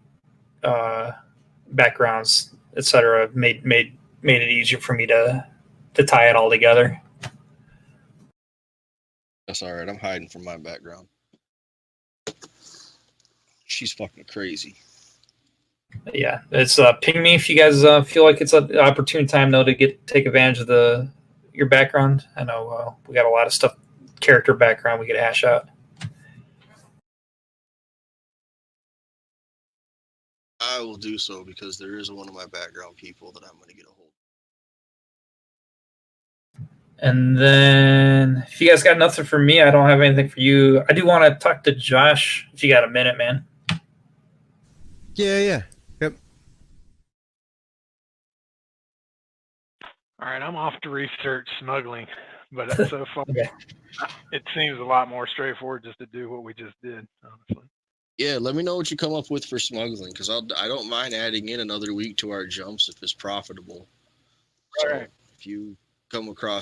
backgrounds, etc., made it easier for me to tie it all together. That's all right. I'm hiding from my background. She's fucking crazy. Yeah, it's ping me if you guys feel like it's an opportune time though to take advantage of your background. I know we got a lot of stuff, character background we could hash out. I will do so because there is one of my background people that I'm going to get a hold of. And then if you guys got nothing for me, I don't have anything for you. I do want to talk to Josh if you got a minute, man. Yeah. Yep. All right, I'm off to research smuggling, but so far Okay. It seems a lot more straightforward just to do what we just did, honestly. Yeah, let me know what you come up with for smuggling, because I don't mind adding in another week to our jumps if it's profitable. So Right. if you come across